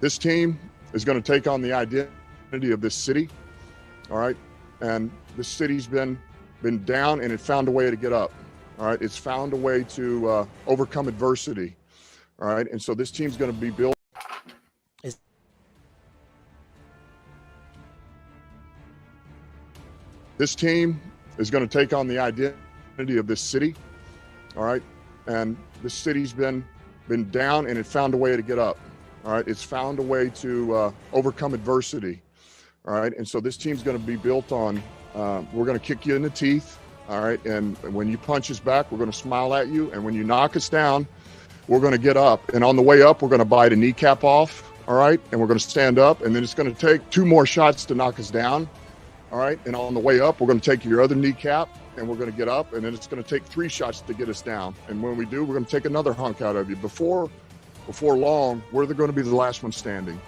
This team is going to take on the identity of this city, all right? And this city's been down, and it found a way to get up, all right? It's found a way to overcome adversity, all right? And so this team's going to be built. This team is going to take on the identity of this city, all right? And this city's been down, and it found a way to get up, all right? It's found a way to overcome adversity, all right? And so this team's going to be built on, we're going to kick you in the teeth, all right? And when you punch us back, we're going to smile at you. And when you knock us down, we're going to get up. And on the way up, we're going to bite a kneecap off, all right? And we're going to stand up, and then it's going to take 2 more shots to knock us down. All right, and on the way up, we're going to take your other kneecap, and we're going to get up, and then it's going to take 3 shots to get us down. And when we do, we're going to take another hunk out of you. Before long, we're going to be the last one standing.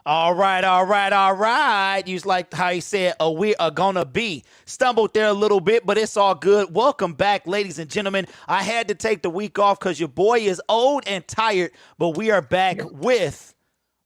All right. You like how he said, we are gonna be. Stumbled there a little bit, but it's all good. Welcome back, ladies and gentlemen. I had to take the week off because your boy is old and tired, but we are back with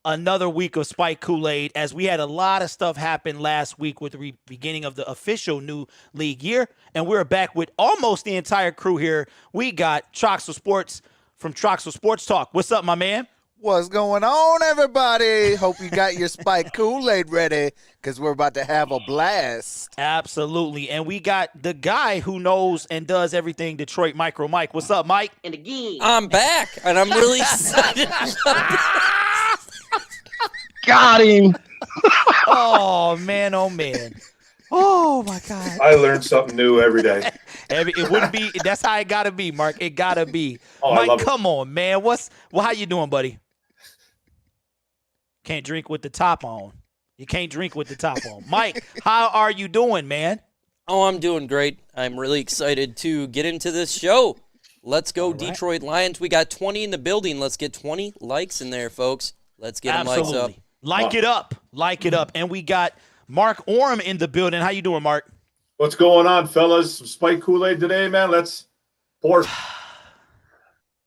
another week of Spike Kool-Aid, as we had a lot of stuff happen last week with the beginning of the official new league year, and we're back with almost the entire crew here. We got TROXEL'S Sports from TROXEL'S Sports Talk. What's up, my man? What's going on, everybody? Hope you got your Spike Kool-Aid ready, because we're about to have a blast. Absolutely. And we got the guy who knows and does everything Detroit, MICROMIKE. What's up, Mike? And again, I'm back, and I'm really excited. Got him. Oh, man. Oh, my God. I learn something new every day. It wouldn't be. That's how it got to be, Mark. It got to be. Oh, Mike, come on, man. How you doing, buddy? Can't drink with the top on. You can't drink with the top on. Mike, how are you doing, man? Oh, I'm doing great. I'm really excited to get into this show. Let's go, right. Detroit Lions. We got 20 in the building. Let's get 20 likes in there, folks. Let's get them likes up. Like it up. And we got Mark Orum in the building. How you doing, Mark? What's going on, fellas? Some Spike Kool-Aid today, man. Let's pour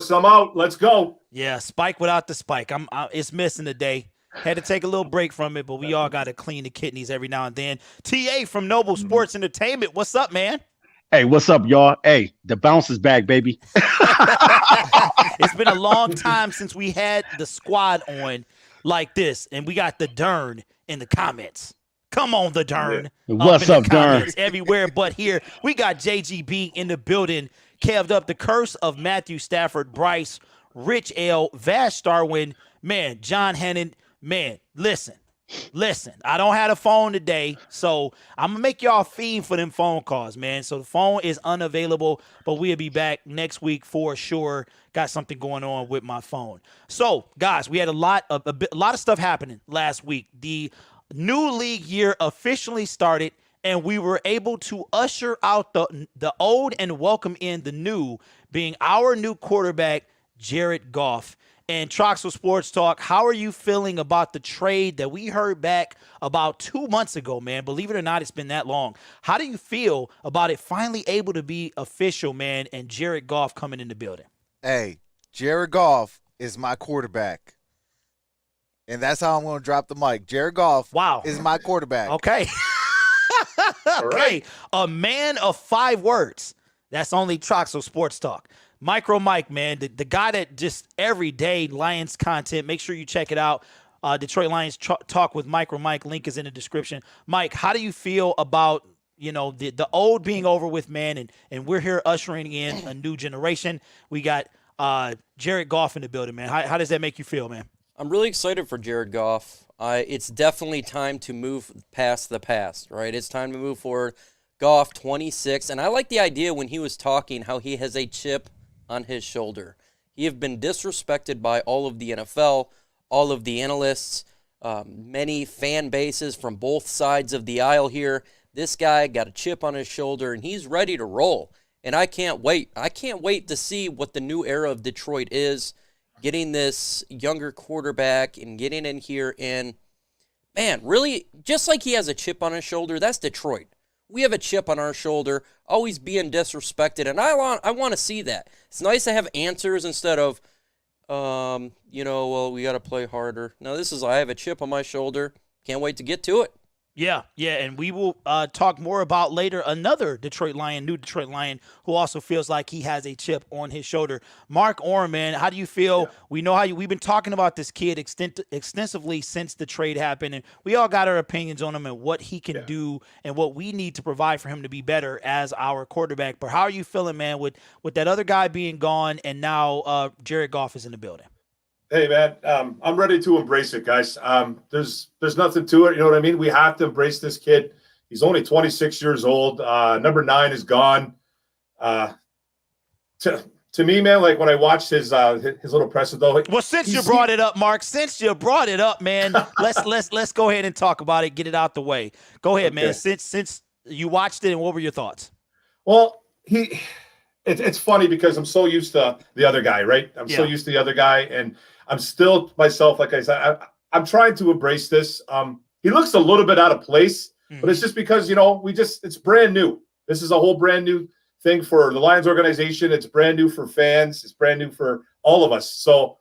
some out. Let's go. Yeah, Spike without the spike. It's missing today. Had to take a little break from it, but we all got to clean the kidneys every now and then. TA from Noble Sports Entertainment. What's up, man? Hey, what's up, y'all? Hey, the bounce is back, baby. It's been a long time since we had the squad on like this, and we got the DERRN in the comments. Come on, the DERRN. What's up, DERRN? Everywhere but here. We got JGB in the building, keved up the curse of Matthew Stafford, Bryce, Rich L, Vash Starwin, man, John Hennon. Man, listen. I don't have a phone today, so I'm going to make y'all fiend for them phone calls, man. So the phone is unavailable, but we'll be back next week for sure. Got something going on with my phone. So, guys, we had a lot of stuff happening last week. The new league year officially started, and we were able to usher out the old and welcome in the new, being our new quarterback, Jared Goff. And TROXEL'S Sports Talk, how are you feeling about the trade that we heard back about 2 months ago, man? Believe it or not, it's been that long. How do you feel about it finally able to be official, man, and Jared Goff coming in the building? Hey, Jared Goff is my quarterback. And that's how I'm going to drop the mic. Jared Goff is my quarterback. Okay. Okay. A man of 5 words. That's only TROXEL'S Sports Talk. MICROMIKE, man, the guy that just every day Lions content. Make sure you check it out. Detroit Lions Talk with MICROMIKE. Link is in the description. Mike, how do you feel about the old being over with, man, and we're here ushering in a new generation? We got Jared Goff in the building, man. How does that make you feel, man? I'm really excited for Jared Goff. It's definitely time to move past the past, right? It's time to move forward. Goff, 26, and I like the idea when he was talking how he has a chip on his shoulder. He have been disrespected by all of the NFL, all of the analysts, many fan bases from both sides of the aisle here. This guy got a chip on his shoulder, and he's ready to roll. And I can't wait. I can't wait to see what the new era of Detroit is, getting this younger quarterback and getting in here and man, really, just like he has a chip on his shoulder, that's Detroit. We have a chip on our shoulder, always being disrespected, and I want to see that. It's nice to have answers instead of, well, we got to play harder. No, this is, I have a chip on my shoulder. Can't wait to get to it. Yeah, and we will talk more about later another new Detroit Lion, who also feels like he has a chip on his shoulder. Mark Orem, man, how do you feel? Yeah. We know we've been talking about this kid extensively since the trade happened, and we all got our opinions on him and what he can do and what we need to provide for him to be better as our quarterback. But how are you feeling, man, with that other guy being gone and now Jared Goff is in the building? Hey, man, I'm ready to embrace it, guys. There's nothing to it. You know what I mean? We have to embrace this kid. He's only 26 years old. Number 9 is gone. To me, man, like when I watched his little presser, though. Well, since you brought it up, Mark, man, let's go ahead and talk about it. Get it out the way. Go ahead, man. Since you watched it, and what were your thoughts? Well, it's funny because I'm so used to the other guy, right? I'm so used to the other guy, and I'm still myself. Like I said, I'm trying to embrace this. He looks a little bit out of place, but it's just because, it's brand new. This is a whole brand new thing for the Lions organization. It's brand new for fans. It's brand new for all of us. So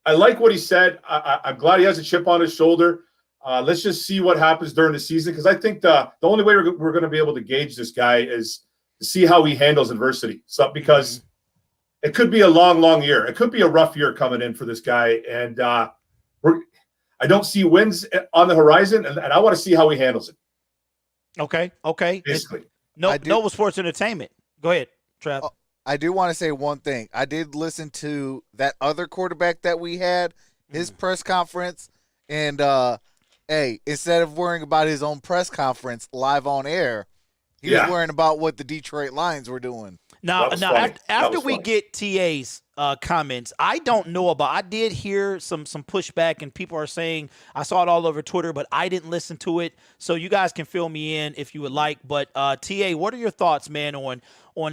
I like what he said. I'm glad he has a chip on his shoulder. Let's just see what happens during the season, because I think the only way we're going to be able to gauge this guy is to see how he handles adversity. So because it could be a long year. It could be a rough year coming in for this guy. And I don't see wins on the horizon, and I want to see how he handles it. Okay. Basically. No Sports Entertainment. Go ahead, Trav. I do want to say one thing. I did listen to that other quarterback that we had, his press conference, and hey, instead of worrying about his own press conference live on air, he was worrying about what the Detroit Lions were doing. Now after we get TA's comments, I don't know I did hear some pushback, and people are saying, I saw it all over Twitter, but I didn't listen to it. So you guys can fill me in if you would like. But TA, what are your thoughts, man, on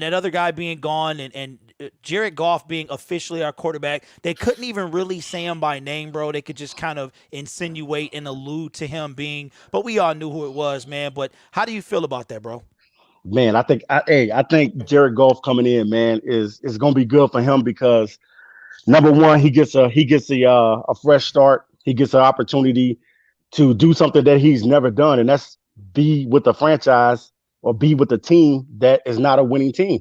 that other guy being gone and Jared Goff being officially our quarterback? They couldn't even really say him by name, bro. They could just kind of insinuate and allude to him being, but we all knew who it was, man. But how do you feel about that, bro? Man, I think Jared Goff coming in, man, is going to be good for him because number one, he gets a fresh start. He gets an opportunity to do something that he's never done, and that's be with the franchise or be with a team that is not a winning team.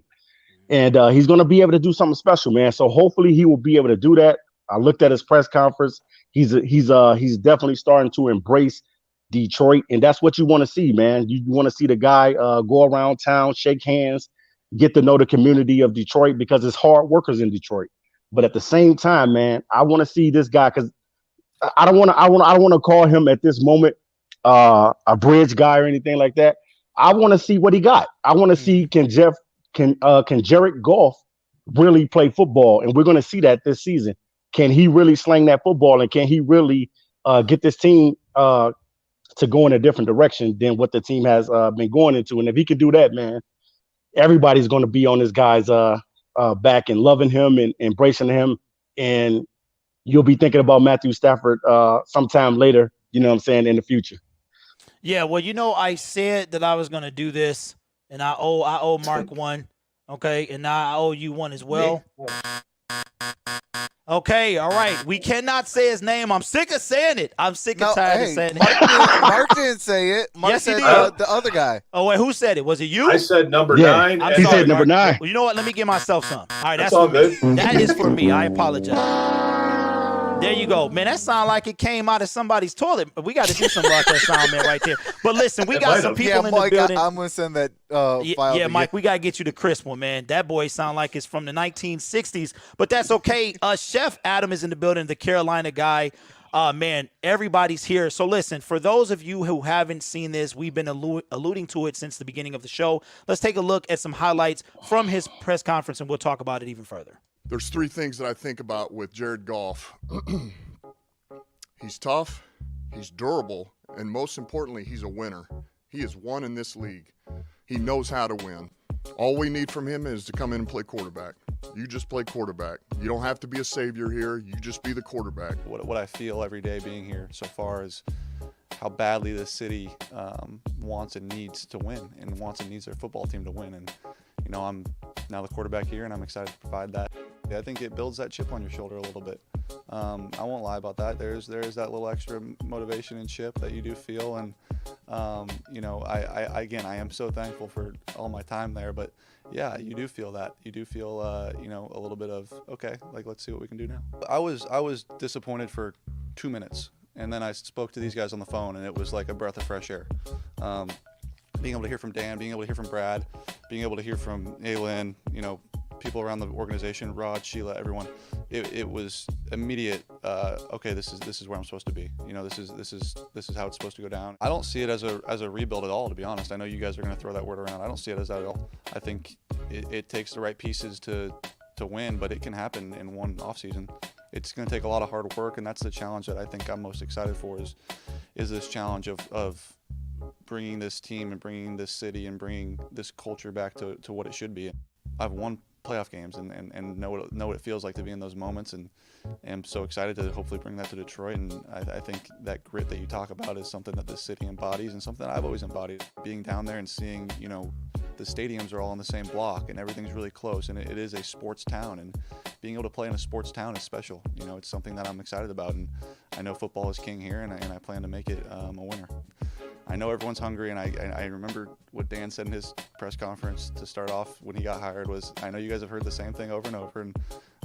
And he's going to be able to do something special, man. So hopefully he will be able to do that. I looked at his press conference. He's definitely starting to embrace Detroit, and that's what you want to see, man. You want to see the guy go around town, shake hands, get to know the community of Detroit, because it's hard workers in Detroit. But at the same time, man, I want to see this guy, because I don't want to call him at this moment a bridge guy or anything like that. I want to see what he got. I want to see can Jared Goff really play football, and we're going to see that this season. Can he really sling that football, and can he really get this team to go in a different direction than what the team has been going into? And if he can do that, man, everybody's going to be on this guy's back and loving him and embracing him. And you'll be thinking about Matthew Stafford sometime later, you know what I'm saying, in the future. Yeah, well, I said that I was going to do this, and I owe Mark one, okay, and now I owe you one as well. Okay, all right. We cannot say his name. I'm sick of saying it. I'm sick and tired of saying it. Mark didn't say it. Mark yes, said the other guy. Oh, wait, who said it? Was it you? I said number 9. He said number 9. Well, you know what? Let me give myself some. All right, that's all for good. Me. That is for me. I apologize. There you go. Man, that sound like it came out of somebody's toilet. We got to do something about that sound, man, right there. But listen, we got some people in Mike, the building. I'm going to send that file. Yeah, Mike, we got to get you the crisp one, man. That boy sound like it's from the 1960s. But that's okay. Chef Adam is in the building, the Carolina guy. Man, everybody's here. So listen, for those of you who haven't seen this, we've been alluding to it since the beginning of the show. Let's take a look at some highlights from his press conference, and we'll talk about it even further. There's 3 things that I think about with Jared Goff. He's tough, he's durable, and most importantly, he's a winner. He has won in this league. He knows how to win. All we need from him is to come in and play quarterback. You just play quarterback. You don't have to be a savior here. You just be the quarterback. What I feel every day being here so far is how badly this city wants and needs to win, and wants and needs their football team to win. And you know, I'm now the quarterback here, and I'm excited to provide that. I think it builds that chip on your shoulder a little bit. I won't lie about that. There's that little extra motivation and chip that you do feel, and you know, I am so thankful for all my time there. But yeah, you do feel that. You do feel you know, a little bit of, okay, like, let's see what we can do now. I was disappointed for 2 minutes, and then I spoke to these guys on the phone, and it was like a breath of fresh air. Being able to hear from Dan, being able to hear from Brad, being able to hear from Aylin, you know, people around the organization, Rod, Sheila, everyone, it was immediate. Okay, this is where I'm supposed to be. You know, this is how it's supposed to go down. I don't see it as a rebuild at all, to be honest. I know you guys are going to throw that word around. I don't see it as that at all. I think it takes the right pieces to win, but it can happen in one offseason. It's going to take a lot of hard work, and that's the challenge that I think I'm most excited for. Is this challenge of bringing this team and bringing this city and bringing this culture back to what it should be. I've won playoff games and know what it feels like to be in those moments, and am so excited to hopefully bring that to Detroit. And I think that grit that you talk about is something that this city embodies, and something that I've always embodied. Being down there and seeing, you know, the stadiums are all in the same block and everything's really close, and it is a sports town, and being able to play in a sports town is special. You know, it's something that I'm excited about, and I know football is king here, and I plan to make it a winner. I know everyone's hungry, and I remember what Dan said in his press conference to start off when he got hired was, I know you guys have heard the same thing over and over, and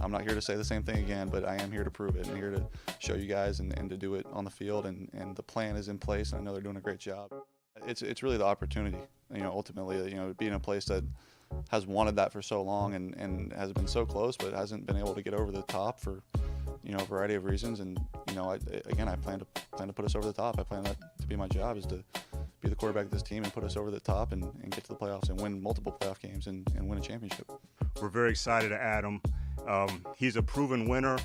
I'm not here to say the same thing again, but I am here to prove it, and here to show you guys and to do it on the field, and the plan is in place, and I know they're doing a great job. It's really the opportunity, you know, ultimately, you know, being a place that has wanted that for so long and has been so close, but hasn't been able to get over the top for, you know, a variety of reasons. And, you know, I plan to put us over the top. I plan that to be my job, is to be the quarterback of this team and put us over the top and get to the playoffs and win multiple playoff games and win a championship. We're very excited to add him. He's a proven winner.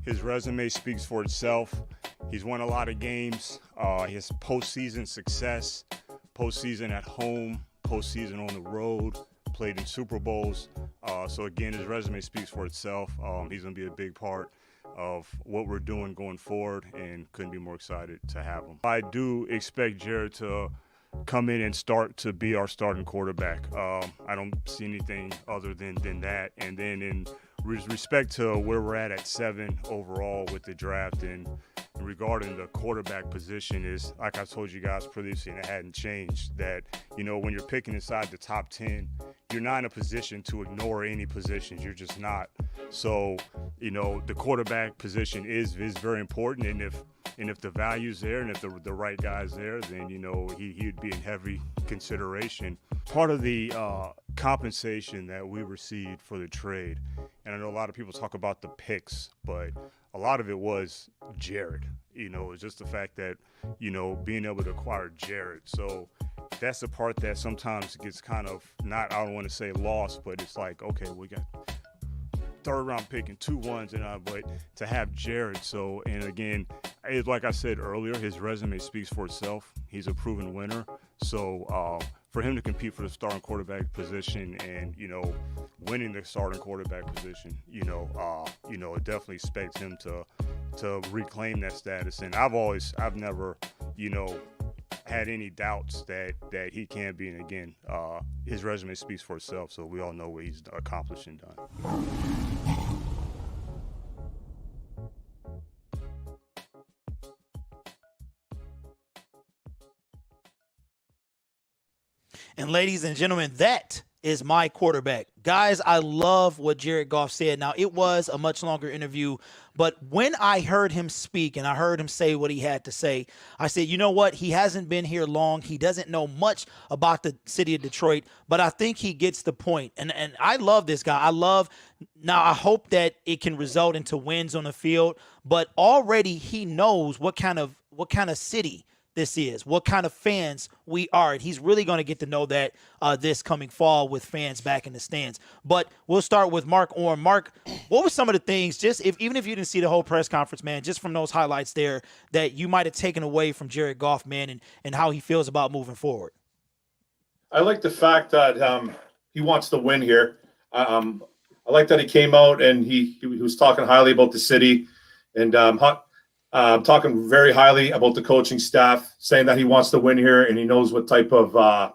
His resume speaks for itself. He's won a lot of games. His postseason success, postseason at home, postseason on the road, played in Super Bowls. So again, his resume speaks for itself. He's going to be a big part of what we're doing going forward, and couldn't be more excited to have him. I do expect Jared to come in and start to be our starting quarterback. I don't see anything other than that. And then in respect to where we're at 7 overall with the draft, and regarding the quarterback position, is like I told you guys previously, and it hadn't changed, that, you know, when you're picking inside the top 10, you're not in a position to ignore any positions. You're just not. So, you know, the quarterback position is very important, and if the value's there and if the right guy's there, then, you know, he'd be in heavy consideration. Part of the compensation that we received for the trade, and I know a lot of people talk about the picks, but a lot of it was Jared. You know, it's just the fact that, you know, being able to acquire Jared. So that's the part that sometimes gets kind of, not, I don't want to say lost, but it's like, okay, we got third round pick and 2 ones, and but to have Jared, so, and again, it's like I said earlier, his resume speaks for itself. He's a proven winner. So for him to compete for the starting quarterback position and, you know, winning the starting quarterback position, you know, it definitely expects him to reclaim that status. And I've never, you know, had any doubts that he can be. And again, his resume speaks for itself, so we all know what he's accomplished and done. And ladies and gentlemen, that is my quarterback. Guys, I love what Jared Goff said. Now, it was a much longer interview, but when I heard him speak and I heard him say what he had to say, I said, you know what? He hasn't been here long. He doesn't know much about the city of Detroit, but I think he gets the point. And I love this guy. Now I hope that it can result into wins on the field, but already he knows what kind of city this is, what kind of fans we are. And he's really going to get to know that this coming fall with fans back in the stands. But we'll start with Mark Orm. Mark, what were some of the things, even if you didn't see the whole press conference, man, just from those highlights there, that you might have taken away from Jared Goff, man, and how he feels about moving forward? I like the fact that he wants to win here. I like that he came out and he was talking highly about the city, and talking very highly about the coaching staff, saying that he wants to win here and he knows what type of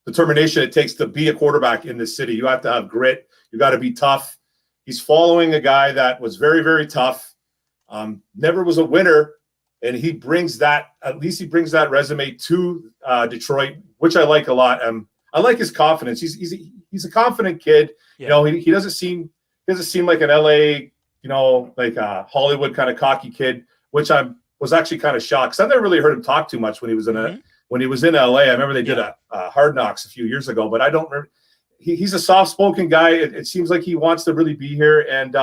determination it takes to be a quarterback in this city. You have to have grit. You got to be tough. He's following a guy that was very, very tough, never was a winner, and he brings that. At least he brings that resume to Detroit, which I like a lot. I like his confidence. He's a confident kid. Yeah. You know, he doesn't seem like an LA, like a Hollywood kind of cocky kid, which I was actually kind of shocked because I never really heard him talk too much when he was in LA. I remember they did a Hard Knocks a few years ago, but I don't remember. He's a soft-spoken guy. It seems like he wants to really be here, and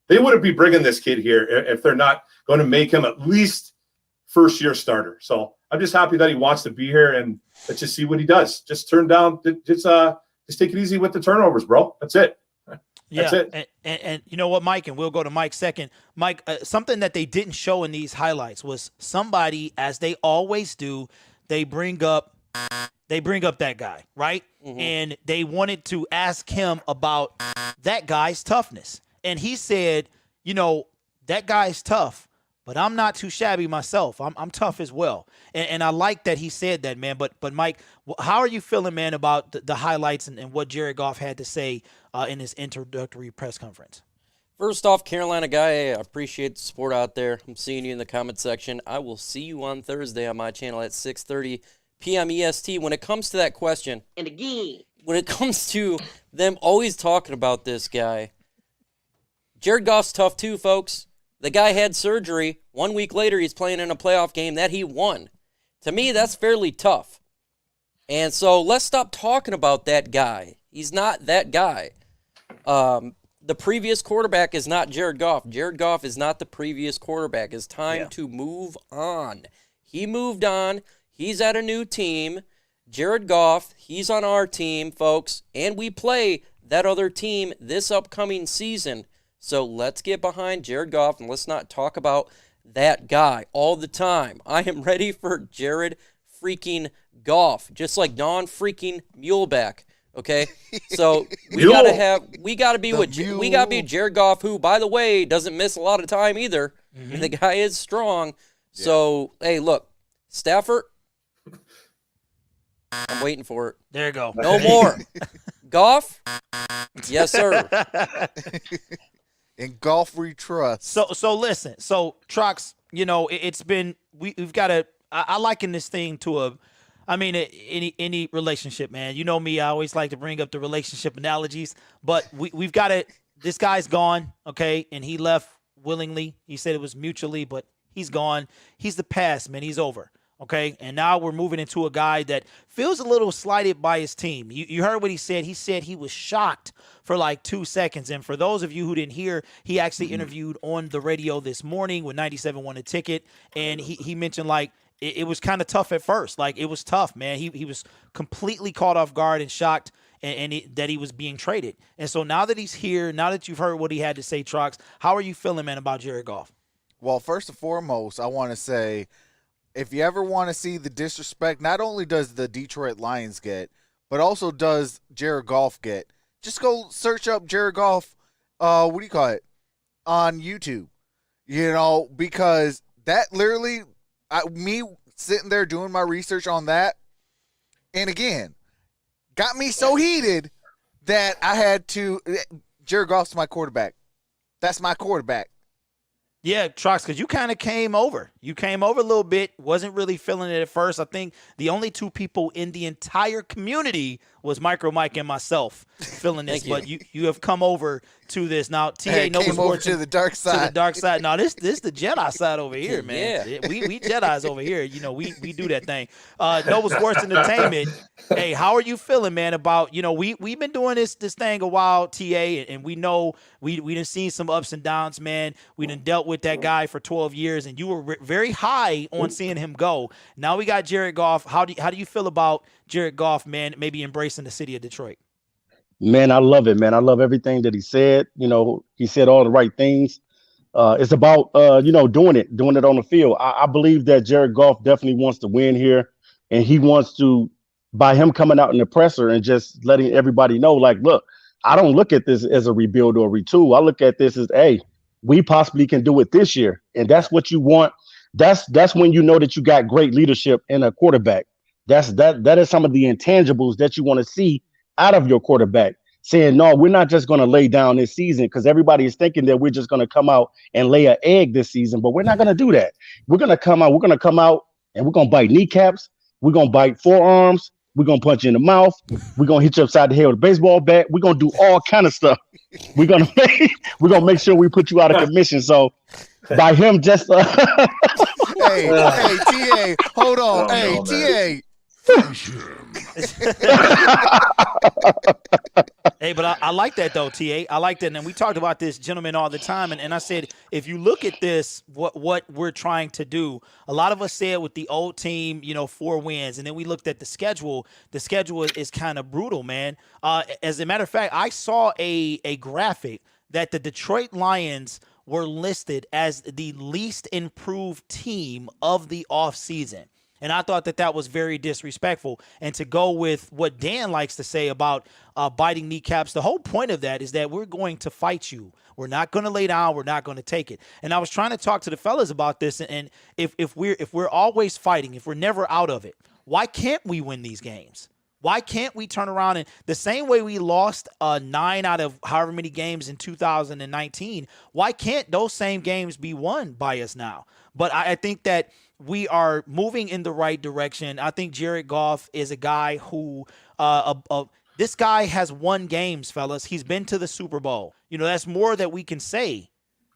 they wouldn't be bringing this kid here if they're not going to make him at least first-year starter. So I'm just happy that he wants to be here, and let's just see what he does. Just turn down, just take it easy with the turnovers, bro. That's it. That's it. And you know what, Mike, and we'll go to Mike second. Mike, something that they didn't show in these highlights was somebody, as they always do, they bring up that guy, right? Mm-hmm. And they wanted to ask him about that guy's toughness. And he said, that guy's tough, but I'm not too shabby myself. I'm tough as well. And I like that he said that, man. But Mike, how are you feeling, man, about the highlights and what Jared Goff had to say in his introductory press conference? First off, Carolina guy, I appreciate the support out there. I'm seeing you in the comment section. I will see you on Thursday on my channel at 6:30 p.m. EST. When it comes to that question, and again, when it comes to them always talking about this guy, Jared Goff's tough too, folks. The guy had surgery. 1 week later, he's playing in a playoff game that he won. To me, that's fairly tough. And so let's stop talking about that guy. He's not that guy. The previous quarterback is not Jared Goff. Jared Goff is not the previous quarterback. It's time to move on. He moved on. He's at a new team. Jared Goff, he's on our team, folks, and we play that other team this upcoming season. So let's get behind Jared Goff, and let's not talk about that guy all the time. I am ready for Jared freaking Goff, just like Don freaking Muleback. Okay, so we gotta be Jared Goff, who, by the way, doesn't miss a lot of time either. Mm-hmm. And the guy is strong. Yeah. So hey, look, Stafford, I'm waiting for it. There you go. No more. Goff, yes sir. In Goff we trust. So listen. So Trox, it's been we've got to. I liken this thing to any relationship, man. You know me, I always like to bring up the relationship analogies, but we've got to, this guy's gone, okay, and he left willingly. He said it was mutually, but he's gone. He's the past, man. He's over, okay? And now we're moving into a guy that feels a little slighted by his team. You heard what he said. He said he was shocked for like 2 seconds. And for those of you who didn't hear, he actually interviewed on the radio this morning with 97 Won a Ticket, and he mentioned like, it was kind of tough at first. Like, it was tough, man. He was completely caught off guard and shocked that he was being traded. And so now that he's here, now that you've heard what he had to say, Trox, how are you feeling, man, about Jared Goff? Well, first and foremost, I want to say, if you ever want to see the disrespect, not only does the Detroit Lions get, but also does Jared Goff get, just go search up Jared Goff, on YouTube, because that literally – me sitting there doing my research on that, and again, got me so heated that I had to. Jared Goff's my quarterback. That's my quarterback. Yeah, Trox, because you kind of came over. You came over a little bit, wasn't really feeling it at first. I think the only two people in the entire community was MICROMIKE and myself feeling this. But you have come over to this. Now, TA came over to the dark side. To the dark side. Now, this the Jedi side over here, man. Yeah. We Jedis over here. We do that thing. Nova Sports Entertainment. Hey, how are you feeling, man, about, we've been doing this thing a while, TA, and we know we done seen some ups and downs, man. We done dealt with that guy for 12 years, and you were very high on seeing him go. Now we got Jared Goff. How do you feel about Jared Goff, man, maybe embracing the city of Detroit? Man, I love it, man. I love everything that he said. He said all the right things. It's about, doing it on the field. I believe that Jared Goff definitely wants to win here, and he wants to, by him coming out in the presser and just letting everybody know, like, look, I don't look at this as a rebuild or a retool. I look at this as, hey, we possibly can do it this year. And that's what you want. That's when you know that you got great leadership in a quarterback. That is some of the intangibles that you want to see out of your quarterback. Saying, no, we're not just going to lay down this season, because everybody is thinking that we're just going to come out and lay an egg this season, but we're not going to do that. We're going to come out and we're going to bite kneecaps. We're going to bite forearms. We're going to punch you in the mouth. We're going to hit you upside the head with a baseball bat. We're going to do all kind of stuff. We're going to make sure we put you out of commission. So by him just hey, TA, hold on. Hey, TA. Hey, but I like that though, TA. I like that, and we talked about this, gentlemen, all the time. And I said, if you look at this, what we're trying to do, a lot of us said with the old team, 4 wins, and then we looked at the schedule. The schedule is kind of brutal, man. As a matter of fact, I saw a graphic that the Detroit Lions were listed as the least improved team of the offseason. And I thought that was very disrespectful. And to go with what Dan likes to say about biting kneecaps, the whole point of that is that we're going to fight you. We're not going to lay down. We're not going to take it. And I was trying to talk to the fellas about this. And if we're always fighting, if we're never out of it, why can't we win these games? Why can't we turn around and the same way we lost 9 out of however many games in 2019, why can't those same games be won by us now? But I think that we are moving in the right direction. I think Jared Goff is a guy who this guy has won games, fellas. He's been to the Super Bowl. That's more that we can say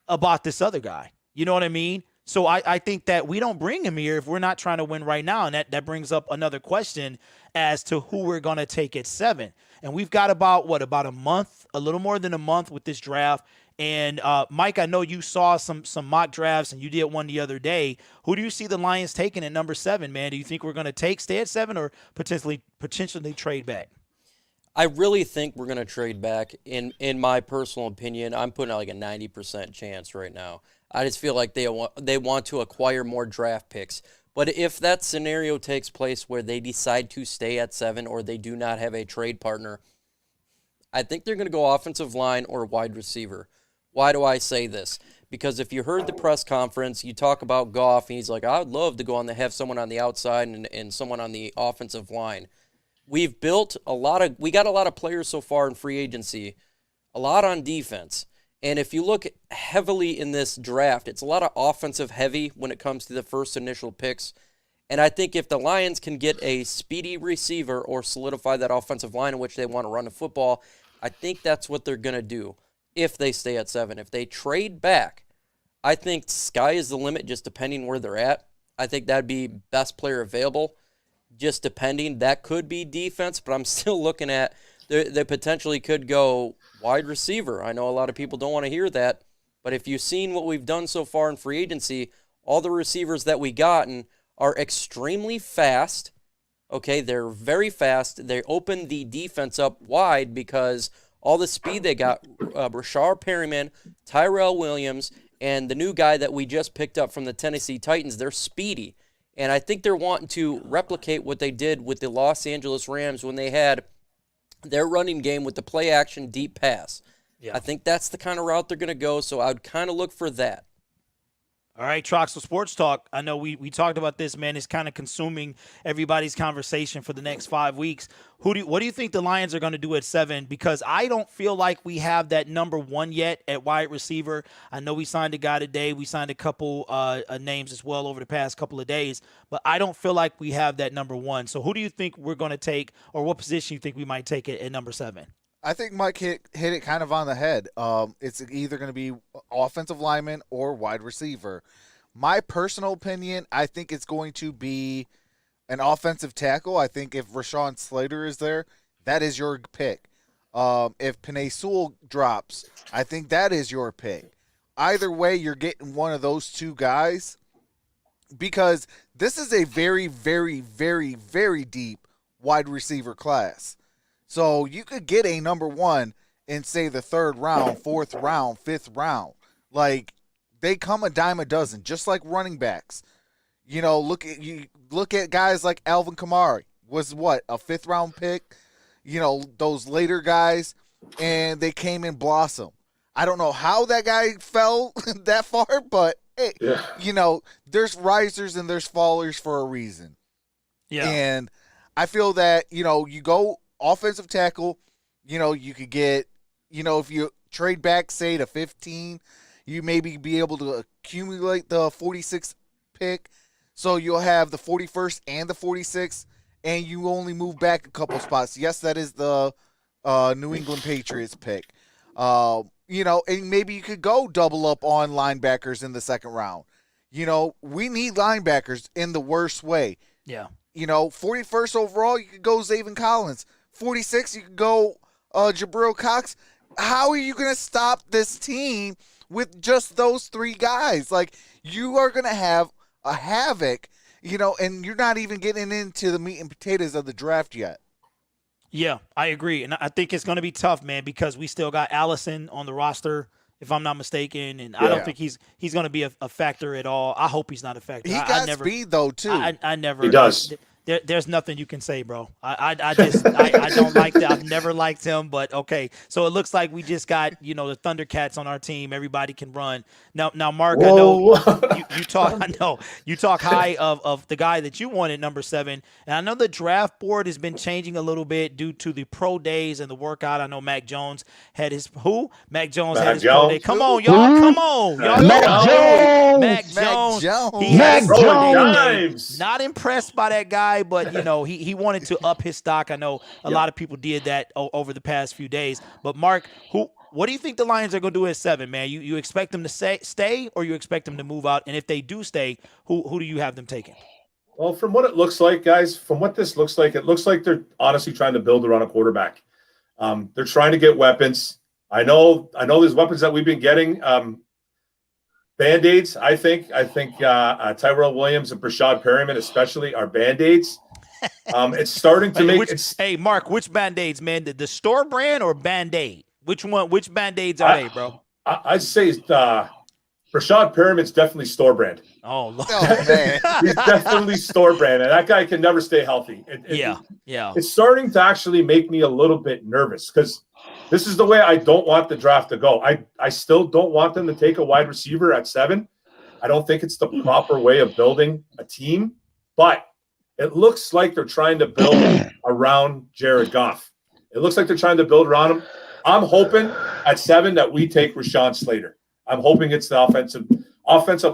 about this other guy. You know what I mean? So I think that we don't bring him here if we're not trying to win right now. And that brings up another question as to who we're going to take at 7. And we've got about a month, a little more than a month with this draft. And Mike, I know you saw some mock drafts and you did one the other day. Who do you see the Lions taking at number 7, man? Do you think we're going to stay at 7 or potentially trade back? I really think we're going to trade back. In my personal opinion, I'm putting out like a 90% chance right now. I just feel like they want to acquire more draft picks. But if that scenario takes place where they decide to stay at 7 or they do not have a trade partner, I think they're going to go offensive line or wide receiver. Why do I say this? Because if you heard the press conference, you talk about Goff, and he's like, I would love to go on to have someone on the outside and someone on the offensive line. We got a lot of players so far in free agency, a lot on defense. And if you look heavily in this draft, it's a lot of offensive heavy when it comes to the first initial picks. And I think if the Lions can get a speedy receiver or solidify that offensive line in which they want to run the football, I think that's what they're going to do if they stay at 7. If they trade back, I think sky is the limit just depending where they're at. I think that'd be best player available just depending. That could be defense, but I'm still looking at they potentially could go wide receiver. I know a lot of people don't want to hear that, but if you've seen what we've done so far in free agency, all the receivers that we gotten are extremely fast. Okay, they're very fast. They open the defense up wide because all the speed they got. Rashard Perryman, Tyrell Williams, and the new guy that we just picked up from the Tennessee Titans, they're speedy. And I think they're wanting to replicate what they did with the Los Angeles Rams when they had their running game with the play-action deep pass. Yeah. I think that's the kind of route they're going to go, so I would kind of look for that. All right, Troxel Sports Talk. I know we talked about this, man. It's kind of consuming everybody's conversation for the next 5 weeks. What do you think the Lions are going to do at 7? Because I don't feel like we have that number 1 yet at wide receiver. I know we signed a guy today. We signed a couple names as well over the past couple of days. But I don't feel like we have that number 1. So who do you think we're going to take, or what position you think we might take at number 7? I think Mike hit it kind of on the head. It's either going to be offensive lineman or wide receiver. My personal opinion, I think it's going to be an offensive tackle. I think if Rashawn Slater is there, that is your pick. If Penei Sewell drops, I think that is your pick. Either way, you're getting one of those two guys because this is a very, very, very, very deep wide receiver class. So you could get a number 1 in, say, the 3rd round, 4th round, 5th round. Like, they come a dime a dozen, just like running backs. Look at guys like Alvin Kamara. Was what, a 5th round pick? Those later guys, and they came and blossomed. I don't know how that guy fell that far, but hey, you know, there's risers and there's fallers for a reason. Yeah. And I feel that, you know, you go offensive tackle, you know, you could get, you know, if you trade back, say, to 15, you maybe be able to accumulate the 46th pick. So you'll have the 41st and the 46th, and you only move back a couple spots. Yes, that is the New England Patriots pick. You know, and maybe you could go double up on linebackers in the second round. You know, we need linebackers in the worst way. Yeah. You know, 41st overall, you could go Zaven Collins. 46, you could go Jabril Cox. How are you going to stop this team with just those three guys? Like, you are going to have a havoc, you know, and you're not even getting into the meat and potatoes of the draft yet. Yeah, I agree. And I think it's going to be tough, man, because we still got Allison on the roster, if I'm not mistaken. And I don't think he's going to be a factor at all. I hope he's not a factor. He got speed, though, too. I never. He does. There's nothing you can say, bro. I don't like that. I've never liked him, but okay. So it looks like we just got, you know, the Thundercats on our team. Everybody can run. Now, Mark, Whoa. I know you talk. I know you talk high of the guy that you wanted, number 7. And I know the draft board has been changing a little bit due to the pro days and the workout. I know Mac Jones had his Mac Jones had his pro day. Come on, y'all. Come on, y'all. Mac Jones. He had his pro day. Not impressed by that guy. But, you know, he wanted to up his stock. I know a lot of people did that over the past few days. But, Mark, what do you think the Lions are going to do at 7, man? You expect them to stay or you expect them to move out? And if they do stay, who do you have them taking? Well, from what it looks like, guys, from what this looks like, it looks like they're honestly trying to build around a quarterback. They're trying to get weapons. I know there's weapons that we've been getting. Band-Aids, I think Tyrell Williams and Brashad Perryman especially are Band-Aids. It's starting to make Hey, Mark, which Band-Aids, man? The store brand or Band-Aid? Which Band-Aids are they, bro? I'd say Brashad Perriman's definitely store brand. Oh, Lord. Man. He's definitely store brand, and that guy can never stay healthy. Yeah. It's starting to actually make me a little bit nervous because this is the way I don't want the draft to go. I still don't want them to take a wide receiver at 7. I don't think it's the proper way of building a team, but it looks like they're trying to build around Jared Goff. It looks like they're trying to build around him. I'm hoping at 7 that we take Rashawn Slater. I'm hoping it's the offensive.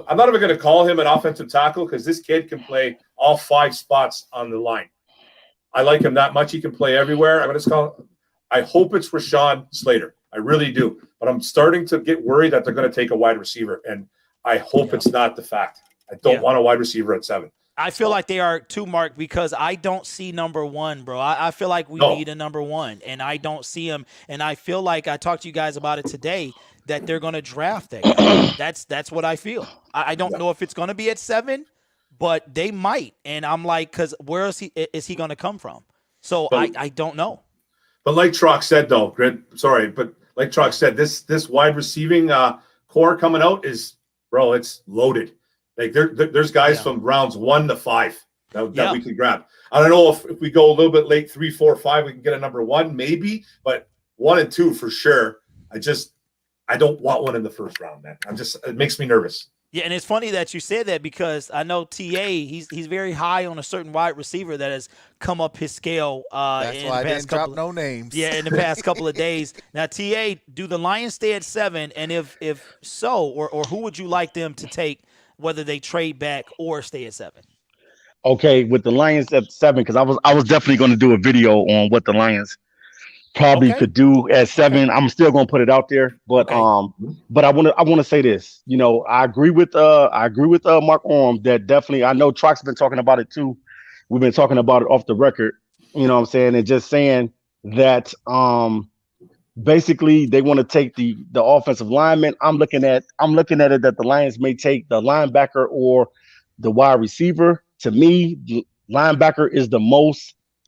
I'm not even going to call him an offensive tackle because this kid can play all 5 spots on the line. I like him that much. He can play everywhere. I'm going to call him. I hope it's Rashawn Slater. I really do. But I'm starting to get worried that they're going to take a wide receiver, and I hope it's not the fact. I don't want a wide receiver at 7. I feel like they are too, Mark, because I don't see number 1, bro. I feel like we need a number 1, and I don't see him. And I feel like I talked to you guys about it today that they're going to draft that guy. That's what I feel. I don't know if it's going to be at 7, but they might. And I'm like, because where is he going to come from? So I don't know. But like Trox said, though, but like Trox said, this wide receiving core coming out is, bro, it's loaded. Like there's guys from rounds 1 to 5 that we can grab. I don't know if we go a little bit late, 3, 4, 5, we can get a number 1 maybe, but 1 and 2 for sure. I don't want one in the first round, man. It makes me nervous. Yeah, and it's funny that you said that because I know TA, he's very high on a certain wide receiver that has come up his scale. That's in why the I past didn't drop no names. Yeah, in the past couple of days. Now, TA, do the Lions stay at 7? And if so, or who would you like them to take, whether they trade back or stay at 7? Okay, with the Lions at 7, because I was definitely going to do a video on what the Lions probably could do at 7. I'm still going to put it out there, but I want to say this. You know, I agree with Mark Orm that definitely. I know Trox's been talking about it too. We've been talking about it off the record. You know what I'm saying, and just saying that basically they want to take the offensive lineman. I'm looking at it that the Lions may take the linebacker or the wide receiver. To me, linebacker is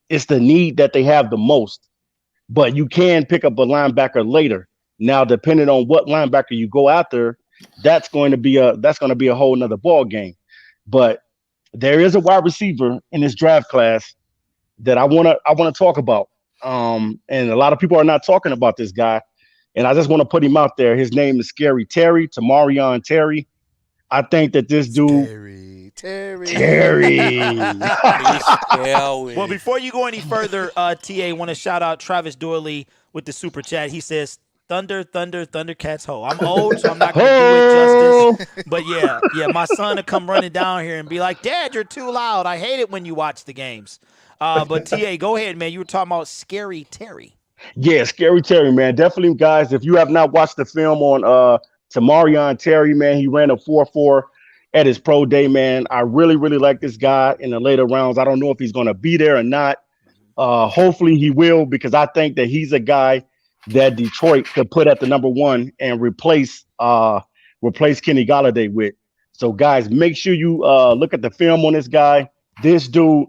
it's the need that they have the most. But you can pick up a linebacker later. Now, depending on what linebacker you go after, that's going to be a whole nother ball game. But there is a wide receiver in this draft class that I wanna talk about. And a lot of people are not talking about this guy. and I just want to put him out there. His name is Scary Terry, Tamarion Terry. I think that this dude, Terry. Well, before you go any further, TA, want to shout out Travis Doyley with the super chat. He says, Thunder, Thundercats ho. I'm old, so I'm not going to do it justice. But yeah, my son will come running down here and be like, Dad, you're too loud. I hate it when you watch the games. But TA, go ahead, man. You were talking about Scary Terry. Yeah, Scary Terry, man. Definitely, guys, if you have not watched the film on Tamarion Terry, man, he ran a 4.4 at his pro day, man. I really, really like this guy in the later rounds. I don't know if he's going to be there or not. Hopefully he will, because I think that he's a guy that Detroit could put at the number 1 and replace Kenny Golladay with. So, guys, make sure you look at the film on this guy. This dude,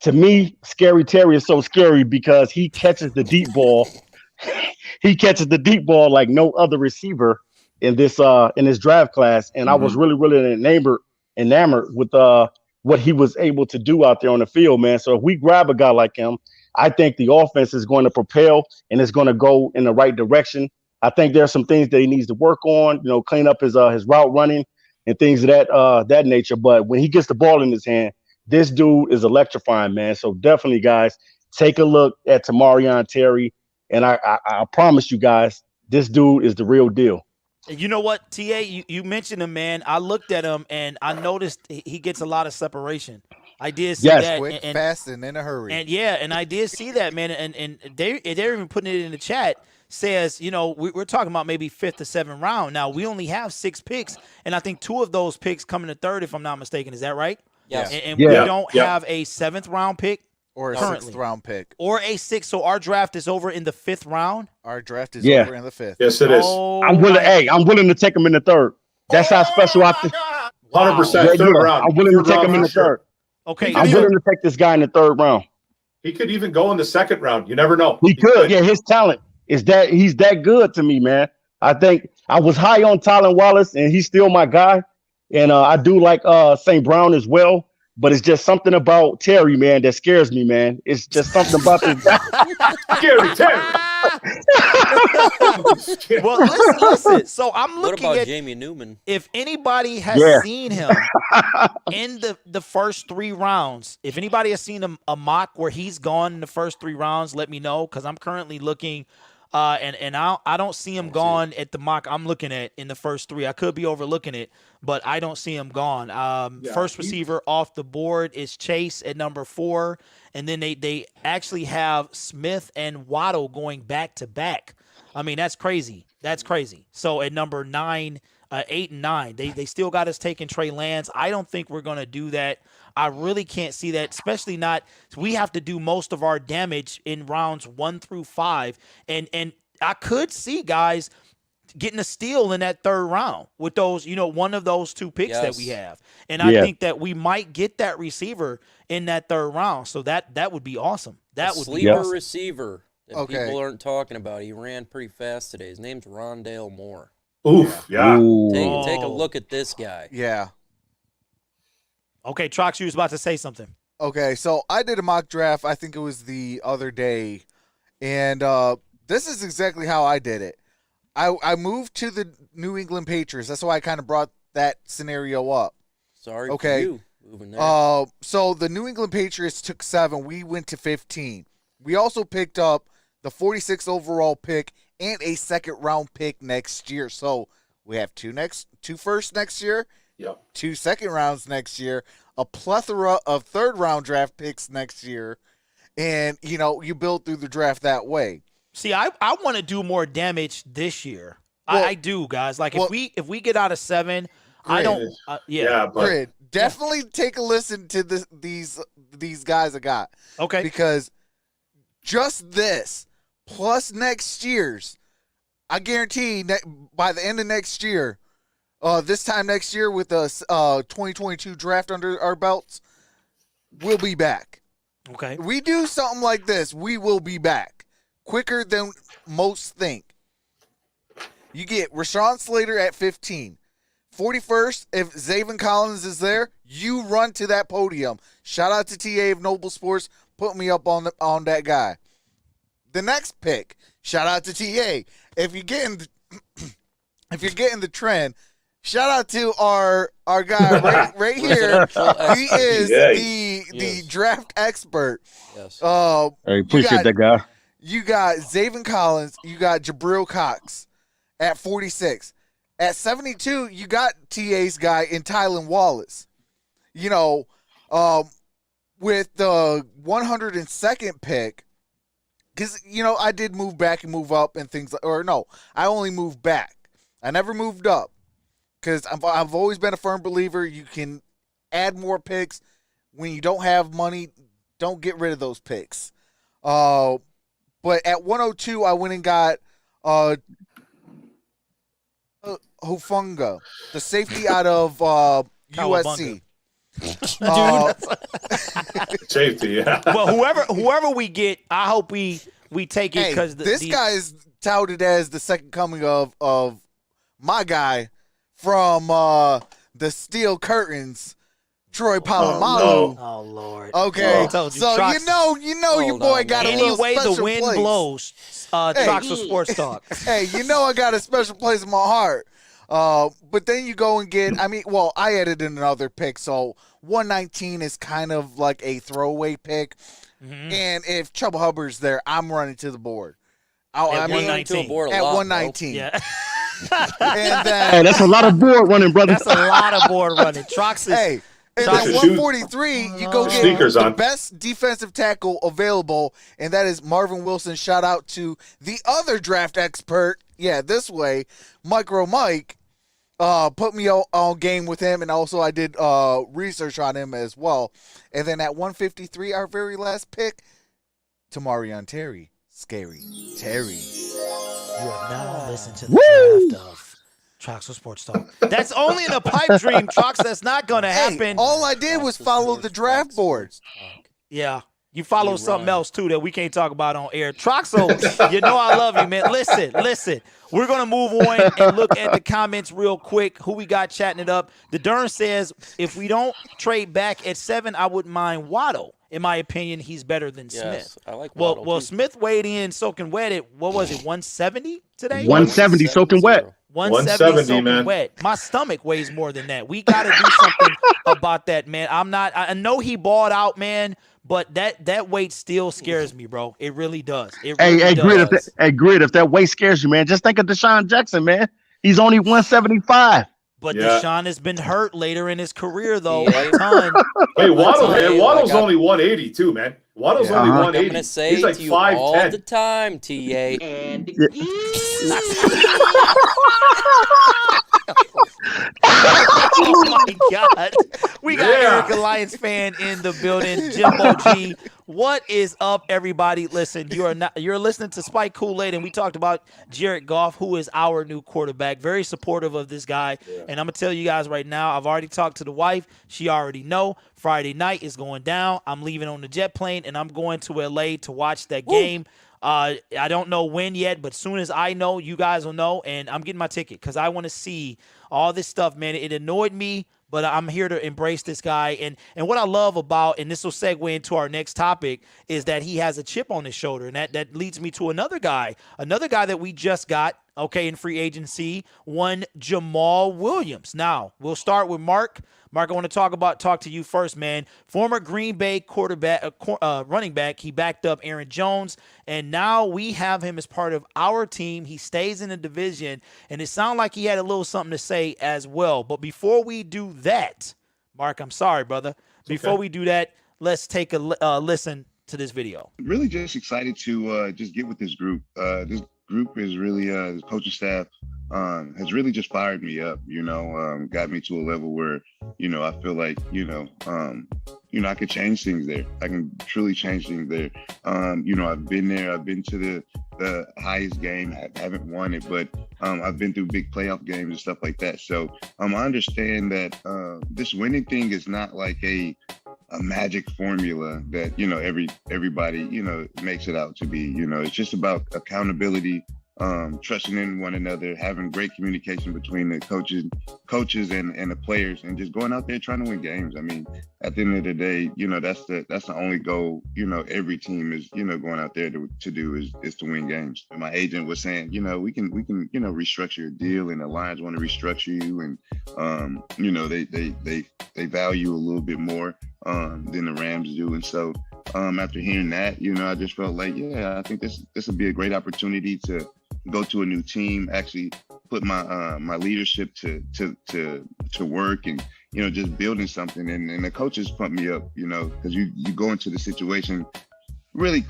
to me, Scary Terry is so scary because he catches the deep ball. He catches the deep ball like no other receiver in this draft class. And I was really, really enamored with what he was able to do out there on the field, man. So if we grab a guy like him, I think the offense is going to propel and it's going to go in the right direction. I think there's some things that he needs to work on, clean up his route running and things of that nature. But when he gets the ball in his hand, this dude is electrifying, man. So definitely, guys, take a look at Tamarion Terry. And I promise you guys, this dude is the real deal. You know what, TA, you mentioned him, man. I looked at him, and I noticed he gets a lot of separation. I did see that. Quick, fast, and in a hurry. And I did see that, man. And they're even putting it in the chat. Says, we're talking about maybe 5th to 7th round. Now, we only have 6 picks, and I think 2 of those picks come in the 3rd, if I'm not mistaken. Is that right? Yes. And we don't have a 7th round pick. Or a currently. 6th round pick. Or a 6th. So our draft is over in the 5th round? Our draft is over in the 5th. Yes, it is. I'm willing to take him in the 3rd. That's how special I think. 100% 3rd round. I'm willing to take him in the 3rd. Okay. I'm willing to take this guy in the 3rd round. He could even go in the 2nd round. You never know. He could. Yeah, his talent is that he's that good to me, man. I think I was high on Tylan Wallace, and he's still my guy. And I do like St. Brown as well. But it's just something about Terry, man, that scares me, man. It's just something about this guy. Scary Terry. Well, listen. So I'm looking what about at Jamie Newman. If anybody has seen him in the first 3 rounds, if anybody has seen a mock where he's gone in the first 3 rounds, let me know, because I'm currently looking. And I don't see him gone at the mock I'm looking at in the first 3. I could be overlooking it, but I don't see him gone. First receiver off the board is Chase at number 4, and then they actually have Smith and Waddle going back to back. I mean, that's crazy. That's crazy. So at number 9, 8 and 9, they still got us taking Trey Lance. I don't think we're going to do that. I really can't see that, especially not. We have to do most of our damage in rounds 1 through 5, and I could see guys getting a steal in that 3rd round with those, one of those 2 picks that we have, and I think that we might get that receiver in that 3rd round. So that would be awesome. That would be sleeper awesome. receiver that people aren't talking about. He ran pretty fast today. His name's Rondale Moore. Oof, yeah. Take a look at this guy. Yeah. Okay, Trox, you was about to say something. Okay, so I did a mock draft. I think it was the other day, and this is exactly how I did it. I moved to the New England Patriots. That's why I kind of brought that scenario up. Sorry for you moving there. So the New England Patriots took 7. We went to 15. We also picked up the 46th overall pick and a 2nd round pick next year. So we have 2 firsts next year. Yep. 2 2nd rounds next year, a plethora of 3rd round draft picks next year, and you build through the draft that way. See, I want to do more damage this year. Well, I do, guys. Like if we get out of 7, Grid, I don't. But Grid, definitely take a listen to these guys I got. Okay. Because just this plus next year's, I guarantee by the end of next year. This time next year with the 2022 draft under our belts, we'll be back. Okay. We do something like this, we will be back quicker than most think. You get Rashawn Slater at 15. 41st, if Zaven Collins is there, you run to that podium. Shout out to TA of Noble Sports, put me up on that guy. The next pick, shout out to TA. if you're getting the trend, shout out to our guy right here. He is the draft expert. Yes. I appreciate that guy. You got Zaven Collins. You got Jabril Cox at 46. At 72, you got TA's guy in Tylan Wallace. You know, with the 102nd pick, because, you know, I did move back and move up and things, or no, I only moved back. I never moved up because I've always been a firm believer you can add more picks. When you don't have money, don't get rid of those picks. But at 102, I went and got Hufunga, the safety out of USC. Safety, yeah. Well, whoever we get, I hope we take it because this guy is touted as the second coming of my guy from the Steel Curtains, Troy Polamalu. Oh Lord. Okay, told you, so Trox- you know your boy got a little Anyway, special the wind place. blows. Troxel Sports Talk. Hey, you know I got a special place in my heart. But then you go and get, I added in another pick, so 119 is kind of like a throwaway pick. Mm-hmm. And if Chuba Hubbard's there, I'm running to the board. At I mean, 119. To a board a at lot, 119. Yeah. And then, Hey, that's a lot of board running, brother. That's a lot of board running. Trox is hey, and Trox- then 143, you go get Sneakers the on. best defensive tackle available, and that is Marvin Wilson. Shout out to the other draft expert. Yeah, this way, MicroMike. Put me on game with him, and also I did research on him as well. And then at 153, our very last pick, Tamarion Terry. Scary Terry. You have now listened to the draft of Troxel Sports Talk. That's only in a pipe dream, Trox. That's not going to happen. Hey, all I did was follow the draft board. Yeah. You follow something else, too, that we can't talk about on air. Troxel, you know I love you, man. Listen. We're going to move on and look at the comments real quick. Who we got chatting it up. The DERRN says, if we don't trade back at 7, I wouldn't mind Waddle. In my opinion, he's better than Smith. I like Waddle. Well, too. Smith weighed in soaking wet at, what was it, 170 today? 170 soaking wet. 170 soaking man. wet. My stomach weighs more than that. We got to do something about that, man. I know he balled out, man, but that weight still scares me, bro. It really does. It really does. Grid, if that weight scares you, man, just think of Deshaun Jackson, man. He's only 175. But Yeah. Deshaun has been hurt later in his career, though. Yeah. A ton. Hey, Waddle, tell man. you, Waddle's like, only 180 too, man. Waddle's only Uh-huh. I'm 180. going to say He's like to you all 5'10". the time, TA. Oh my God. We got Yeah. Eric, a Lions fan, in the building. Jimbo G. What is up, everybody? Listen, you're listening to Spike Kool-Aid, and we talked about Jared Goff, who is our new quarterback. Very supportive of this guy. And I'm gonna tell you guys right now, I've already talked to the wife. She already know. Friday night is going down. I'm leaving on the jet plane, and I'm going to LA to watch that game. I don't know when yet, but as soon as I know, you guys will know, and I'm getting my ticket because I want to see all this stuff, man. It annoyed me, but I'm here to embrace this guy. And what I love about, and this will segue into our next topic, is that he has a chip on his shoulder, and that leads me to another guy that we just got, okay, in free agency, one Jamal Williams. Now, we'll start with Mark. Mark, I want to talk to you first, man. Former Green Bay running back. He backed up Aaron Jones, and now we have him as part of our team. He stays in the division, and it sounded like he had a little something to say as well. But before we do that, Mark, I'm sorry, brother. Before we do that, let's take a listen to this video. Really just excited to just get with this group. This group is really, the coaching staff has really just fired me up, got me to a level where, I feel like, I could change things there. I can truly change things there. I've been there. I've been to the highest game. I haven't won it, but I've been through big playoff games and stuff like that. So I understand that this winning thing is not like a magic formula that, everybody, makes it out to be. It's just about accountability, trusting in one another, having great communication between the coaches and the players, and just going out there trying to win games. I mean, at the end of the day, that's the only goal, every team is, going out there to do is to win games. And my agent was saying, we can, restructure your deal, and the Lions want to restructure you. And, they value a little bit more than the Rams do. And so after hearing that, I just felt like, I think this would be a great opportunity to go to a new team, actually put my leadership to work, and just building something. And the coaches pump me up, because you go into the situation really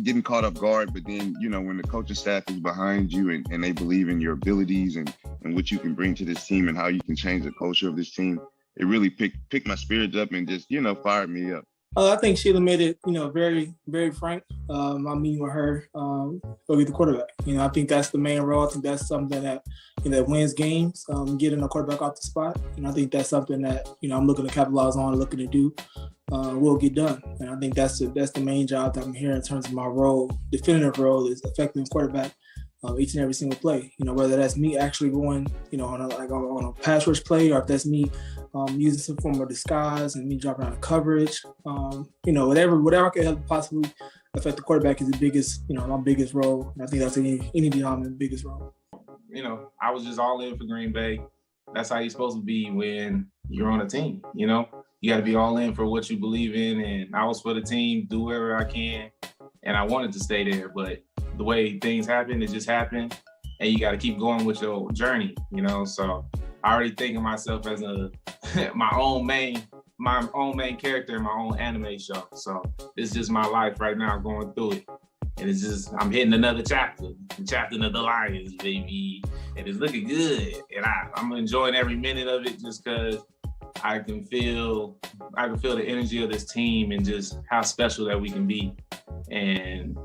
getting caught off guard, but then when the coaching staff is behind you and they believe in your abilities and what you can bring to this team and how you can change the culture of this team, it really picked my spirits up and just fired me up. I think Sheila made it, very, very frank. My meeting with her, go get the quarterback. I think that's the main role. I think that's something that, that wins games, getting a quarterback off the spot. And I think that's something that, I'm looking to capitalize on, looking to do, will get done. And I think that's the main job that I'm here in terms of my role. Definitive role is affecting the quarterback each and every single play. Whether that's me actually going, on a pass rush play, or if that's me using some form of disguise and me dropping out of coverage, whatever I could help possibly affect the quarterback is the biggest, my biggest role. And I think that's any dominant biggest role. I was just all in for Green Bay. That's how you're supposed to be when you're on a team. You got to be all in for what you believe in. And I was for the team, do whatever I can. And I wanted to stay there, but the way things happen, it just happened. And you got to keep going with your journey, So I already think of myself as my own main character in my own anime show. So it's just my life right now, going through it. And it's just, I'm hitting another chapter, the chapter of the Lions, baby. And it's looking good. And I'm enjoying every minute of it, just because I can feel the energy of this team and just how special that we can be. And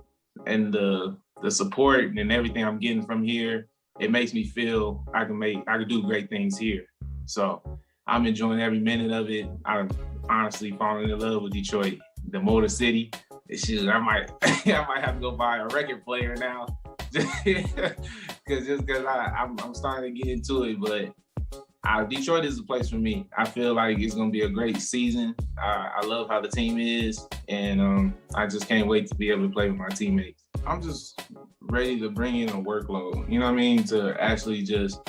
the support and everything I'm getting from here, it makes me feel I can do great things here. So I'm enjoying every minute of it. I'm honestly falling in love with Detroit, the Motor City. I might have to go buy a record player now, because I'm starting to get into it. But Detroit is the place for me. I feel like it's going to be a great season. I love how the team is, and I just can't wait to be able to play with my teammates. I'm just ready to bring in a workload, to actually just,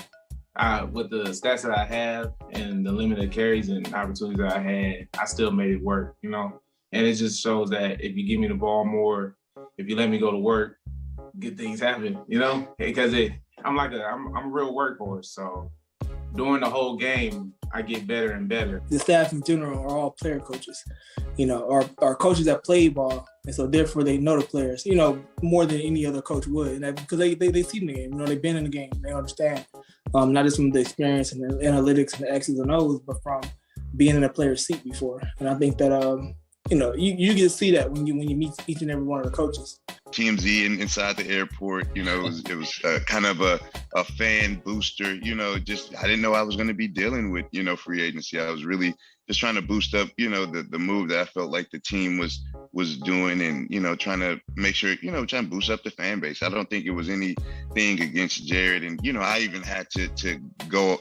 with the stats that I have and the limited carries and opportunities that I had, I still made it work, And it just shows that if you give me the ball more, if you let me go to work, good things happen, Because I'm a real workhorse, so during the whole game, I get better and better. The staff in general are all player coaches, are coaches that play ball. And so therefore they know the players, more than any other coach would. And because they see the game, they've been in the game, they understand, not just from the experience and the analytics and the X's and O's, but from being in a player's seat before. And I think that, you get to see that when you meet each and every one of the coaches. TMZ inside the airport, it was kind of a fan booster, I didn't know I was going to be dealing with, free agency. I was really just trying to boost up, the move that I felt like the team was doing, and, trying to make sure, trying to boost up the fan base. I don't think it was anything against Jared. And, I even had to go,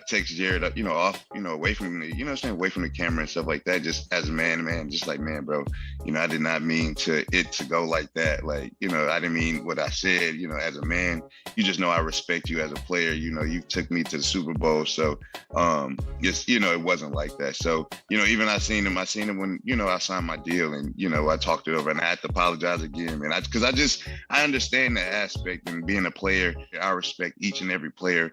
text Jared up, off, away from the, away from the camera and stuff like that, just as a man, just like, man, bro, I did not mean it to go like that. Like, I didn't mean what I said, as a man. You just know I respect you as a player. You took me to the Super Bowl. So, it wasn't like that. So, even I seen him when, I signed my deal, and, I talked it over, and I had to apologize again, man. Because I understand that aspect, and being a player, I respect each and every player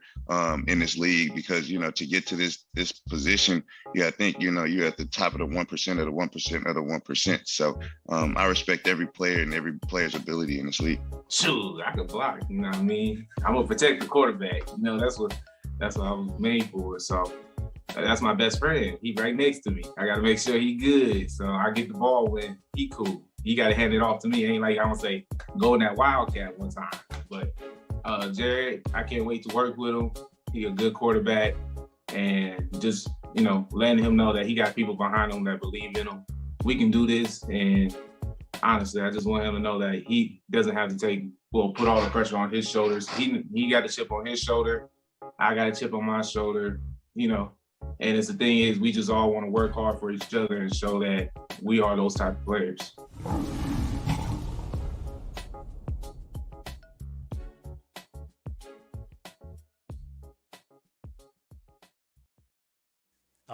in this league, because, to get to this position, I think, you're at the top of the 1% of the 1% of the 1%. So I respect every player and every player's ability in this league. Shoot, I could block, you know what I mean? I'm gonna protect the quarterback. That's what I was made for. So that's my best friend. He right next to me. I gotta make sure he good. So I get the ball when he cool. He gotta hand it off to me. Ain't like I'm gonna say go in that Wildcat one time. But Jared, I can't wait to work with him. He a good quarterback, and just letting him know that he got people behind him that believe in him. We can do this, and Honestly, I just want him to know that he doesn't have to put all the pressure on his shoulders. He got a chip on his shoulder. I got a chip on my shoulder, you know. And the thing is, we just all want to work hard for each other and show that we are those type of players.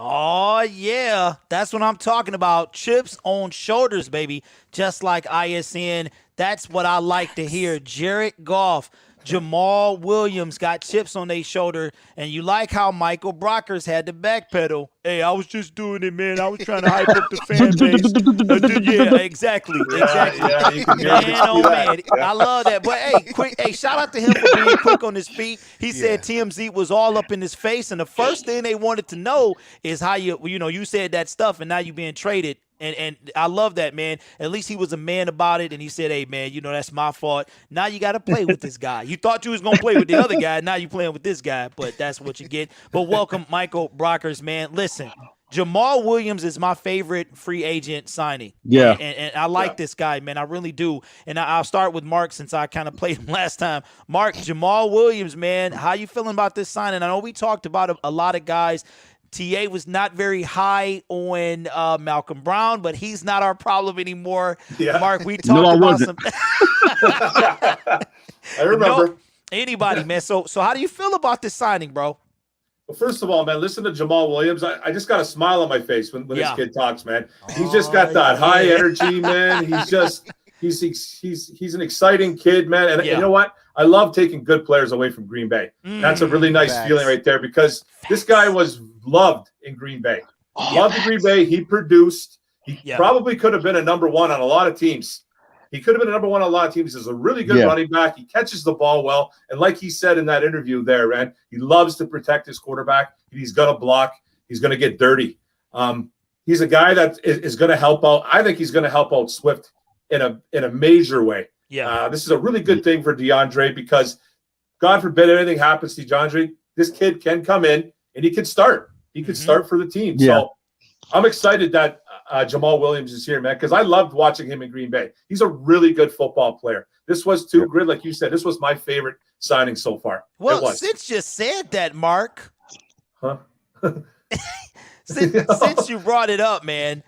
Oh, yeah. That's what I'm talking about. Chips on shoulders, baby. Just like ISN. That's what I like to hear. Jared Goff, Jamal Williams got chips on their shoulder, and you like how Michael Brockers had to backpedal. Hey, I was just doing it, man. I was trying to hype up the fan base. Yeah, exactly. Yeah, you can Man. I love that. But hey, shout out to him for being quick on his feet. He said TMZ was all up in his face, and the first thing they wanted to know is how you said that stuff, and now you being traded. And I love that, man. At least he was a man about it, and he said, hey, man, that's my fault. Now you got to play with this guy. You thought you was going to play with the other guy. Now you playing with this guy, but that's what you get. But welcome, Michael Brockers, man. Listen, Jamal Williams is my favorite free agent signing. Yeah. And I like this guy, man. I really do. And I'll start with Mark since I kind of played him last time. Mark, Jamal Williams, man, how you feeling about this signing? I know we talked about a lot of guys. TA was not very high on Malcolm Brown, but he's not our problem anymore. Yeah. Mark, we talked about some. I remember. Anybody, man. So how do you feel about this signing, bro? Well, first of all, man, listen to Jamal Williams. I just got a smile on my face when this kid talks, man. He's just got that high energy, man. He's an exciting kid, man. And you know what? I love taking good players away from Green Bay. That's a really nice feeling right there because this guy was loved in Green Bay. Loved in Green Bay. He produced. He probably could have been a number one on a lot of teams. He's a really good running back. He catches the ball well. And like he said in that interview there, man, he loves to protect his quarterback. He's going to block. He's going to get dirty. He's a guy that is going to help out. I think he's going to help out Swift in a major way. Yeah. This is a really good thing for DeAndre because God forbid anything happens to DeAndre, this kid can come in and he can start. He could start for the team. Yeah. So I'm excited that Jamal Williams is here, man, because I loved watching him in Green Bay. He's a really good football player. This was Grid, like you said, this was my favorite signing so far. Well, since you said that, Mark, since you brought it up, man,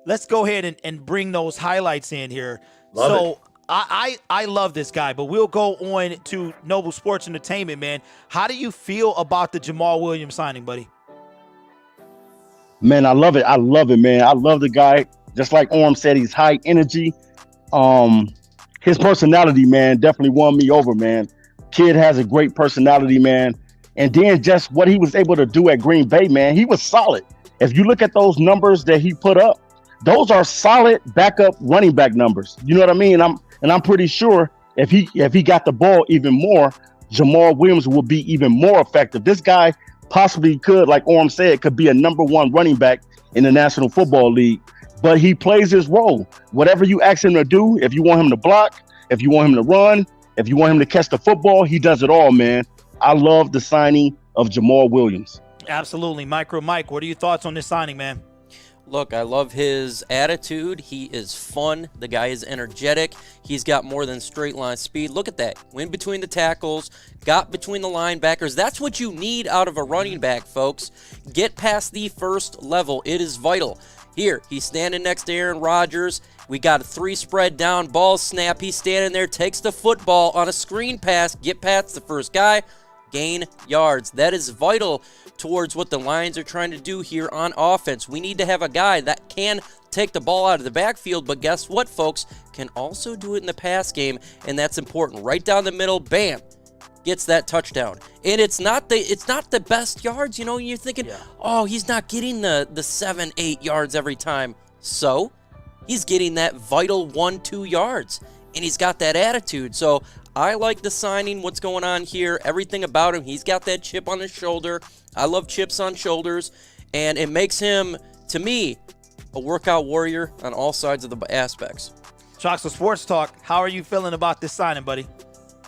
let's go ahead and bring those highlights in here. Love it. I love this guy, but we'll go on to Noble Sports Entertainment, man. How do you feel about the Jamal Williams signing, buddy? Man, I love it. I love it, man. I love the guy. Just like Orm said, he's high energy. His personality, man, definitely won me over, man. Kid has a great personality, man. And then just what he was able to do at Green Bay, man, he was solid. If you look at those numbers that he put up, those are solid backup running back numbers. You know what I mean? I'm pretty sure if he got the ball even more, Jamal Williams will be even more effective. This guy possibly could, like Orm said, could be a number one running back in the National Football League. But he plays his role. Whatever you ask him to do, if you want him to block, if you want him to run, if you want him to catch the football, he does it all, man. I love the signing of Jamal Williams. Absolutely. Mike, what are your thoughts on this signing, man? Look, I love his attitude. He is fun. The guy is energetic. He's got more than straight line speed. Look at that. Went between the tackles, got between the linebackers. That's what you need out of a running back, folks. Get past the first level. It is vital. Here, he's standing next to Aaron Rodgers. We got a 3 spread down, ball snap. He's standing there, takes the football on a screen pass, get past the first guy, gain yards. That is vital towards what the Lions are trying to do here on offense. We need to have a guy that can take the ball out of the backfield, but guess what, folks? Can also do it in the pass game, and that's important. Right down the middle, bam, gets that touchdown. And it's not the best yards, you know. You're thinking, oh, he's not getting the 7-8 yards every time. So he's getting that vital 1-2 yards, and he's got that attitude. So I like the signing, what's going on here, everything about him. He's got that chip on his shoulder. I love chips on shoulders, and it makes him, to me, a workout warrior on all sides of the aspects. Troxel Sports Talk, how are you feeling about this signing, buddy?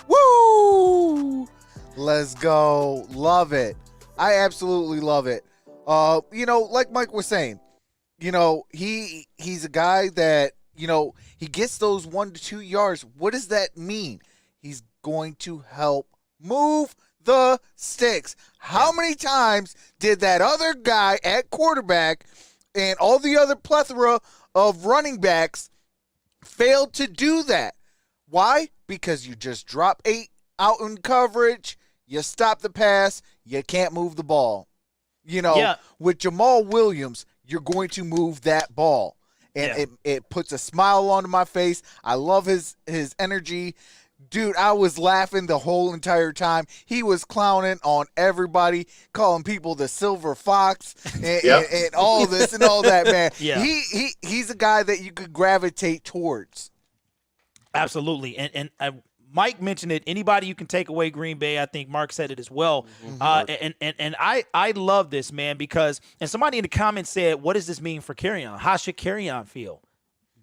Woo! Let's go. Love it. I absolutely love it. Like Mike was saying, he's a guy that he gets those 1 to 2 yards. What does that mean? He's going to help move the sticks. How many times did that other guy at quarterback and all the other plethora of running backs fail to do that? Why? Because you just drop 8 out in coverage, you stop the pass, you can't move the ball. With Jamal Williams, you're going to move that ball. And it puts a smile onto my face. I love his energy. Dude, I was laughing the whole entire time. He was clowning on everybody, calling people the silver fox and all this and all that, man. Yeah. He's a guy that you could gravitate towards. Absolutely. And Mike mentioned it. Anybody you can take away Green Bay, I think Mark said it as well. And I love this, man, because and somebody in the comments said, what does this mean for Kerryon? How should Kerryon feel?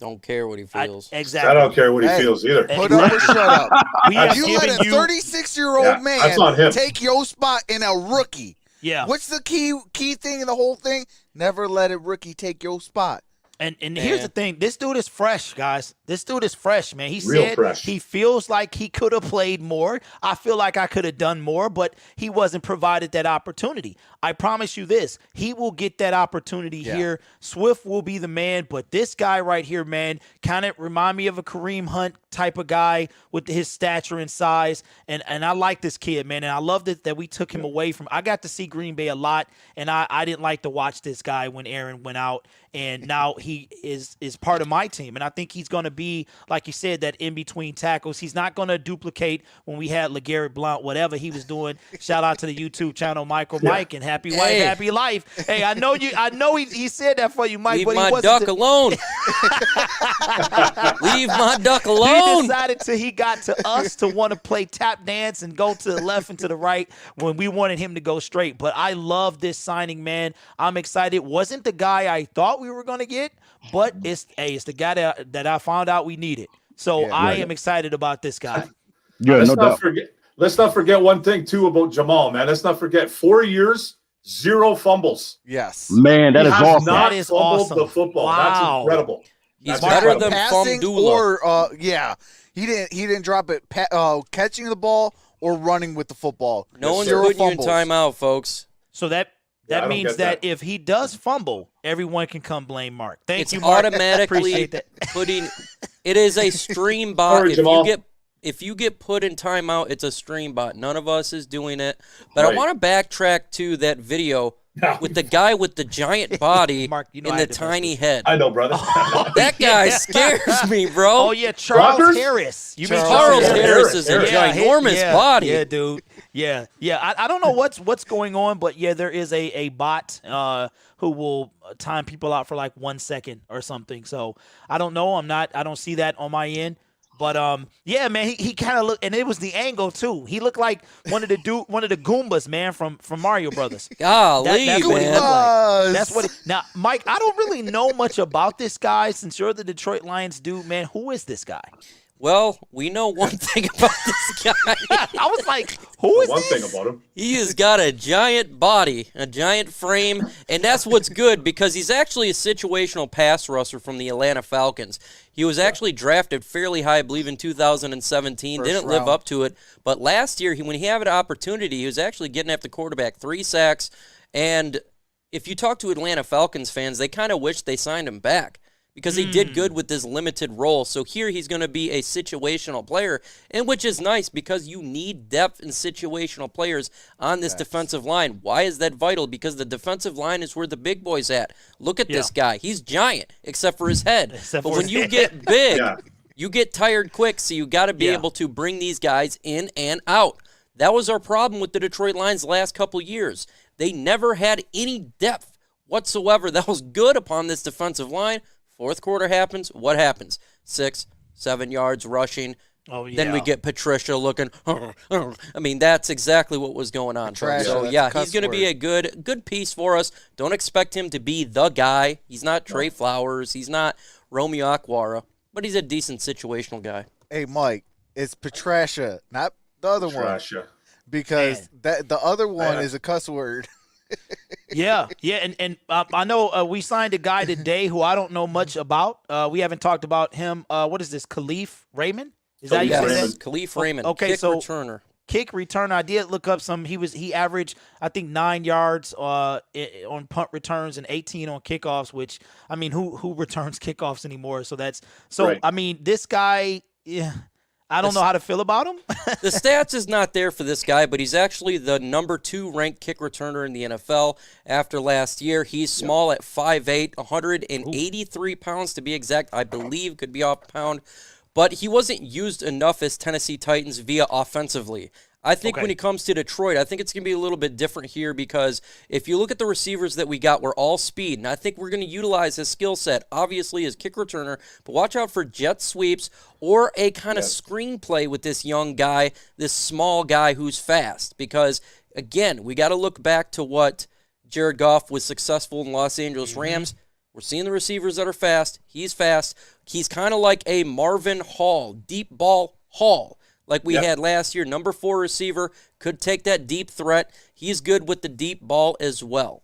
Don't care what he feels. Exactly. I don't care what he feels either. Put up or shut up. If you let a 36-year-old man take your spot in a rookie. Yeah. What's the key thing in the whole thing? Never let a rookie take your spot. And here's the thing. This dude is fresh, guys. This dude is fresh, man. He Real said fresh. he feels like he could have played more. I feel like I could have done more, but he wasn't provided that opportunity. I promise you this. He will get that opportunity here. Swift will be the man, but this guy right here, man, kind of remind me of a Kareem Hunt type of guy with his stature and size. And I like this kid, man. And I love that we took him away from – I got to see Green Bay a lot, and I didn't like to watch this guy when Aaron went out. And now he is part of my team. And I think he's going to be, like you said, that in-between tackles. He's not going to duplicate when we had LeGarrette Blount, whatever he was doing. Shout out to the YouTube channel, MICROMIKE, and happy wife, happy life. Hey, I know he said that for you, Mike. Leave but my he wasn't duck alone. Leave my duck alone. He decided till he got to us to want to play tap dance and go to the left and to the right when we wanted him to go straight. But I love this signing, man. I'm excited. Wasn't the guy I thought we were going to get, but it's the guy that I found out we needed. So I am excited about this guy. Yeah, no doubt. Let's not forget one thing too about Jamal, man. Let's not forget 4 years, 0 fumbles. Yes, man, that is awesome. That is awesome. The football. Wow. That's incredible. He's better than passing Famdula. he didn't drop it catching the ball or running with the football. No one's Zero putting fumbles. you in timeout, folks. So that I don't means get that that. if he does fumble, everyone can come blame Mark. Thank It's you, Mark. automatically Appreciate that. putting. It is a stream bot. Sorry, Jamal. If you get put in timeout, it's a stream bot. None of us is doing it. But I Right. want to backtrack to that video with the guy with the giant body Mark, you know I and the had to mess tiny with head. I know, brother. That guy scares me, bro. Oh yeah, Charles Rogers? Harris. You mean Charles Harris. Harris is a Harris. ginormous body. Yeah, dude. Yeah. I don't know what's going on, but yeah, there is a bot who will time people out for like 1 second or something. So I don't know. I don't see that on my end. But yeah, man, he kind of looked, and it was the angle too. He looked like one of the Goombas, man, from Mario Brothers. Golly, That's what he man. looked like. That's what. Now, Mike, I don't really know much about this guy. Since you're the Detroit Lions dude, man, who is this guy? Well, we know one thing about this guy. I was like, who is One this? thing about him. He has got a giant body, a giant frame, and that's what's good because he's actually a situational pass rusher from the Atlanta Falcons. He was actually drafted fairly high, I believe, in 2017. Didn't live up to it. But last year, when he had an opportunity, he was actually getting after quarterback, 3 sacks. And if you talk to Atlanta Falcons fans, they kind of wish they signed him back, because he did good with this limited role. So here he's going to be a situational player, and which is nice because you need depth in situational players on this defensive line. Why is that vital? Because the defensive line is where the big boy's at. Look at this guy. He's giant, except for his head. But when you get big, you get tired quick, so you got to be able to bring these guys in and out. That was our problem with the Detroit Lions the last couple years. They never had any depth whatsoever that was good upon this defensive line. Fourth quarter happens, what happens? 6, 7 yards rushing. Oh, yeah. Then we get Patricia looking. I mean, that's exactly what was going on. Patricia, So, that's yeah, a cuss he's going to be word. a good piece for us. Don't expect him to be the guy. He's not Trey Flowers. He's not Romeo Aquara. But he's a decent situational guy. Hey, Mike, it's Patricia, not the other one. Patricia. Because the other one is a cuss word. Yeah, and I know we signed a guy today who I don't know much about. We haven't talked about him. What is this, Khalif Raymond? Is that how you say Yes, that? Khalif Raymond, Okay, kick so returner. kick returner. I did look up some. He averaged, I think, 9 yards on punt returns and 18 on kickoffs. Which, I mean, who returns kickoffs anymore? So that's Right. I mean, this guy. Yeah, I don't know how to feel about him. The stats is not there for this guy, but he's actually the number 2 ranked kick returner in the NFL after last year. He's small at 5'8", 183 pounds to be exact. I believe could be off a pound. But he wasn't used enough as Tennessee Titans via offensively. I think when it comes to Detroit, I think it's going to be a little bit different here because if you look at the receivers that we got, we're all speed. And I think we're going to utilize his skill set, obviously, as kick returner. But watch out for jet sweeps or a kind of screenplay with this young guy, this small guy who's fast. Because, again, we got to look back to what Jared Goff was successful in Los Angeles Rams. We're seeing the receivers that are fast. He's fast. He's kind of like a Marvin Hall, deep ball Hall, like we had last year. Number 4 receiver, could take that deep threat. He's good with the deep ball as well.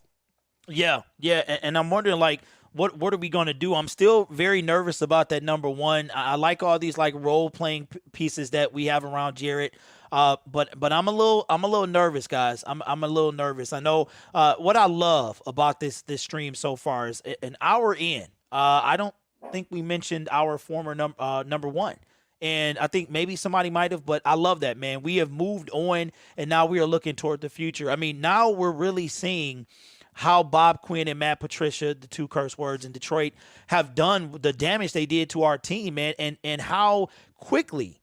Yeah, and I'm wondering, like, what are we going to do? I'm still very nervous about that number 1. I like all these like role playing pieces that we have around Jarrett. But I'm a little nervous, guys. I'm a little nervous. I know what I love about this stream so far is an hour in. I don't think we mentioned our former number 1. And I think maybe somebody might have, but I love that, man. We have moved on, and now we are looking toward the future. I mean, now we're really seeing how Bob Quinn and Matt Patricia, the 2 curse words in Detroit, have done the damage they did to our team, man, and how quickly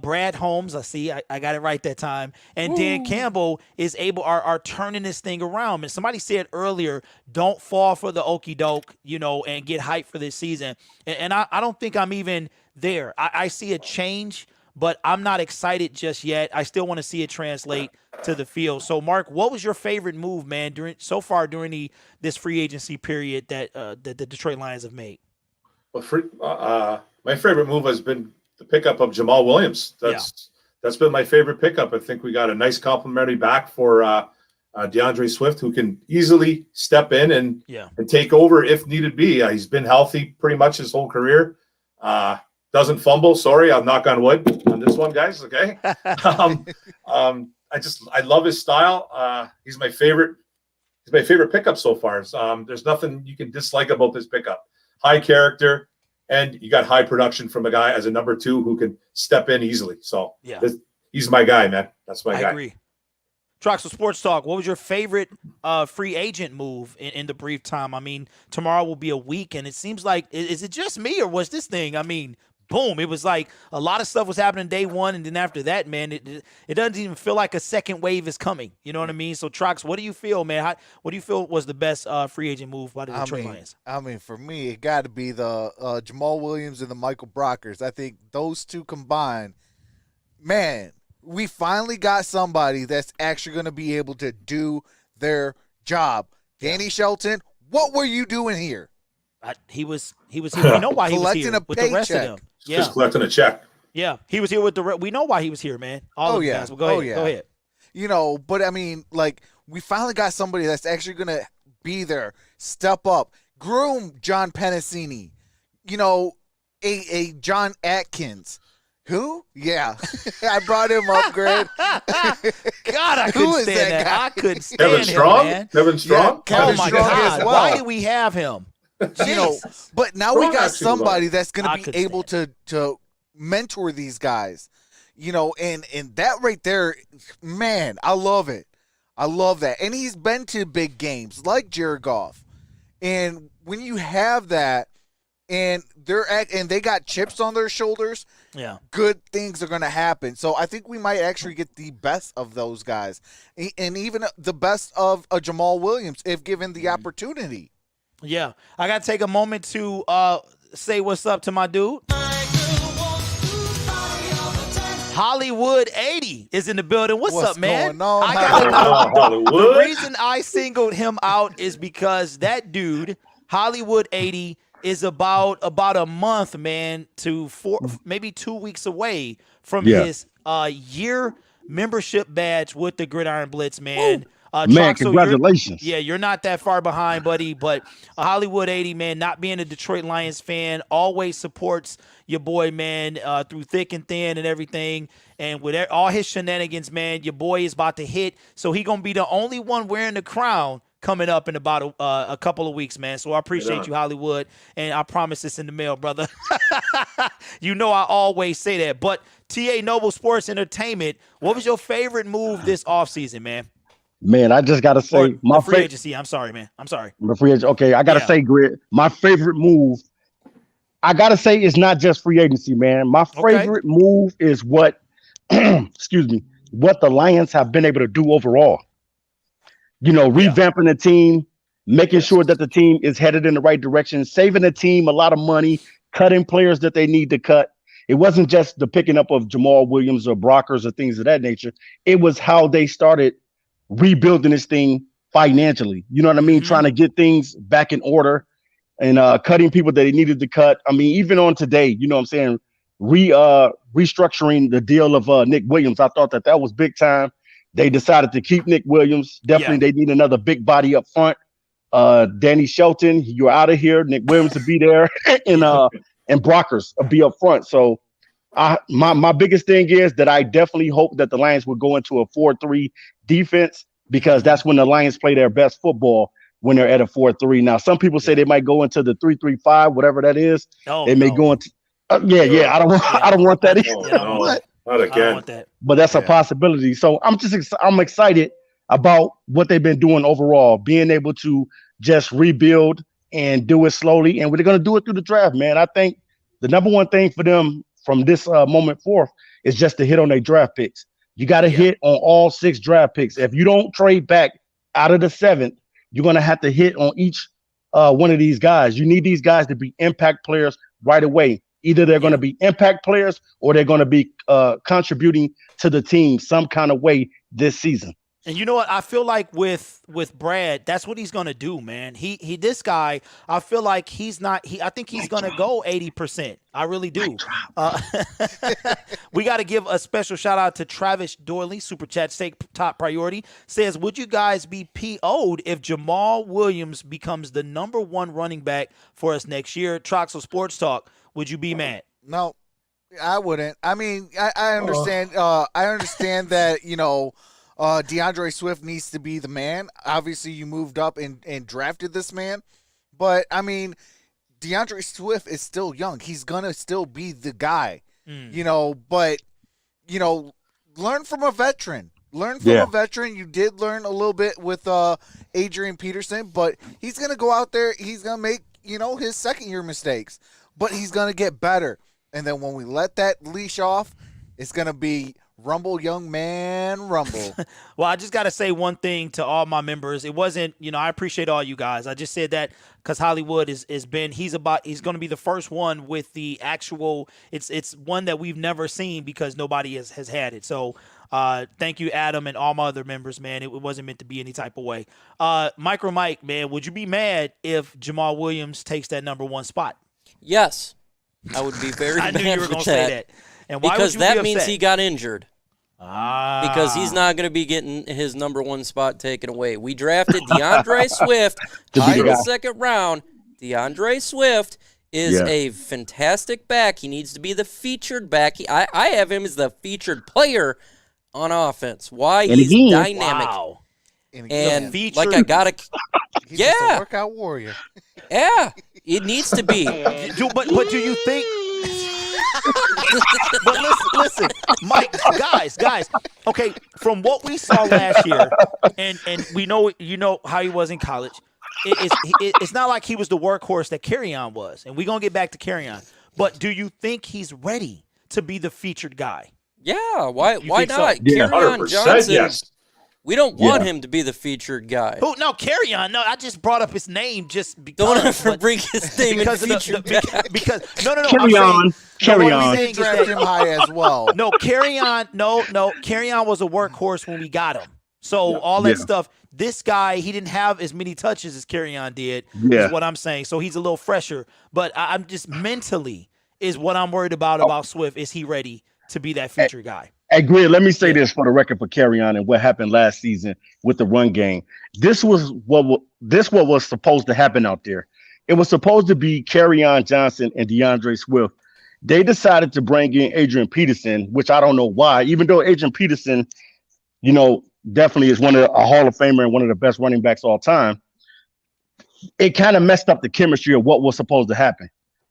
Brad Holmes, I got it right that time, and Dan Campbell are turning this thing around. And somebody said earlier, don't fall for the okie doke, and get hyped for this season. And I don't think I'm even there. I see a change, but I'm not excited just yet. I still want to see it translate to the field. So, Mark, what was your favorite move, man, during this free agency period that the Detroit Lions have made? Well, my favorite move has been the pickup of Jamal Williams. That's been my favorite pickup. I think we got a nice complimentary back for DeAndre Swift, who can easily step in and take over if needed be. He's been healthy pretty much his whole career. Doesn't fumble. Sorry, I'll knock on wood on this one, guys. Okay. I love his style. He's my favorite. He's my favorite pickup so far. There's nothing you can dislike about this pickup. High character, and you got high production from a guy as a number 2 who can step in easily. So he's my guy, man. That's my guy. I agree. Troxel Sports Talk, what was your favorite free agent move in the brief time? I mean, tomorrow will be a week, and it seems like, is it just me, or was this thing, I mean, boom, it was like a lot of stuff was happening day 1, and then after that, man, it doesn't even feel like a second wave is coming. You know what I mean? So, Trox, what do you feel, man? What do you feel was the best free agent move by the Detroit Lions? I mean, for me, it got to be the Jamal Williams and the Michael Brockers. I think those 2 combined, man, we finally got somebody that's actually going to be able to do their job. Danny Shelton, what were you doing here? He was here. We know why he was here with the rest of them. Just collecting a check. Yeah, he was here with we know why he was here, man. All of you guys. Well, go ahead. But I mean, like, we finally got somebody that's actually going to be there, step up, groom John Pennicini, a John Atkins. Who? Yeah. I brought him up, Grid. God, I couldn't stand that. I couldn't stand Kevin Strong? man. Kevin Strong? Kevin my Strong God. as well. Why did we have him? But now we got somebody that's going I to be able to mentor these guys, and that right there, man, I love it. I love that. And he's been to big games like Jared Goff. And when you have that, and they got chips on their shoulders, good things are going to happen. So I think we might actually get the best of those guys, and even the best of a Jamal Williams if given the opportunity. Yeah, I got to take a moment to say what's up to my dude. Hollywood 80 is in the building. What's up, man? Going on, Hollywood? The reason I singled him out is because that dude, Hollywood 80, is about a month, man, to maybe 2 weeks away from his year membership badge with the Gridiron Blitz, man. Man, Troxel, congratulations. you're not that far behind, buddy. But Hollywood 80, man, not being a Detroit Lions fan, always supports your boy, man, through thick and thin and everything. And with all his shenanigans, man, your boy is about to hit. So he going to be the only one wearing the crown coming up in about a couple of weeks, man. So I appreciate you, Hollywood. And I promise it's in the mail, brother. You know I always say that. But TA Noble Sports Entertainment, what was your favorite move this offseason, man? Man, I just got to say, my free agency. I'm sorry, man. I'm sorry. The free agency. Okay, I got to say, Grid, my favorite move, I got to say, it's not just free agency, man. My favorite move is what, excuse me, what the Lions have been able to do overall. You know, revamping the team, making sure that the team is headed in the right direction, saving the team a lot of money, cutting players that they need to cut. It wasn't just the picking up of Jamal Williams or Brockers or things of that nature. It was how they started rebuilding this thing financially. You know what I mean? Trying to get things back in order and cutting people that they needed to cut. I mean, even on today, you know what I'm saying? Restructuring the deal of Nick Williams. I thought that was big time. They decided to keep Nick Williams. Definitely they need another big body up front. Danny Shelton, you're out of here. Nick Williams will be there. And Brockers will be up front. So my biggest thing is that I definitely hope that the Lions will go into a 4-3 defense, because that's when the Lions play their best football, when they're at a 4-3. Now, some people say they might go into the 3-3-5, whatever that is. They may go into I don't want that either. Not again. But that's a possibility. So I'm excited about what they've been doing overall, being able to just rebuild and do it slowly. And we're going to do it through the draft, man. I think the number one thing for them from this moment forth is just to hit on their draft picks. You got to hit on all 6 draft picks. If you don't trade back out of the 7th, you're going to have to hit on each one of these guys. You need these guys to be impact players right away. Either they're going to be impact players or they're going to be contributing to the team some kind of way this season. And you know what? I feel like with Brad, that's what he's gonna do, man. This guy, I feel like I think he's gonna go 80%. I really do. We got to give a special shout out to Travis Doyley, Super Chat Steak Top Priority. Says, would you guys be PO'd if Jamal Williams becomes the #1 running back for us next year? Troxel Sports Talk. Would you be mad? No, I wouldn't. I mean, I understand. I understand that, you know, DeAndre Swift needs to be the man. Obviously, you moved up and drafted this man. But, I mean, DeAndre Swift is still young. He's going to still be the guy, you know. But, you know, learn from a veteran. Learn from a veteran. You did learn a little bit with Adrian Peterson. But he's going to go out there. He's going to make, you know, his second-year mistakes. But he's going to get better. And then when we let that leash off, it's going to be rumble, young man, rumble. Well, I just got to say one thing to all my members. It wasn't, you know, I appreciate all you guys. I just said that because Hollywood he's going to be the first one with the actual, it's one that we've never seen because nobody has had it. So thank you, Adam, and all my other members, man. It wasn't meant to be any type of way. MicroMike, man, would you be mad if Jamal Williams takes that #1 spot? Yes, I would be very I mad knew you were with going to say that. And why because would you that be means upset? he got injured. Because he's not going to be getting his #1 spot taken away. We drafted DeAndre Swift in the 2nd round. DeAndre Swift is a fantastic back. He needs to be the featured back. I have him as the featured player on offense. Why? He's dynamic. Wow. And like I got to – he's just a workout warrior. Yeah, it needs to be. But do you think – but listen, Mike, guys. Okay, from what we saw last year, and we know you know how he was in college. It's not like he was the workhorse that Kerryon was, and we're gonna get back to Kerryon. But do you think he's ready to be the featured guy? Yeah, why not? So? Yeah, Kerryon Johnson. yes. We don't want him to be the featured guy. Oh no, Kerryon. No, I just brought up his name just because. Don't ever bring his name in featured back. Because no. Carry on. We draft him high as well. No, Kerryon. No. Kerryon was a workhorse when we got him. So all that stuff. This guy, he didn't have as many touches as Kerryon did. Is what I'm saying. So he's a little fresher. But I'm just mentally is what I'm worried about Swift. Is he ready to be that featured guy? Hey, Grid, let me say this for the record for Carry On and what happened last season with the run game. This was what was supposed to happen out there. It was supposed to be Carry On Johnson and DeAndre Swift. They decided to bring in Adrian Peterson, which I don't know why, even though Adrian Peterson, definitely is a Hall of Famer and one of the best running backs all time. It kind of messed up the chemistry of what was supposed to happen.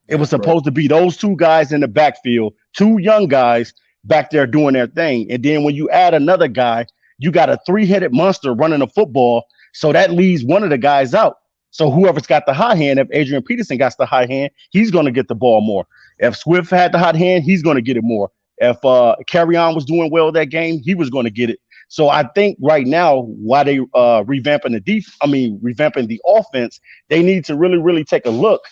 It was supposed to be those two guys in the backfield, two young guys back there doing their thing. And then when you add another guy, you got a three-headed monster running the football. So that leaves one of the guys out. So whoever's got the hot hand, if Adrian Peterson got the hot hand, he's going to get the ball more. If Swift had the hot hand, he's going to get it more. If Carry On was doing well that game, he was going to get it. So I think right now, while they revamping the offense, they need to really, really take a look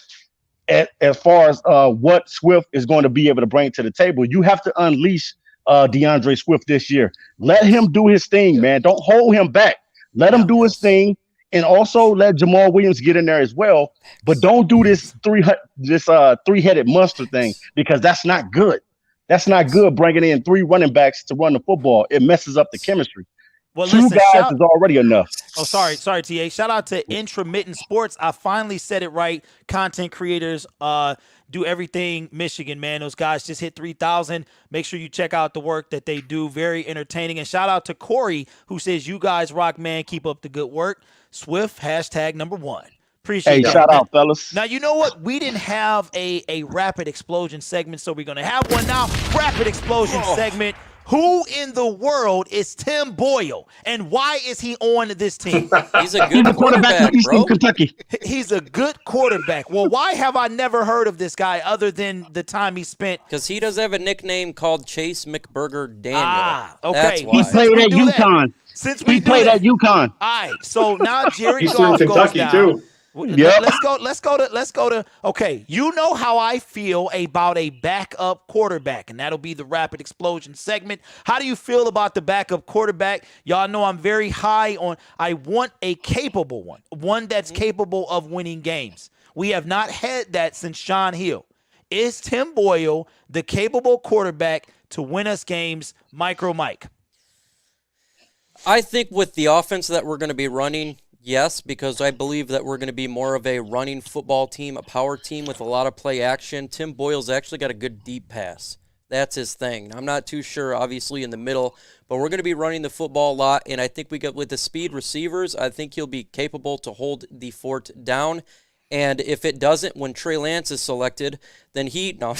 at as far as what Swift is going to be able to bring to the table. You have to unleash DeAndre Swift this year. Let him do his thing, man. Don't hold him back. Let him do his thing, and also let Jamal Williams get in there as well. But don't do this three-headed monster thing, because that's not good. That's not good, bringing in three running backs to run the football. It messes up the chemistry. Well, two guys is already enough. Oh, sorry, TA. Shout out to Intramittent Sports. I finally said it right. Content creators do everything Michigan, man. Those guys just hit 3,000. Make sure you check out the work that they do. Very entertaining. And shout out to Corey, who says, "You guys rock, man. Keep up the good work." Swift, #1. Appreciate that. Hey, shout out, fellas. Now, you know what? We didn't have a rapid explosion segment, so we're going to have one now. Rapid explosion segment. Who in the world is Tim Boyle, and why is he on this team? He's a good quarterback, in Eastern Kentucky. He's a good quarterback. Well, why have I never heard of this guy other than the time he spent? Because he does have a nickname called Chase McBurger Daniel. Okay. That's why. He played at UConn. He played at UConn. All right. So now Jerry Eastern Goff Kentucky goes down. too. Yep. Let's go to. Okay, you know how I feel about a backup quarterback, and that'll be the rapid explosion segment. How do you feel about the backup quarterback? Y'all know I'm very high on. I want a capable one that's capable of winning games. We have not had that since Sean Hill. Is Tim Boyle the capable quarterback to win us games? Mike. I think with the offense that we're going to be running, yes, because I believe that we're going to be more of a running football team, a power team with a lot of play action. Tim Boyle's actually got a good deep pass. That's his thing. I'm not too sure, obviously, in the middle, but we're going to be running the football a lot, and I think with the speed receivers, I think he'll be capable to hold the fort down. And if it doesn't, when Trey Lance is selected, then no. All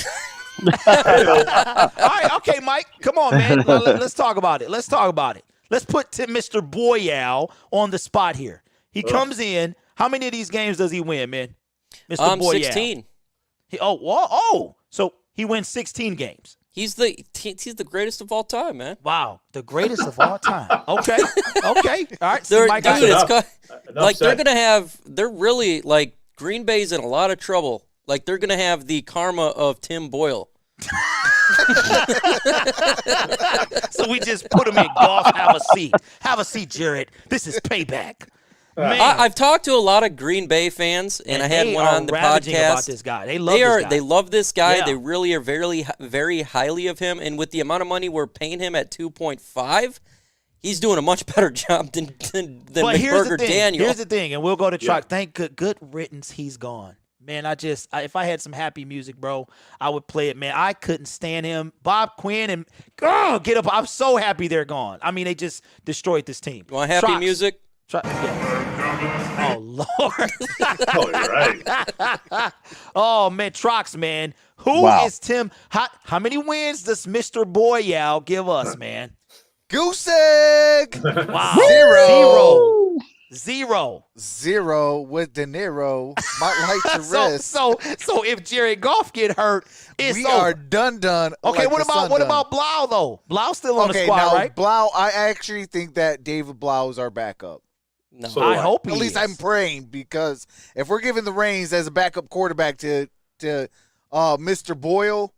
right, okay, Mike, come on, man. Let's talk about it. Let's put Mr. Boyle on the spot here. He comes in. How many of these games does he win, man? Mr. Boyle. 16. So he wins 16 games. He's the greatest of all time, man. Wow, the greatest of all time. Okay. All right. They're really, like, Green Bay's in a lot of trouble. Like, they're going to have the karma of Tim Boyle. So we just put him in Goff. Have a seat, Jared. This is payback. Man. I've talked to a lot of Green Bay fans, and I had one on the podcast. About this guy. They love this guy. They love this guy. Yeah. They really are very, very highly of him. And with the amount of money we're paying him at 2.5, he's doing a much better job than McBurger Daniel. Here's the thing, and we'll go to Truck. Thank good riddance. He's gone. Man, if I had some happy music, bro, I would play it, man. I couldn't stand him. Bob Quinn and get up. I'm so happy they're gone. I mean, they just destroyed this team. You want happy music? Oh, Lord. Oh, you're right. Oh, man, Trox, man. Who is Tim? How many wins does Mr. Boyle give us, man? Goose egg. Wow. Zero. With De Niro. Might like to rest. So if Jared Goff get hurt, we are done. Okay, like what about Blau though? Blau's still on the squad, right? Blau, I actually think that David Blau is our backup. No, I hope he At least I'm praying, because if we're giving the reins as a backup quarterback to Mr. Boyle,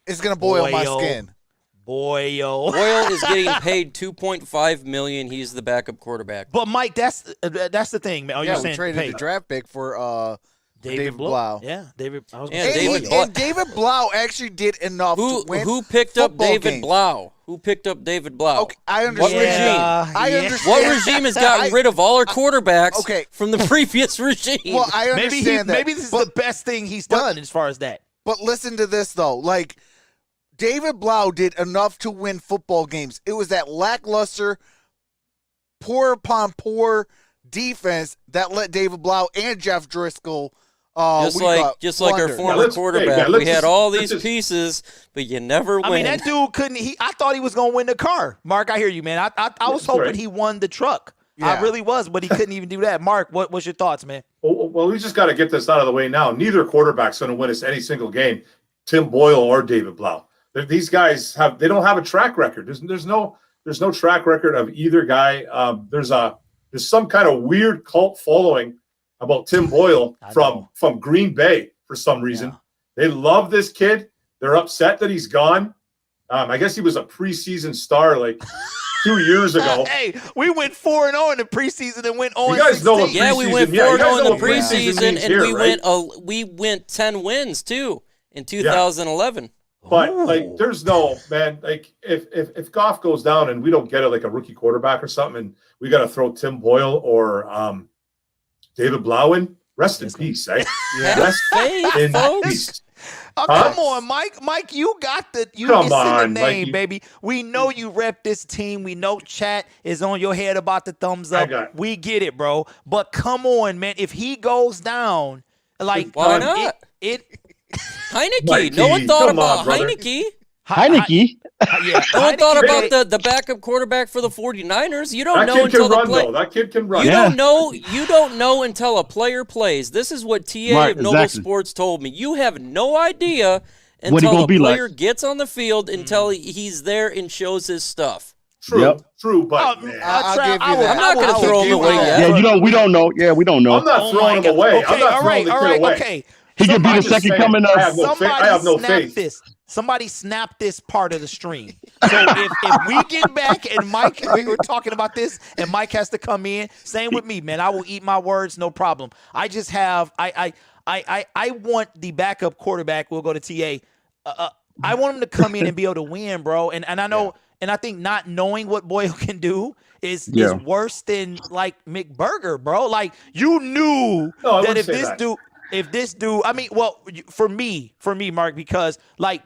it's gonna boil my skin. Boyle is getting paid $2.5 million. He's the backup quarterback. But Mike, that's the thing, man. We traded the draft pick for David Blau. Yeah, David. I was Yeah, gonna say David Boyle. Blau. And David Blau actually did enough to win. Who picked up football David games. Blau? Who picked up David Blau? Okay, I What understand. regime? I Yeah. understand. What regime has gotten rid of all our quarterbacks okay. from the previous regime? Well, I Maybe understand that. maybe this is but, the best thing he's done as far as that. But listen to this though. Like David Blau did enough to win football games. It was that lackluster, poor upon poor defense that let David Blau and Jeff Driscoll. just like our blunder. former quarterback, let's we had just- all let's these just- pieces, but you never win. I mean, that dude couldn't. I thought he was gonna win the car. Mark, I hear you, man. I was hoping right. he won the truck. I Yeah. really was, but he couldn't even do that. Mark, what's your thoughts, man? Well, we just got to get this out of the way now. Neither quarterback's going to win us any single game, Tim Boyle or David Blau. These guys they don't have a track record. There's no track record of either guy. There's some kind of weird cult following about Tim Boyle from Green Bay for some reason. Yeah. They love this kid. They're upset that he's gone. I guess he was a preseason star like 2 years ago. Hey, we went 4-0 in the preseason and went 0-16. You guys know what Yeah, we went preseason- yeah, you 4-0 guys in know the what preseason preseason, means and here, we went 10 wins too in 2011. But like, there's no man. Like, if Goff goes down and we don't get a rookie quarterback or something, and we got to throw Tim Boyle or David Blau in, rest in peace, eh? Rest Faith, in folks. peace. Oh, Huh? come on, Mike. Mike, you got the you Come it's in on, the Mike, name, you- baby. We know you rep this team. We know chat is on your head about the thumbs I up. got it. We get it, bro. But come on, man. If he goes down, like Why not? It Heineke. Mikey, No one thought come on, about brother. Heineke. Heineke. Yeah, No one thought Heineke- about the backup quarterback for the 49ers. You don't That know kid until can the run, play. though. That kid can run. You Yeah. don't know until a player plays. This is what TA Right, of Noble exactly. Sports told me. You have no idea What he until gonna a be like. player gets on the field, until he's there and shows his stuff. True, Yep. true, but Oh, man, I'll Tra- give you I will- that. I'm not I gonna will throw him give away you yet. that. Yeah, we don't know. Yeah, we don't know. I'm not Oh throwing my him God. away. Okay, I'm not all throwing right, the all kid right, away. okay. He could be I'm the just second saying, coming I of. have no faith. I have no snap faith. this. Somebody snap this part of the stream. So if we get back and Mike, we were talking about this, and Mike has to come in. Same with me, man. I will eat my words, no problem. I just have I want the backup quarterback. We'll go to TA. I want him to come in and be able to win, bro. And I know, and I think not knowing what Boyle can do is worse than like McBurger, bro. Like you knew No, I that wouldn't if say this that. dude. If this dude, I mean, well, for me, Mark, because like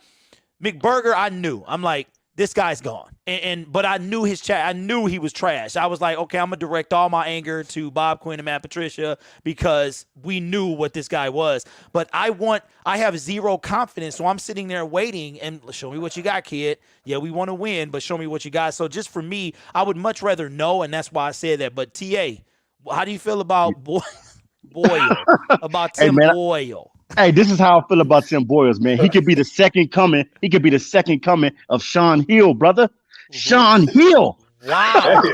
McBurger, I knew. I'm like, this guy's gone. But I knew his chat. I knew he was trash. I was like, okay, I'm gonna direct all my anger to Bob Quinn and Matt Patricia because we knew what this guy was. But I have zero confidence, so I'm sitting there waiting and show me what you got, kid. Yeah, we want to win, but show me what you got. So just for me, I would much rather know, and that's why I said that. But TA, how do you feel about Boyle? About Tim Boyle? Hey, this is how I feel about Tim Boyles, man. He could be the second coming. He could be the second coming of Sean Hill, brother. Sean Hill. Wow. Hey.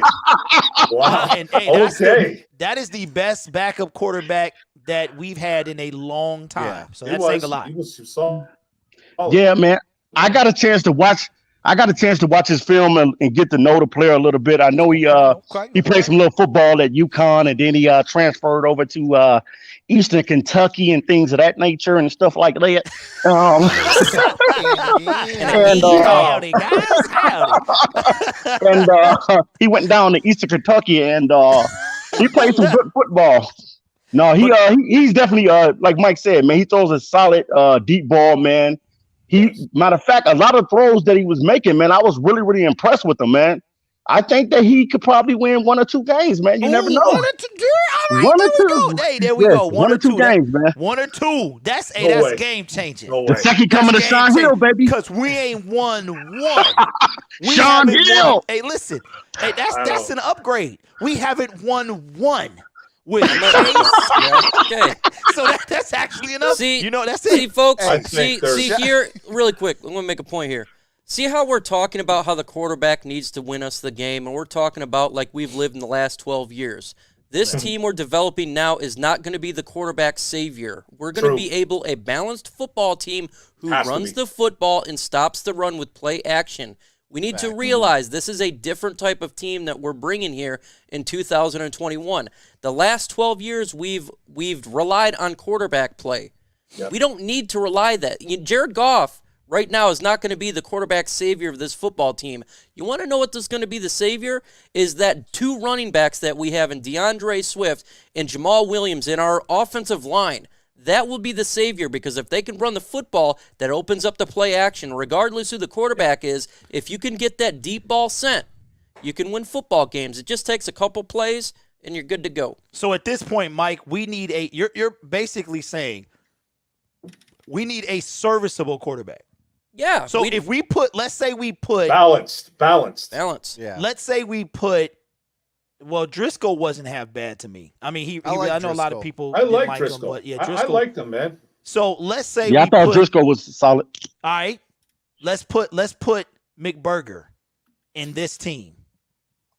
Wow. And hey, Okay. that is the best backup quarterback that we've had in a long time. Yeah. So He that's was- saying a lot. he was solid. Yeah, man. I got a chance to watch his film and get to know the player a little bit. I know he played some little football at UConn, and then he transferred over to Eastern Kentucky and things of that nature and stuff like that. Howdy, guys. Howdy. And he went down to Eastern Kentucky and he played some good football. No, he's definitely like Mike said, man. He throws a solid deep ball, man. Matter of fact, a lot of throws that he was making, man, I was really, really impressed with him, man. I think that he could probably win 1 or 2 games, man. You never know. 1 or 2. All right, 1 or there we 2. go. Hey, there we Yes, go. 1 or 2 games, man. 1 or 2. That's No way. game changing. No The way. second coming of Sean Hill, baby. Because we ain't won one. We Sean haven't Hill. won. Hey, listen. Hey, that's an upgrade. We haven't won one with Chase. Okay. So that's actually enough. See, that's See, it. folks, I see think there's- here, really quick, I'm going to make a point here. See how we're talking about how the quarterback needs to win us the game, and we're talking about like we've lived in the last 12 years. This team we're developing now is not going to be the quarterback savior. We're going to be a balanced football team who Has to runs be. the football and stops the run with play action. We need to realize this is a different type of team that we're bringing here in 2021. The last 12 years, we've relied on quarterback play. Yep. We don't need to rely that. Jared Goff right now is not going to be the quarterback savior of this football team. You want to know what is going to be the savior? Is that 2 running backs that we have in DeAndre Swift and Jamal Williams in our offensive line. That will be the savior, because if they can run the football, that opens up the play action. Regardless who the quarterback is, if you can get that deep ball sent, you can win football games. It just takes a couple plays, and you're good to go. So at this point, Mike, we need you're basically saying we need a serviceable quarterback. Yeah. So if we put, let's say we put balanced. Yeah. Let's say we put. Well, Driscoll wasn't half bad to me. I mean, I know a lot of people. I like Driscoll. Him, but yeah, I liked him, man. So let's say I thought Driscoll was solid. All right, let's put McBurger in this team.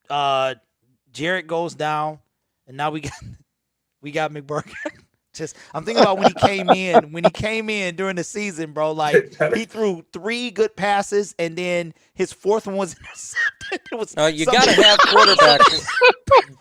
Jarrett goes down, and now we got McBurger. Just I'm thinking about when he came in during the season, bro. Like he threw 3 good passes, and then his 4th one was intercepted. You got to have quarterback.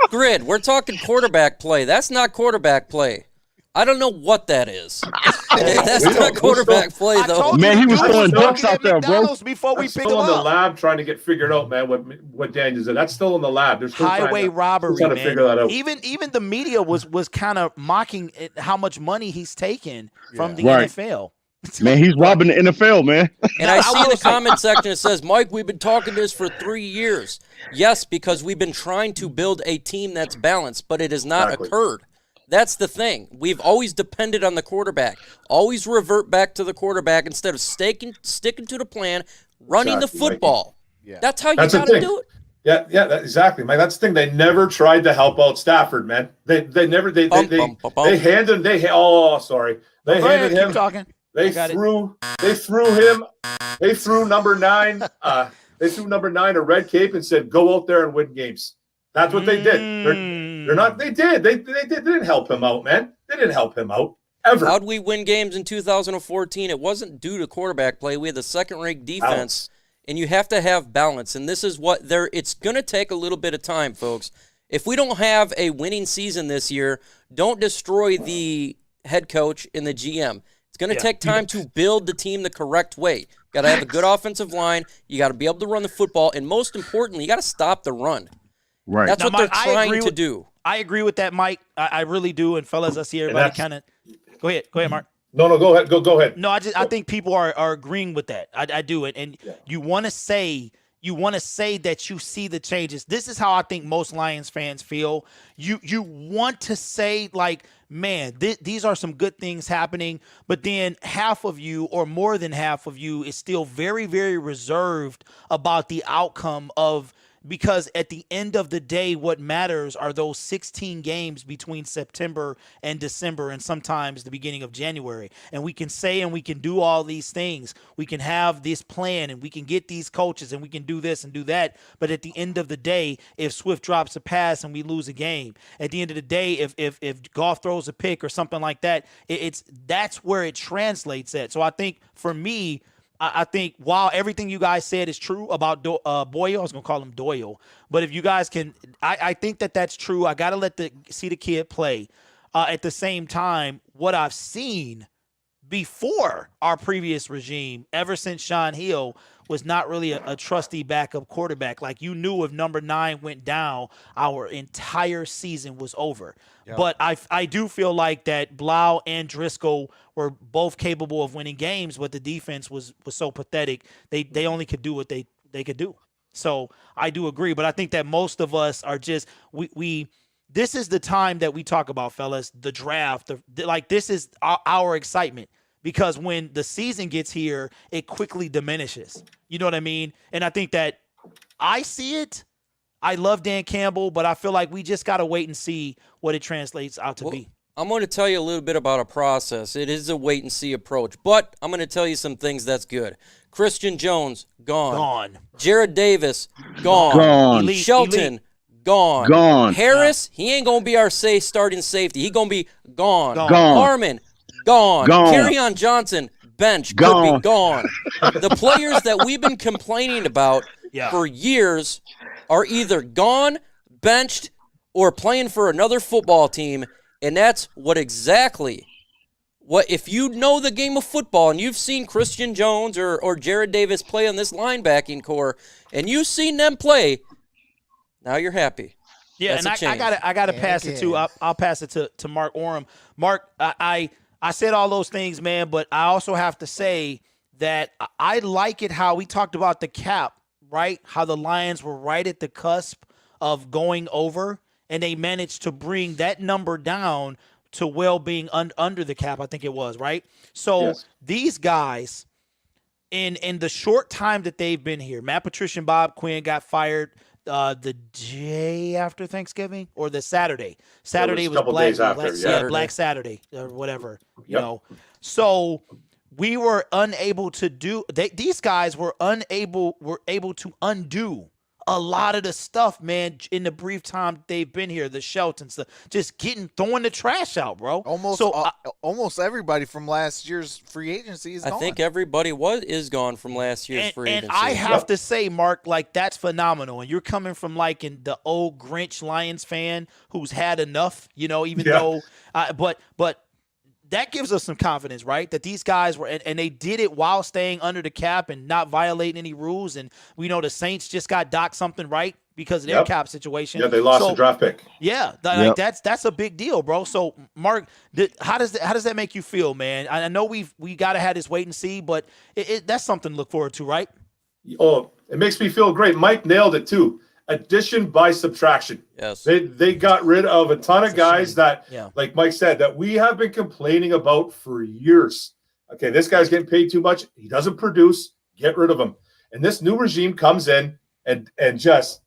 Grid, we're talking quarterback play. That's not quarterback play. I don't know what that is. That's not quarterback play, though. Man, he was throwing ducks out there, bro. Before we That's pick still him in the up. lab trying to get figured out, man. What Daniels did. That's still in the lab. They're still Highway robbery, trying to man. figure that out. Even the media was kind of mocking how much money he's taking from the Right. NFL. Man, he's robbing the NFL, man. And I see in the comment section it says, Mike, we've been talking this for 3 years. Yes, because we've been trying to build a team that's balanced, but it has not occurred. That's the thing. We've always depended on the quarterback. Always revert back to the quarterback instead of sticking to the plan, running the football. Yeah. That's how you got to do it. Yeah, exactly, Mike. That's the thing. They never tried to help out Stafford, man. They never. They handed him. They handed him. Keep talking. They threw him. They threw number 9. They threw number 9 a red cape and said, "Go out there and win games." That's what they did. They're not. They did. They didn't help him out, man. They didn't help him out ever. How'd we win games in 2014? It wasn't due to quarterback play. We had the second-ranked defense, and you have to have balance. And this is what it's going to take a little bit of time, folks. If we don't have a winning season this year, don't destroy the head coach and the GM. It's going to take time to build the team the correct way. Got to have a good offensive line. You got to be able to run the football, and most importantly, you got to stop the run. Right. That's what they're trying to do. I agree with that, Mike. I really do. And fellas, I see everybody kind of. Go ahead, Mark. No, go ahead. Go ahead. No, I think people are agreeing with that. I do it, and you want to say that you see the changes. This is how I think most Lions fans feel. You want to say like, man, these are some good things happening, but then half of you or more than half of you is still very, very reserved about the outcome of. Because at the end of the day, what matters are those 16 games between September and December and sometimes the beginning of January. And we can say and we can do all these things. We can have this plan and we can get these coaches and we can do this and do that. But at the end of the day, if Swift drops a pass and we lose a game, at the end of the day, if Goff throws a pick or something like that, that's where it translates at. So I think for me, I think while everything you guys said is true about Boyle, I was going to call him Doyle, but if you guys can, I think that's true. I got to see the kid play. At the same time, what I've seen before our previous regime, ever since Sean Hill, was not really a trusty backup quarterback. Like you knew if number 9 went down, our entire season was over. Yep. But I do feel like that Blau and Driscoll were both capable of winning games, but the defense was so pathetic. They only could do what they could do. So I do agree, but I think that most of us are just we this is the time that we talk about, fellas, the draft. Like this is our excitement. Because when the season gets here, it quickly diminishes. You know what I mean? And I think that I see it. I love Dan Campbell, but I feel like we just got to wait and see what it translates out to be. I'm going to tell you a little bit about a process. It is a wait-and-see approach, but I'm going to tell you some things that's good. Christian Jones, gone. Jared Davis, gone. Elite, Shelton, gone. Gone. Harris, he ain't going to be our starting safety. He going to be gone. Gone. Harmon, gone. Gone. Kerryon Johnson, bench, could be gone. The players that we've been complaining about for years are either gone, benched, or playing for another football team, and that's what if you know the game of football and you've seen Christian Jones or Jared Davis play on this linebacking core, and you've seen them play, now you're happy. Yeah, that's and I gotta pass it to I'll pass it to Mark Orum. Mark, I said all those things, man, but I also have to say that I like it how we talked about the cap, right? How the Lions were right at the cusp of going over, and they managed to bring that number down to well being under the cap, I think it was, right? So these guys, in the short time that they've been here, Matt Patricia and Bob Quinn got fired the day after Thanksgiving or the Saturday. Saturday was Black Saturday or whatever, you know. So we were unable to do these guys were able to undo a lot of the stuff, man, in the brief time they've been here, the Sheltons, just throwing the trash out, bro. Almost everybody from last year's free agency is gone. I think everybody is gone from last year's free agency. And I have to say, Mark, like, that's phenomenal. And you're coming from, like, the old Grinch Lions fan who's had enough, you know, even though but that gives us some confidence, right? That these guys were, and they did it while staying under the cap and not violating any rules. And we know the Saints just got docked something, right? Because of their cap situation. Yeah, they lost the draft pick. Yeah, like that's a big deal, bro. So, Mark, how does that make you feel, man? I know we got to have this wait and see, but that's something to look forward to, right? Oh, it makes me feel great. Mike nailed it too. Addition by subtraction. Yes. They got rid of a ton of guys that, like Mike said, that we have been complaining about for years. Okay, this guy's getting paid too much. He doesn't produce. Get rid of him. And this new regime comes in and just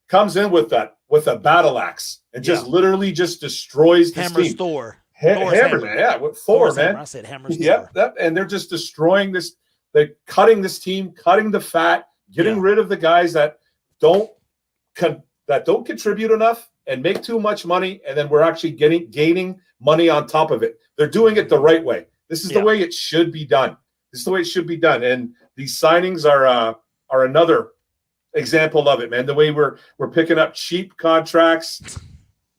comes in with a battle axe and just literally just destroys this Hammer's team. Thor. Hammer, man. Yeah, with Thor, man. I said Hammer's Thor. Yep, and they're just destroying this. They're cutting this team, cutting the fat, getting rid of the guys that don't contribute enough and make too much money, and then we're actually gaining money on top of it. They're doing it the right way. This is the way it should be done. This is the way it should be done. And these signings are another example of it, man. The way we're picking up cheap contracts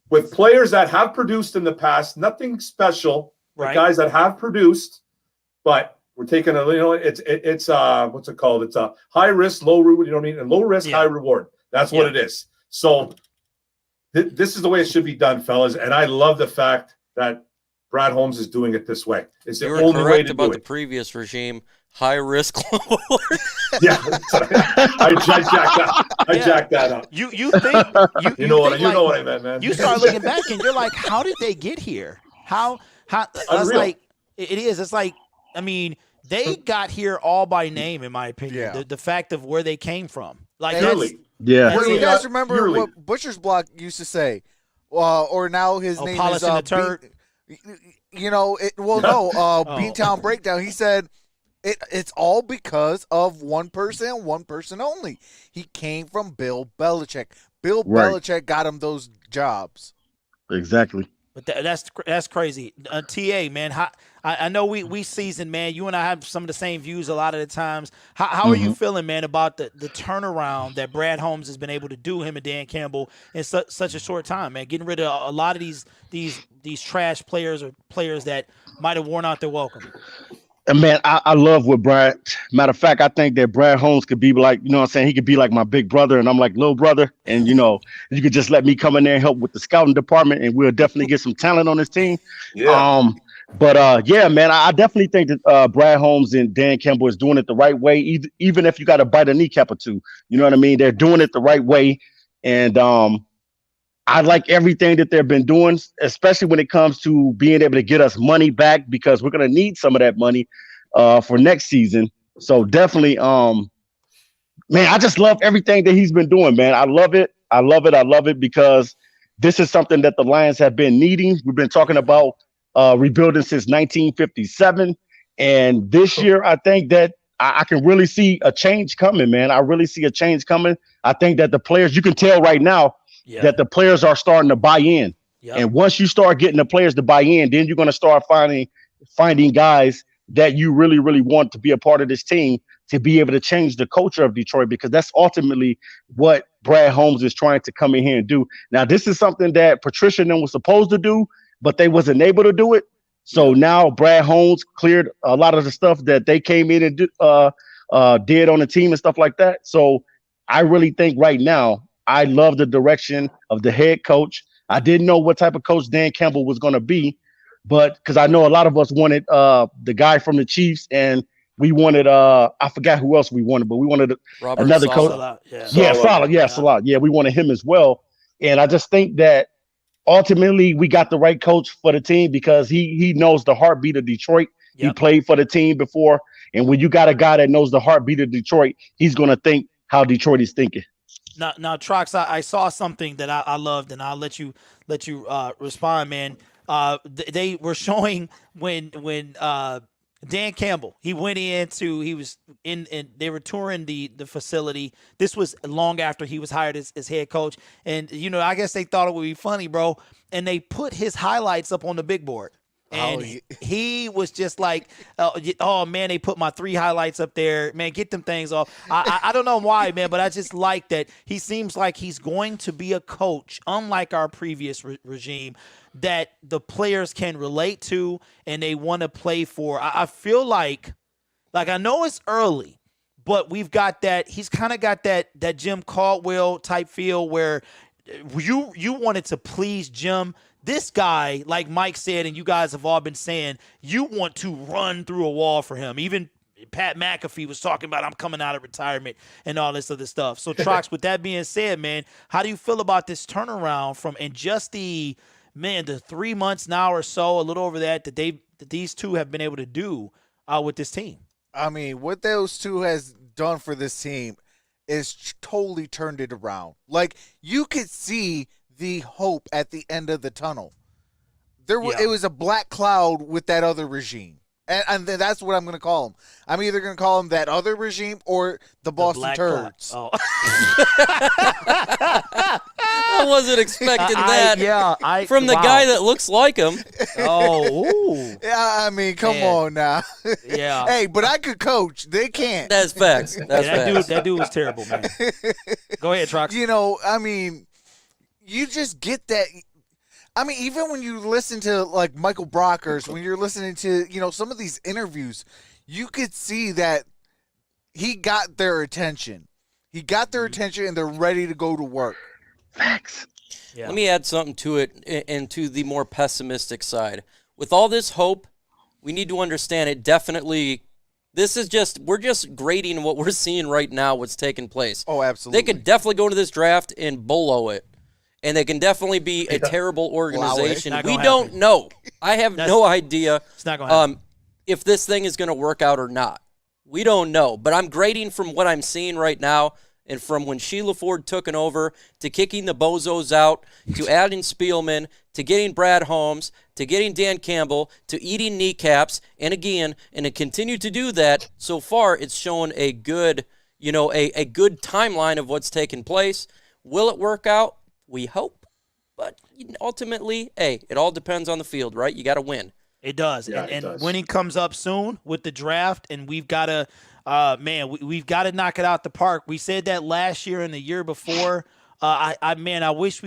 with players that have produced in the past, nothing special, but guys that have produced, but we're taking it's what's it called? It's a high risk, low reward. You know what I mean? And low risk, high reward. That's what it is. So this is the way it should be done, fellas. And I love the fact that Brad Holmes is doing it this way. It's the only way to do it. The previous regime, high risk, low reward. Yeah, I jacked that up. You think you know what I meant, man. You start looking back and you're like, how did they get here? How it's like it is. It's like, I mean, they got here all by name, in my opinion. Yeah. The fact of where they came from, like Well, you guys remember what Butcher's Block used to say, or now his name is the turd. Beantown Breakdown. He said it's all because of one person only. He came from Bill Belichick. Bill Belichick got him those jobs. Exactly. But that's crazy. TA, man, I know we seasoned, man. You and I have some of the same views a lot of the times. How are you feeling, man, about the turnaround that Brad Holmes has been able to do, him and Dan Campbell, in such a short time, man? Getting rid of a lot of these trash players or players that might have worn out their welcome. And man, I love what Brad. Matter of fact, I think that Brad Holmes could be like, you know what I'm saying? He could be like my big brother, and I'm like little brother. And, you could just let me come in there and help with the scouting department, and we'll definitely get some talent on this team. Yeah. Yeah, man, I definitely think that Brad Holmes and Dan Campbell is doing it the right way, even if you got to bite a kneecap or two. You know what I mean? They're doing it the right way. And I like everything that they've been doing, especially when it comes to being able to get us money back, because we're going to need some of that money for next season. So definitely, man, I just love everything that he's been doing, man. I love it. I love it because this is something that the Lions have been needing. We've been talking about rebuilding since 1957. And this year, I think that I can really see a change coming, man. I really see a change coming. I think that the players, you can tell right now, that the players are starting to buy in. And once you start getting the players to buy in, then you're going to start finding guys that you really, really want to be a part of this team to be able to change the culture of Detroit, because that's ultimately what Brad Holmes is trying to come in here and do. Now, this is something that Patricia and them was supposed to do, but they wasn't able to do it. So now Brad Holmes cleared a lot of the stuff that they came in and did on the team and stuff like that. So I really think right now, I love the direction of the head coach. I didn't know what type of coach Dan Campbell was going to be, but because I know a lot of us wanted the guy from the Chiefs, and we wanted I forgot who else we wanted, but we wanted another coach. Salah. Yeah, we wanted him as well. And I just think that ultimately we got the right coach for the team, because he knows the heartbeat of Detroit. He played for the team before. And when you got a guy that knows the heartbeat of Detroit, he's going to think how Detroit is thinking. Now, Trox, I saw something that I loved, and I'll let you respond, man. They were showing when Dan Campbell, he went they were touring the facility. This was long after he was hired as head coach. And, I guess they thought it would be funny, bro. And they put his highlights up on the big board. And he was just like, oh, man, they put my 3 highlights up there. Man, get them things off. I don't know why, man, but I just like that he seems like he's going to be a coach, unlike our previous regime, that the players can relate to and they want to play for. I feel like I know it's early, but we've got that. He's kind of got that Jim Caldwell type feel where you wanted to please Jim. This guy, like Mike said, and you guys have all been saying, you want to run through a wall for him. Even Pat McAfee was talking about, I'm coming out of retirement and all this other stuff. So, Trox, with that being said, man, how do you feel about this turnaround and just the 3 months now or so, a little over that these two have been able to do with this team? I mean, what those two has done for this team is totally turned it around. Like, you could see the hope at the end of the tunnel. It was a black cloud with that other regime. And that's what I'm going to call him. I'm either going to call him that other regime or the Boston Turds. Oh. I wasn't expecting that from the guy that looks like him. Oh. Yeah, I mean, come on now. Yeah. Hey, but I could coach. They can't. That's facts. That dude was terrible, man. Go ahead, Trox. I mean, you just get that. I mean, even when you listen to like Michael Brockers, when you're listening to, some of these interviews, you could see that he got their attention. He got their attention and they're ready to go to work. Facts. Yeah. Let me add something to it and to the more pessimistic side. With all this hope, we need to understand it definitely. We're just grading what we're seeing right now, what's taking place. Oh, absolutely. They could definitely go into this draft and blow it. And they can definitely be a terrible organization. We don't know. I have no idea it's not gonna happen. If this thing is going to work out or not. We don't know. But I'm grading from what I'm seeing right now, and from when Sheila Ford took it over, to kicking the bozos out, to adding Spielman, to getting Brad Holmes, to getting Dan Campbell, to eating kneecaps, and to continue to do that. So far, it's shown a good, a good timeline of what's taken place. Will it work out? We hope. But ultimately, it all depends on the field, right? You got to win. It does. Yeah, and does. Winning comes up soon with the draft, and we've got to we've got to knock it out the park. We said that last year and the year before. I wish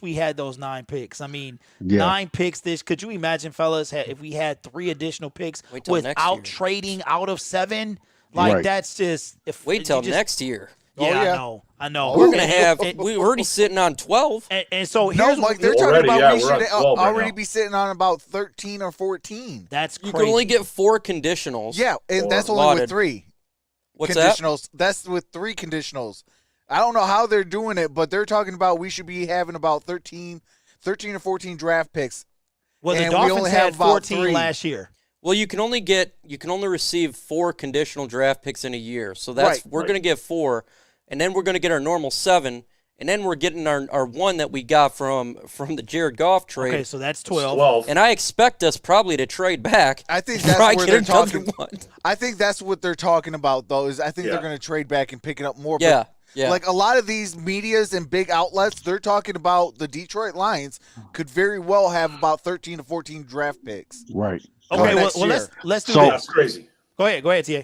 we had those 9 picks. I mean, 9 picks could you imagine, fellas, if we had 3 additional picks without trading out of 7? That's just wait till next year. Yeah, I know. We're gonna have. We're already sitting on 12, and so here's Mike. They're talking about we should already be sitting on about 13 or 14. That's crazy. You can only get 4 conditionals. Yeah, and that's only with 3. What's conditionals? That's with 3 conditionals. I don't know how they're doing it, but they're talking about we should be having about 13 or 14 draft picks. Well, the Dolphins had 14 last year. Well, you can only receive 4 conditional draft picks in a year. So we're going to get 4, and then we're going to get our normal 7, and then we're getting our 1 that we got from the Jared Goff trade. Okay, so that's 12. And I expect us probably to trade back. I think that's where they're talking. I think that's what they're talking about, though. Is I think they're going to trade back and pick it up more. Yeah. Like a lot of these medias and big outlets, they're talking about the Detroit Lions could very well have about 13 to 14 draft picks. Right. Okay, next well year. let's do So- this. That's crazy. Go ahead, TA.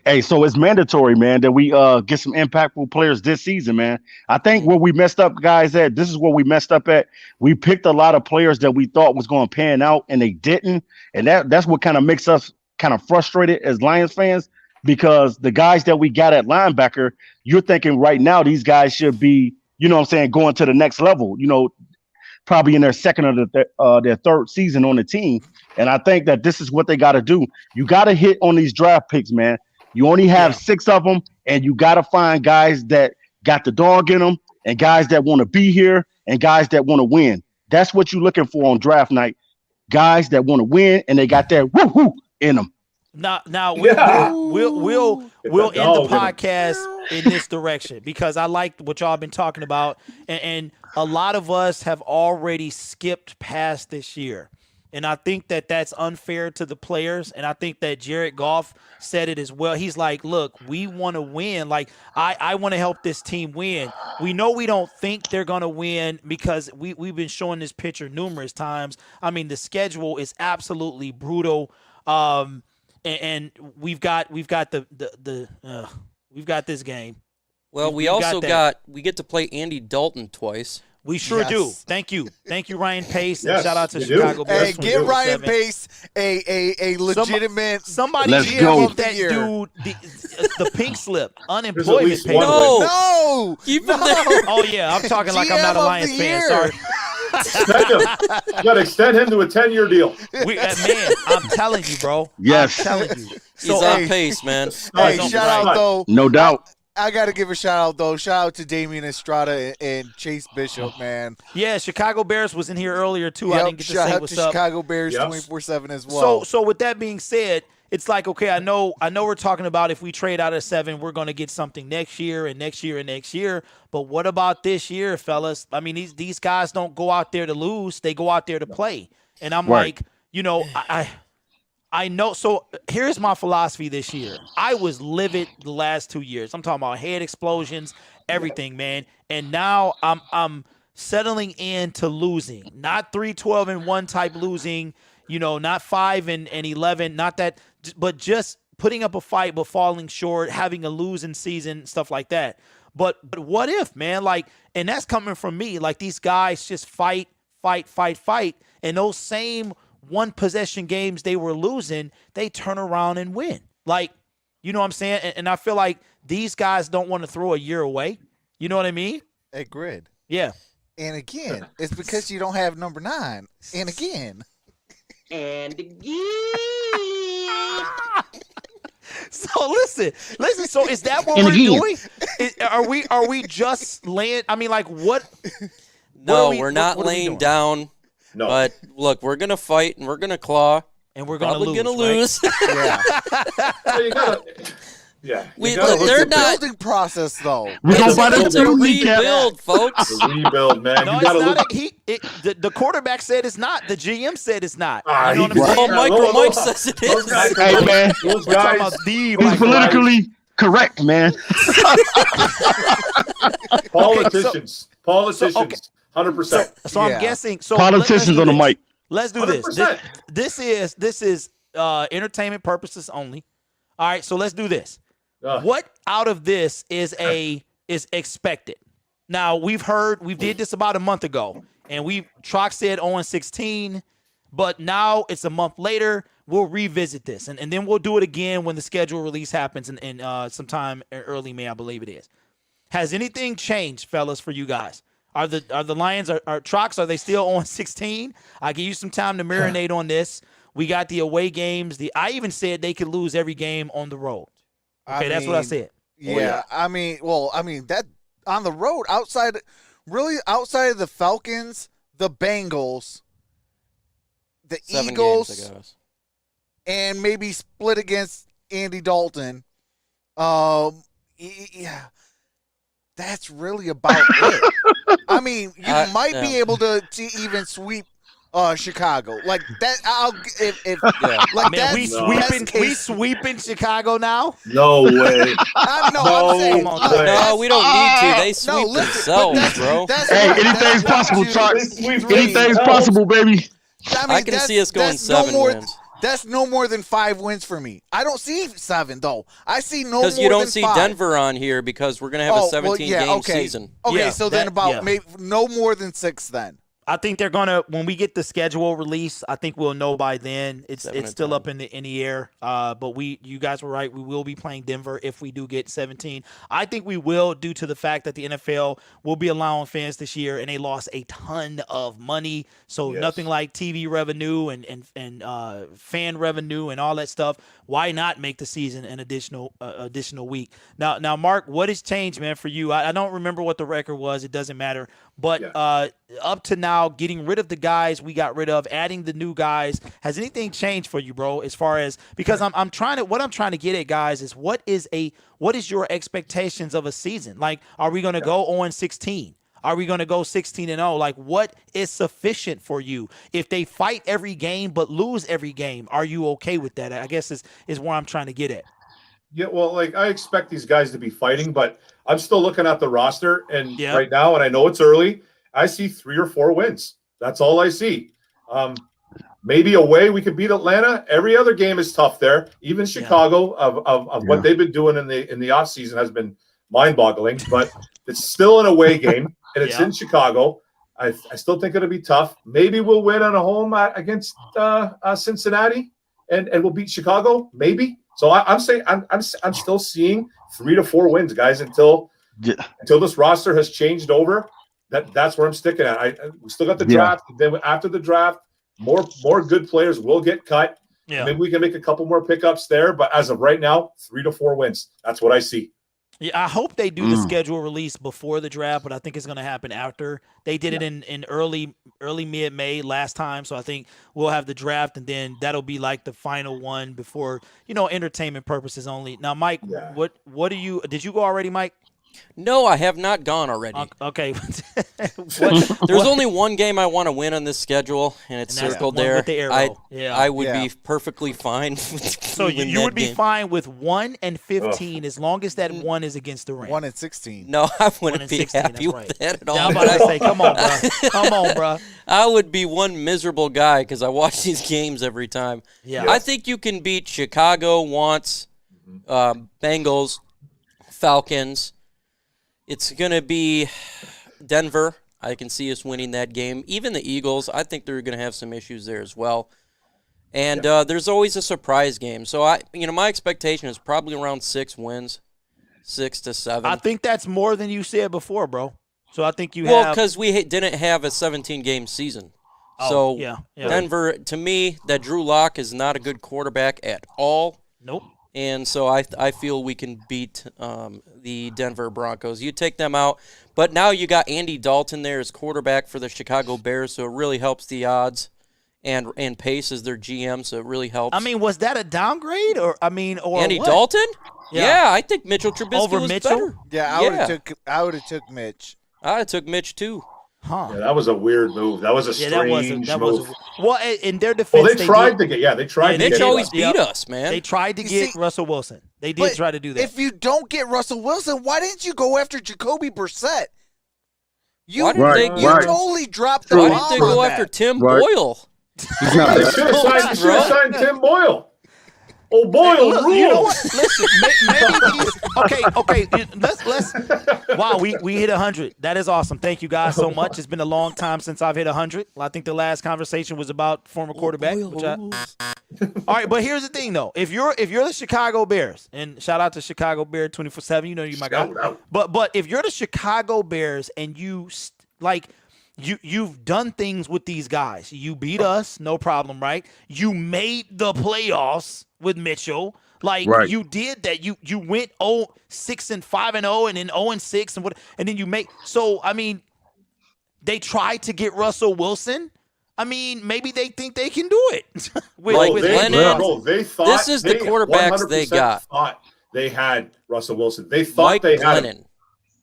Hey, so it's mandatory, man, that we get some impactful players this season, man. I think where we messed up, guys, this is where we messed up at. We picked a lot of players that we thought was going to pan out, and they didn't. And that's what kind of makes us kind of frustrated as Lions fans, because the guys that we got at linebacker, you're thinking right now these guys should be, you know what I'm saying, going to the next level, you know, probably in their second or their third season on the team. And I think that this is what they got to do. You got to hit on these draft picks, man. You only have 6 of them, and you got to find guys that got the dog in them, and guys that want to be here, and guys that want to win. That's what you're looking for on draft night. Guys that want to win, and they got that woo-hoo in them. Now Yeah. we'll end the dog in 'em. podcast in this direction, because I like what y'all been talking about, and a lot of us have already skipped past this year. And I think that that's unfair to the players. And I think that Jared Goff said it as well. He's like, look, we want to win. Like, I want to help this team win. We know we don't think they're going to win because we've been showing this picture numerous times. I mean, the schedule is absolutely brutal. And we've got we've got this game. Well, we We've also got we get to play Andy Dalton twice. We sure Yes. do. Thank you, Ryan Pace, and Yes, shout out to we do. Chicago Bears. Hey, give 24/7. Ryan Pace a legitimate. Somebody Let's give go. that Year. dude the pink slip, There's unemployment at least pay. one No. No, Keep him no. there. Oh yeah, I'm talking like I'm GM not a of Lions the fan. year. Sorry, Extend him. You got to extend him to a 10-year deal. man. I'm telling you, bro. Yes. I'm telling you. He's So on hey. pace, man. Hey, Nice. shout out though. No doubt. I got to give a shout out though. Shout out to Damian Estrada and Chase Bishop, man. yeah, Chicago Bears was in here earlier too. I Yep, didn't get to shout say out what's to up. Chicago Bears Yep. 24/7 as well. So with that being said, it's like, okay, I know we're talking about if we trade out of 7, we're going to get something next year and next year and next year. But what about this year, fellas? I mean, these guys don't go out there to lose; they go out there to play. And I'm Right. like, you know, I know. So here's my philosophy this year. I was livid the last 2 years. I'm talking about head explosions, everything, man. And now I'm settling into losing, not 3-12-1 type losing. You know, not 5-11, not that, but just putting up a fight but falling short, having a losing season, stuff like that. But what if, man? Like, and that's coming from me. Like, these guys just fight, and those same one possession games they were losing, they turn around and win. Like, you know what I'm saying? And I feel like these guys don't want to throw a year away. You know what I mean? Hey, Grid. Yeah. And again, it's because you don't have number 9. And again. So listen. So is that what And we're again. doing? Are we just laying? I mean, like what? No, we- we're not what are we laying doing? down. No. But look, we're gonna fight and we're gonna claw. And we're gonna Probably lose. gonna right? lose. Yeah. So you gotta, yeah. We- You gotta look, look they're at The not- building process, though. We're going It's, by the it's a recap. rebuild, folks. the rebuild, man. No, You it's gotta not. look. The quarterback said it's not. The GM said it's not. Ah, You know he- what I'm Well, saying? Micro Mike says it Those is. guys- Hey, man. Those We're talking guys, about the He's Michael politically correct, man. politicians, okay. 100%. So I'm Yeah. guessing. So Politicians on the mic. Let's do this. 100%. This is entertainment purposes only. All right. So let's do this. What out of this is expected? Now we did this about a month ago, and Trox said 0-16, but now it's a month later. We'll revisit this, and then we'll do it again when the schedule release happens in sometime early May, I believe it is. Has anything changed, fellas, for you guys? Are the Lions are Trox? Are they still 0-16? I give you some time to marinate on this. We got the away games. I even said they could lose every game on the road. Okay, that's what I said. Yeah, I mean, that on the road, outside of the Falcons, the Bengals, the 7 Eagles, games, I guess. and maybe split against Andy Dalton. Yeah, that's really about it. I mean, you might be yeah. able to even sweep Chicago like that. If Yeah. like Man, that's we sweeping Chicago now. No way. I'm No saying, way. No, we don't need to. They sweep listen, themselves, but bro. Hey, anything's possible, Trox. Anything's possible, baby. I I can see us going that's 7 no more, wins. That's no more than 5 wins for me. I don't see 7 though. I see no more than 5. Because you don't see Denver on here because we're going to have a 17-game season. Okay, Yeah, so then maybe no more than 6 then. I think they're gonna, when we get the schedule release, I think we'll know by then. It's still up in the air. But you guys were right. We will be playing Denver if we do get 17. I think we will, due to the fact that the NFL will be allowing fans this year, and they lost a ton of money. So nothing like TV revenue and fan revenue and all that stuff. Why not make the season an additional week? Now, Mark, what has changed, man, for you? I don't remember what the record was. It doesn't matter. But up to now, getting rid of the guys we got rid of, adding the new guys, has anything changed for you, bro? As far as, because what I'm trying to get at, guys, is what is your expectations of a season? Like, are we going to go 0-16? Are we going to go 16-0? Like, what is sufficient for you? If they fight every game but lose every game, are you okay with that? I guess is where I'm trying to get at. Yeah, well, like, I expect these guys to be fighting, but I'm still looking at the roster, and right now, and I know it's early, I see 3 or 4 wins. That's all I see. Maybe away we could beat Atlanta. Every other game is tough there. Even Chicago of what they've been doing in the offseason has been mind-boggling, but it's still an away game, and it's in Chicago. I still think it'll be tough. Maybe we'll win on a home against Cincinnati, and we'll beat Chicago. Maybe. So I'm saying I'm still seeing 3 to 4 wins, guys, until this roster has changed over. That's where I'm sticking at. We still got the draft. Then after the draft, more good players will get cut. Yeah. Maybe we can make a couple more pickups there. But as of right now, 3 to 4 wins. That's what I see. Yeah, I hope they do the schedule release before the draft, but I think it's going to happen after. They did it in early mid-May last time, so I think we'll have the draft, and then that'll be like the final one before, entertainment purposes only. Now, Mike, what do you – did you go already, Mike? No, I have not gone already. Okay. There's only one game I want to win on this schedule, and it's circled there. With the arrow. I would be perfectly fine. So you would be fine with 1-15 as long as that 1 is against the ring. 1-16. No, I wouldn't be happy with that at all. I'm about to say, come on, bro. Come on, bro. I would be one miserable guy because I watch these games every time. Yeah. I think you can beat Chicago once, Bengals, Falcons. It's going to be Denver. I can see us winning that game. Even the Eagles, I think they're going to have some issues there as well. And there's always a surprise game. So, my expectation is probably around 6 wins, 6 to 7. I think that's more than you said before, bro. So I think you have – Well, because we didn't have a 17-game season. Oh, so, Denver, to me, that Drew Lock is not a good quarterback at all. Nope. And so I feel we can beat the Denver Broncos. You take them out. But now you got Andy Dalton there as quarterback for the Chicago Bears, so it really helps the odds. And Pace is their GM, so it really helps. I mean, was that a downgrade? Or Andy what? Dalton? Yeah, I think Mitchell Trubisky over was Mitchell? better. Yeah, I would have took Mitch. I took Mitch too. Huh. Yeah, that was a weird move. That was a strange move. Well, in their defense, they tried to get Mitch always beat us, man. They tried to get Russell Wilson. They did try to do that. If you don't get Russell Wilson, why didn't you go after Jacoby Brissett? You totally dropped the Why bomb didn't they go on after that. Tim Boyle? They should have signed Tim Boyle. Oh, Boyle rules. You know what? Listen, maybe these. Okay. Let's. Wow, we hit 100. That is awesome. Thank you guys so much. It's been a long time since I've hit 100. I think the last conversation was about former quarterback. All right, but here's the thing though. If you're the Chicago Bears, and shout out to Chicago Bear 24/7. You know you my guy. But if you're the Chicago Bears and you've done things with these guys. You beat us, no problem, right? You made the playoffs with Mitchell. You did that. You went 6-5-0 and then 0-6 and then you make they tried to get Russell Wilson. I mean, maybe they think they can do it. They thought this is the quarterbacks they got. Thought they had Russell Wilson. They thought they had him.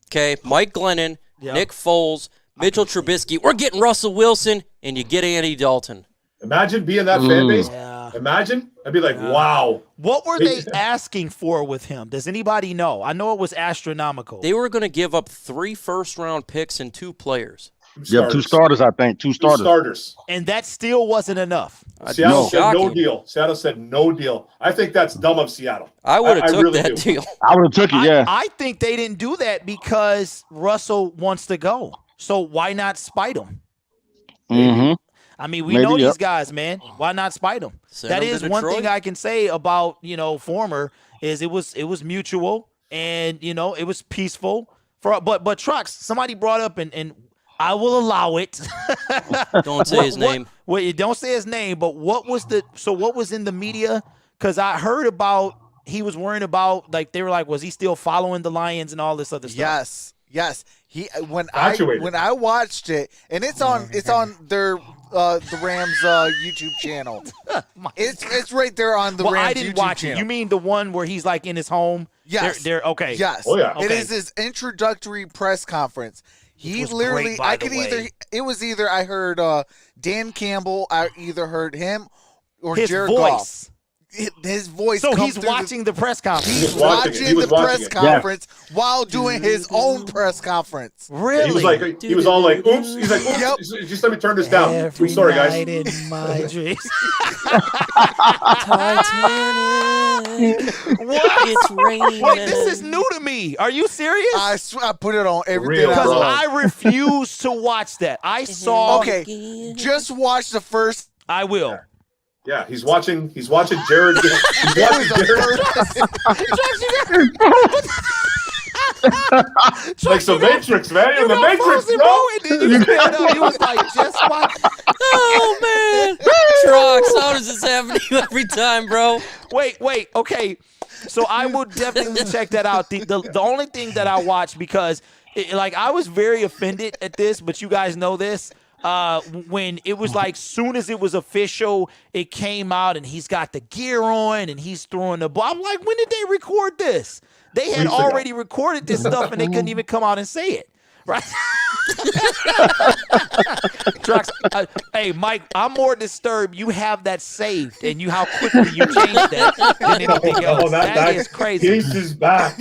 Okay, Mike Glennon, Nick Foles, Mitchell Trubisky. We're getting Russell Wilson, and you get Andy Dalton. Imagine being that fan base. Yeah. Imagine. I'd be like, wow. What were they asking for with him? Does anybody know? I know it was astronomical. They were going to give up 3 first-round picks and 2 players. Yep, 2 starters, I think. 2 starters. 2 starters. And that still wasn't enough. Seattle said no deal. Seattle said no deal. I think that's dumb of Seattle. I would have took really that deal. I would have took it, yeah. I think they didn't do that because Russell wants to go. So why not spite him? Mm-hmm. I mean, we know these guys, man. Why not spite them? That is one thing I can say about, former is it was mutual and, it was peaceful. But Trox, somebody brought up and I will allow it. Don't say his name. Well, you don't say his name, but what was in the media? Because I heard about he was worrying about, they were like, was he still following the Lions and all this other stuff? Yes. When I watched it, and it's on their the Rams YouTube channel. It's right there on the Rams I didn't YouTube watch channel. it. You mean the one where he's in his home? Yes. They're okay. Yes. Oh, yeah. It is his introductory press conference. He literally, it was either I heard Dan Campbell, I either heard him or his Jared voice. Goff. His voice. So he's watching the press conference. He's watching the press conference while doing his own press conference. Really? He was all like, "Oops." He's like, "Oops." Yep. Just let me turn this down. I'm sorry, guys. Night in my dreams. Titanic. What? It's raining. Wait, this is new to me. Are you serious? I put it on everything. Because I I refuse to watch that. I saw. Okay, just watch the first. I will. Yeah, he's watching Jared. He's watching Jared. Like the Matrix, man. You're the Matrix, bro. And then you stand up. He was like, just watch. Oh, man. Trox, how does this happen to you every time, bro? Wait. Okay. So I will definitely check that out. The only thing that I watched because, I was very offended at this, but you guys know this. When it was soon as it was official, it came out and he's got the gear on and he's throwing the ball. I'm like, when did they record this? They had already recorded this stuff and they couldn't even come out and say it. Right? Trox, hey, Mike, I'm more disturbed. You have that saved and how quickly you changed that than anything else. That is crazy. Case is back.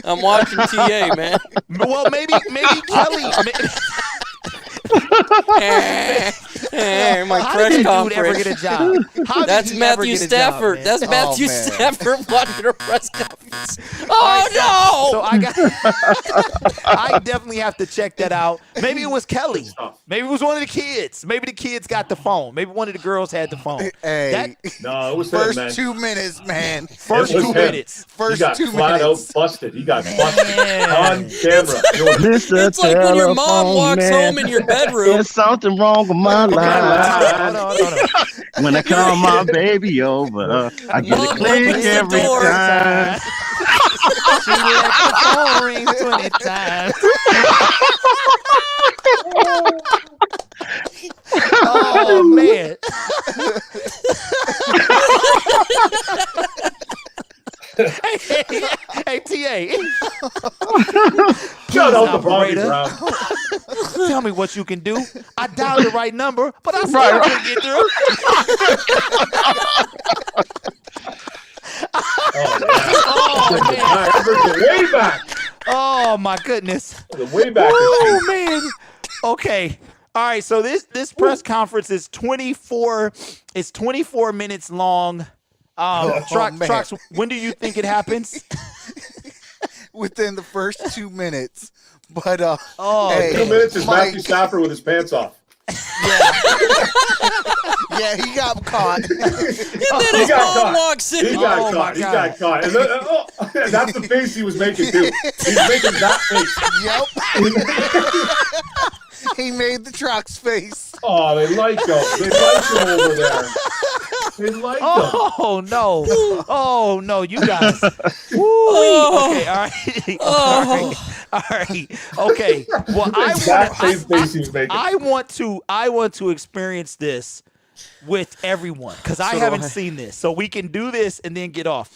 I'm watching TA, man. Well, maybe Kelly. My How press did that dude conference. ever get a job? How did That's he ever Matthew get a Stafford. job, man? That's Matthew man. Stafford watching a press conference. Oh, So I definitely have to check that out. Maybe it was Kelly. Maybe it was one of the kids. Maybe the kids got the phone. Maybe one of the girls had the phone. Hey, No, it was first him, man. 2 minutes, man. First It was 2 him. minutes. First He got 2 flat minutes. out busted. He got busted Man. on camera. It's like when your mom walks home in your bedroom. There's something wrong with my life. Hold on. When I call my baby over, I get Mom a click opens the every door. time. She left the phone ring 20 times. Oh, man. Hey, TA. Shut up, the Bobby operator. Brown. Tell me what you can do. I dialed the right number, but I still couldn't get through. Oh, man. Way back. Oh, my goodness. The way back. Oh, man. Okay. All right, so this press conference is 24 minutes long. Trox, when do you think it happens? Within the first 2 minutes. But Oh, 2 minutes is Mike. Matthew Stafford with his pants off. Yeah, he got caught. And then He his got mom caught. walks in. He got Oh, caught. my He God. got caught. And that's the face he was making too. He's making that face. Yep. He made the Trox face. Oh, they like him. They like him over there. They like him. Oh no! Oh no! You guys. Woo-wee. Oh. Okay. All right. Oh. All right. Okay. Well, Exact same face he was making. I want to experience this with everyone because I So do haven't I. seen this, so we can do this and then get off.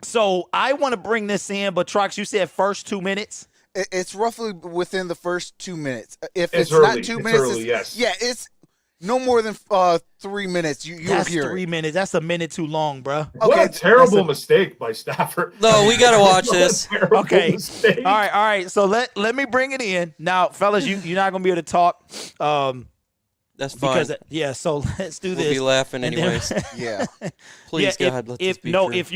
So I want to bring this in, but Trox, you said first 2 minutes. It's roughly within the first 2 minutes. If It's it's not early. 2 It's minutes, early, yes. Yeah, it's No more than 3 minutes. You'll That's hear 3 it. minutes. That's a minute too long, bro. What a terrible mistake by Stafford. No, we got to watch What a this. terrible Okay. mistake. All right. So let me bring it in now, fellas. You're not gonna be able to talk. That's fine. Because so let's do this. We'll be laughing And then- anyways. Yeah. Please, Yeah, God, let this be true. if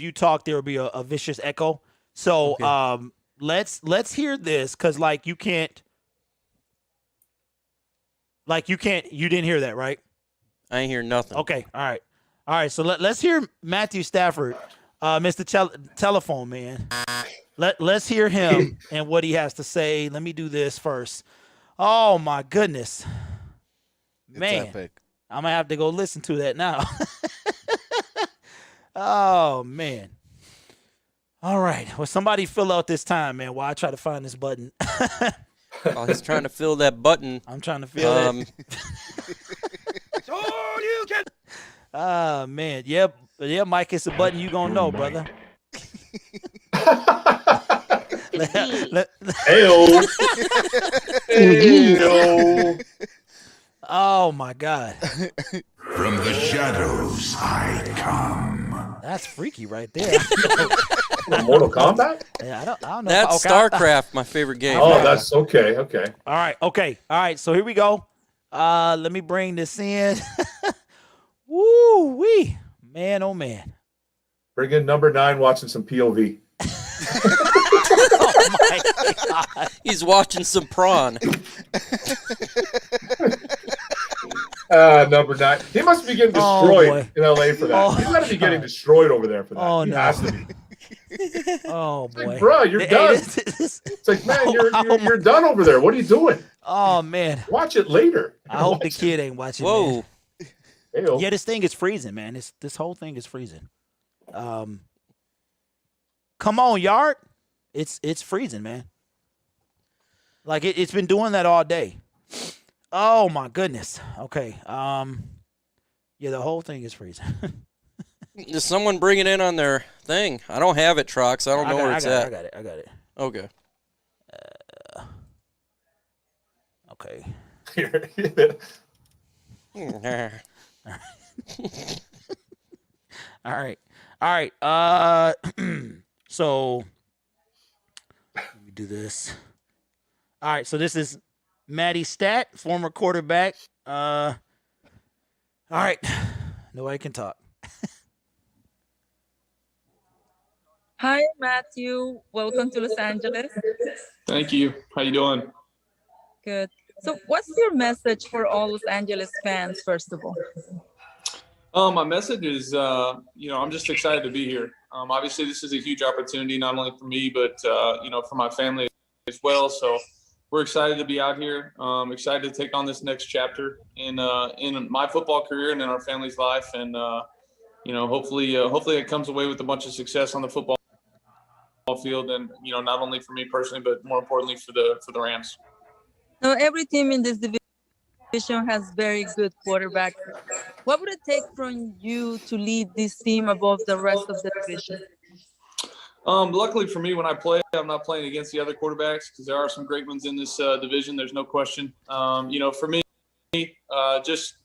you talk, there will be a vicious echo. So Okay. let's hear this, because you didn't hear that, right? I ain't hear nothing. Okay, all right. So let's hear Matthew Stafford, Mr. Telephone Man. Let's hear him and what he has to say. Let me do this first. Oh my goodness, man! Epic. I'm gonna have to go listen to that now. Oh man! All right. Well, somebody fill out this time, man, while I try to find this button. Oh, he's trying to fill that button. I'm trying to feel it. Oh man, yeah, Mike, it's a button you gonna know, brother. Heyo. Heyo. Oh my God, From the shadows I come. that's freaky right there. Mortal Kombat? Yeah, I don't know. That's Okay, StarCraft, my favorite game. Oh, that's okay. Okay. All right. So here we go. Let me bring this in. Woo wee, man, oh man. Bring in number 9, watching some POV. Oh my God. He's watching some prawn. Number 9. He must be getting Oh, destroyed boy. in LA for that. Oh, He's got to be getting destroyed over there for that. Oh, He no. has to be. Oh It's boy, like, bro, you're Hey, done. this- It's like, man, Oh, you're done over there. What are you doing? oh man, Watch it later. I hope the kid ain't watching. Whoa. Man. Heyo. Yeah, this thing is freezing, man. This whole thing is freezing. Come on, Yard. It's freezing, man. Like it's been doing that all day. Oh my goodness. Okay. Yeah, the whole thing is freezing. Is someone bring it in on their thing? I don't have it, Trox. I don't know where it's at. I got it. Okay. Okay. All right. So let me do this. All right. So this is Matty Stat, former quarterback. All right. Nobody can talk. Hi, Matthew. Welcome to Los Angeles. Thank you. How you doing? Good. So what's your message for all Los Angeles fans, first of all? My message is, I'm just excited to be here. Obviously, this is a huge opportunity, not only for me, but, for my family as well. So we're excited to be out here. Excited to take on this next chapter in my football career and in our family's life. And, hopefully it comes away with a bunch of success on the football field, and not only for me personally, but more importantly for the Rams. Now, every team in this division has very good quarterbacks. What would it take from you to lead this team above the rest of the division? Luckily for me, when I play, I'm not playing against the other quarterbacks because there are some great ones in this division. There's no question. For me, just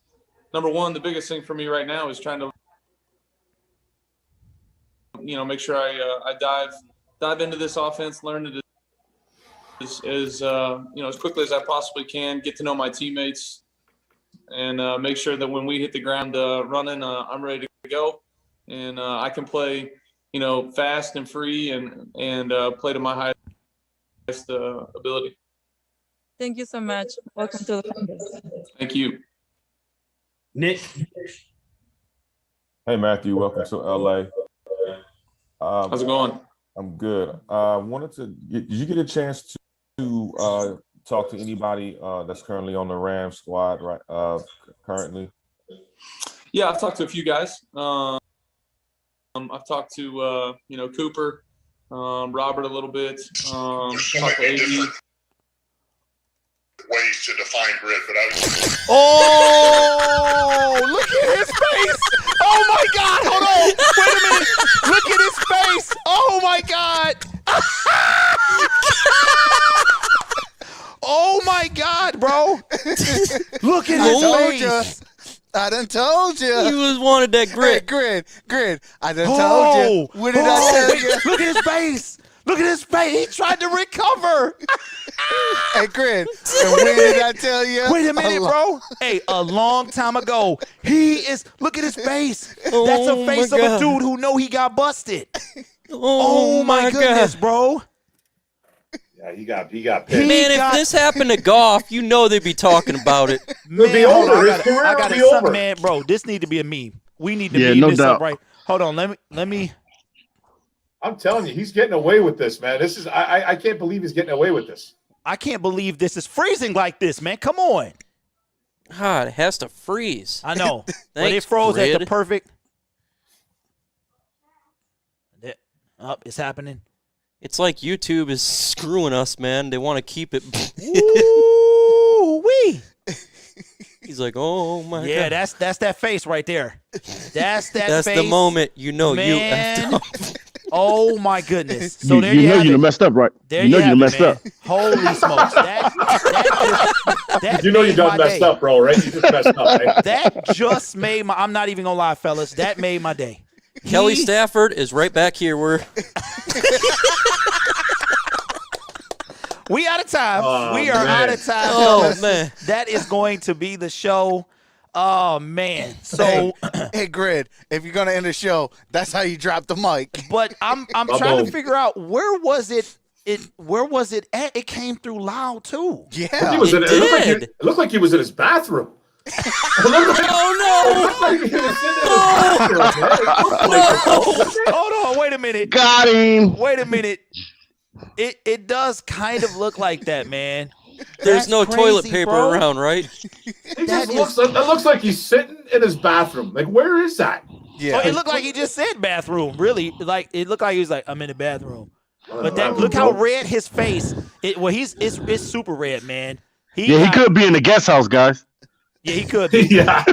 number one, the biggest thing for me right now is trying to, make sure I dive into this offense, learn it as quickly as I possibly can, get to know my teammates, and make sure that when we hit the ground running, I'm ready to go, and I can play, fast and free and play to my highest ability. Thank you so much. Welcome to the family. Thank you. Nick. Hey, Matthew. Welcome to LA. How's it going? I'm good. Did you get a chance to talk to anybody that's currently on the Rams squad currently? Yeah, I've talked to a few guys. I've talked to Cooper, Robert a little bit. Talked to AD. Ways to define grit, but I was. Oh, look at his face. Oh my God. Hold on. Wait a minute. Look at his face. Oh my God. Oh my God, bro. Look at his face. I done told you. You was wanted that grit. Hey, grid. I done told you. What did I tell you? Look at his face. Look at his face. He tried to recover. Hey, grid. And when did I tell you? Wait a minute, bro. Hey, a long time ago. Look at his face. That's a face of a dude who know he got busted. Oh my goodness, bro. Yeah, he got pissed. Man, if this happened to Goff, you know they'd be talking about it. It'll be over. His career will be over. Man, bro, this need to be a meme. We need to meme this up, right? Hold on, let me. I'm telling you, he's getting away with this, man. This is I can't believe he's getting away with this. I can't believe this is freezing like this, man. Come on. God, it has to freeze. I know. But it froze at the perfect. It's happening. It's like YouTube is screwing us, man. They want to keep it. Ooh-wee. He's like, oh my God. Yeah, that's that face right there. That's that That's face. the moment you know Man. you effed up. Oh my goodness. So there you know have you it. messed up, right? There you know you have messed it, up. man. Holy smokes. That You know you made done my messed day. up, bro, right? You just messed up, right? That just made my I'm not even gonna lie, fellas. That made my day. Kelly Stafford is right back here. We out of time. We are out of time. Oh, man. That is going to be the show. Oh man. So hey, Grid, if you're gonna end the show, that's how you drop the mic. But I'm trying to figure out where was it at? It came through loud too. Yeah. It looked like he was in his bathroom. Hold on, wait a minute. Got him. Wait a minute. It does kind of look like that, man. There's That's no crazy, toilet paper bro. around, right? That looks like he's sitting in his bathroom. Like, where is that? Yeah. Oh, it looked like he just said bathroom. Really, like it looked like he was like, I'm in the bathroom. But bathroom, look how bro. red his face. It's super red, man. He could be in the guest house, guys. Yeah, he could be. Yeah.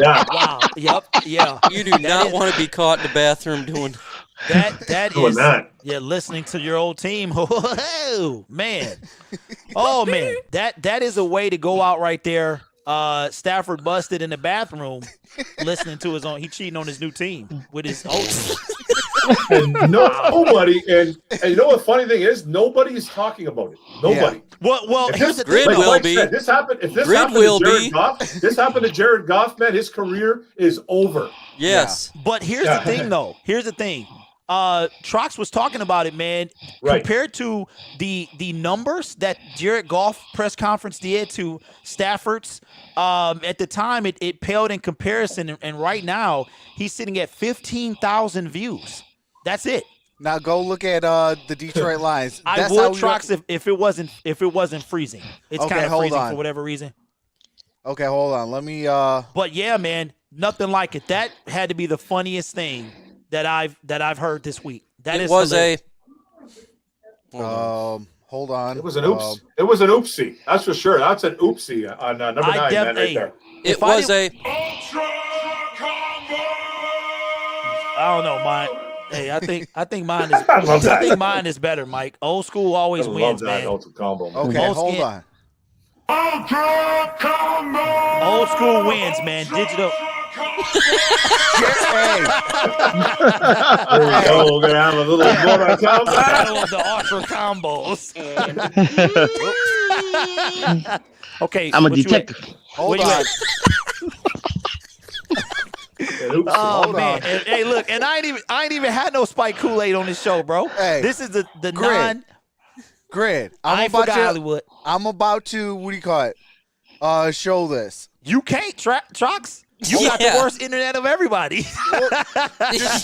Yeah. Wow. Yep. Yeah. You do not want to be caught in the bathroom doing that Doing is that. yeah, listening to your old team. Oh man. Oh man. That is a way to go out right there. Stafford busted in the bathroom listening to his own. He cheating on his new team with his old team. And nobody, and you know what the funny thing is? Nobody is talking about it. Nobody. Yeah. Well, here's the thing. Grid though. will be. Said, this happened to Jared Goff, man, his career is over. Yes. But here's the thing, though. Here's the thing. Trox was talking about it, man. Right. Compared to the numbers that Jared Goff press conference did to Stafford's, at the time it paled in comparison, and right now he's sitting at 15,000 views. That's it. Now go look at the Detroit Lions. I That's would how we Trox if it wasn't freezing. It's Okay, kind of hold freezing on. for whatever reason. Okay, hold on. Let me But yeah, man, nothing like it. That had to be the funniest thing that I've heard this week. That It is was hilarious. hold on. It was an oops. It was an oopsie. That's for sure. That's an oopsie on number 9, man, right there. It was a. I don't know, mine. Hey, I think mine is. I love that. I think mine is better, Mike. Old school always I wins, love that man. ultra combo. Man. Okay, Old hold skin- on. Old school wins, man. Digital. Hey, There we go. We're gonna have a little more combo. Battle of the ultra combos. Okay, I'm a what you at? detective. hold Where you on. at? Oh Hold man! on. Hey, look, and I ain't even had no spike Kool-Aid on this show, bro. Hey, this is the Grid. non. Grid. I ain't forgot Hollywood. I'm about to what do you call it? Show this. You can't, Trox. You got the Yeah. worst internet of everybody.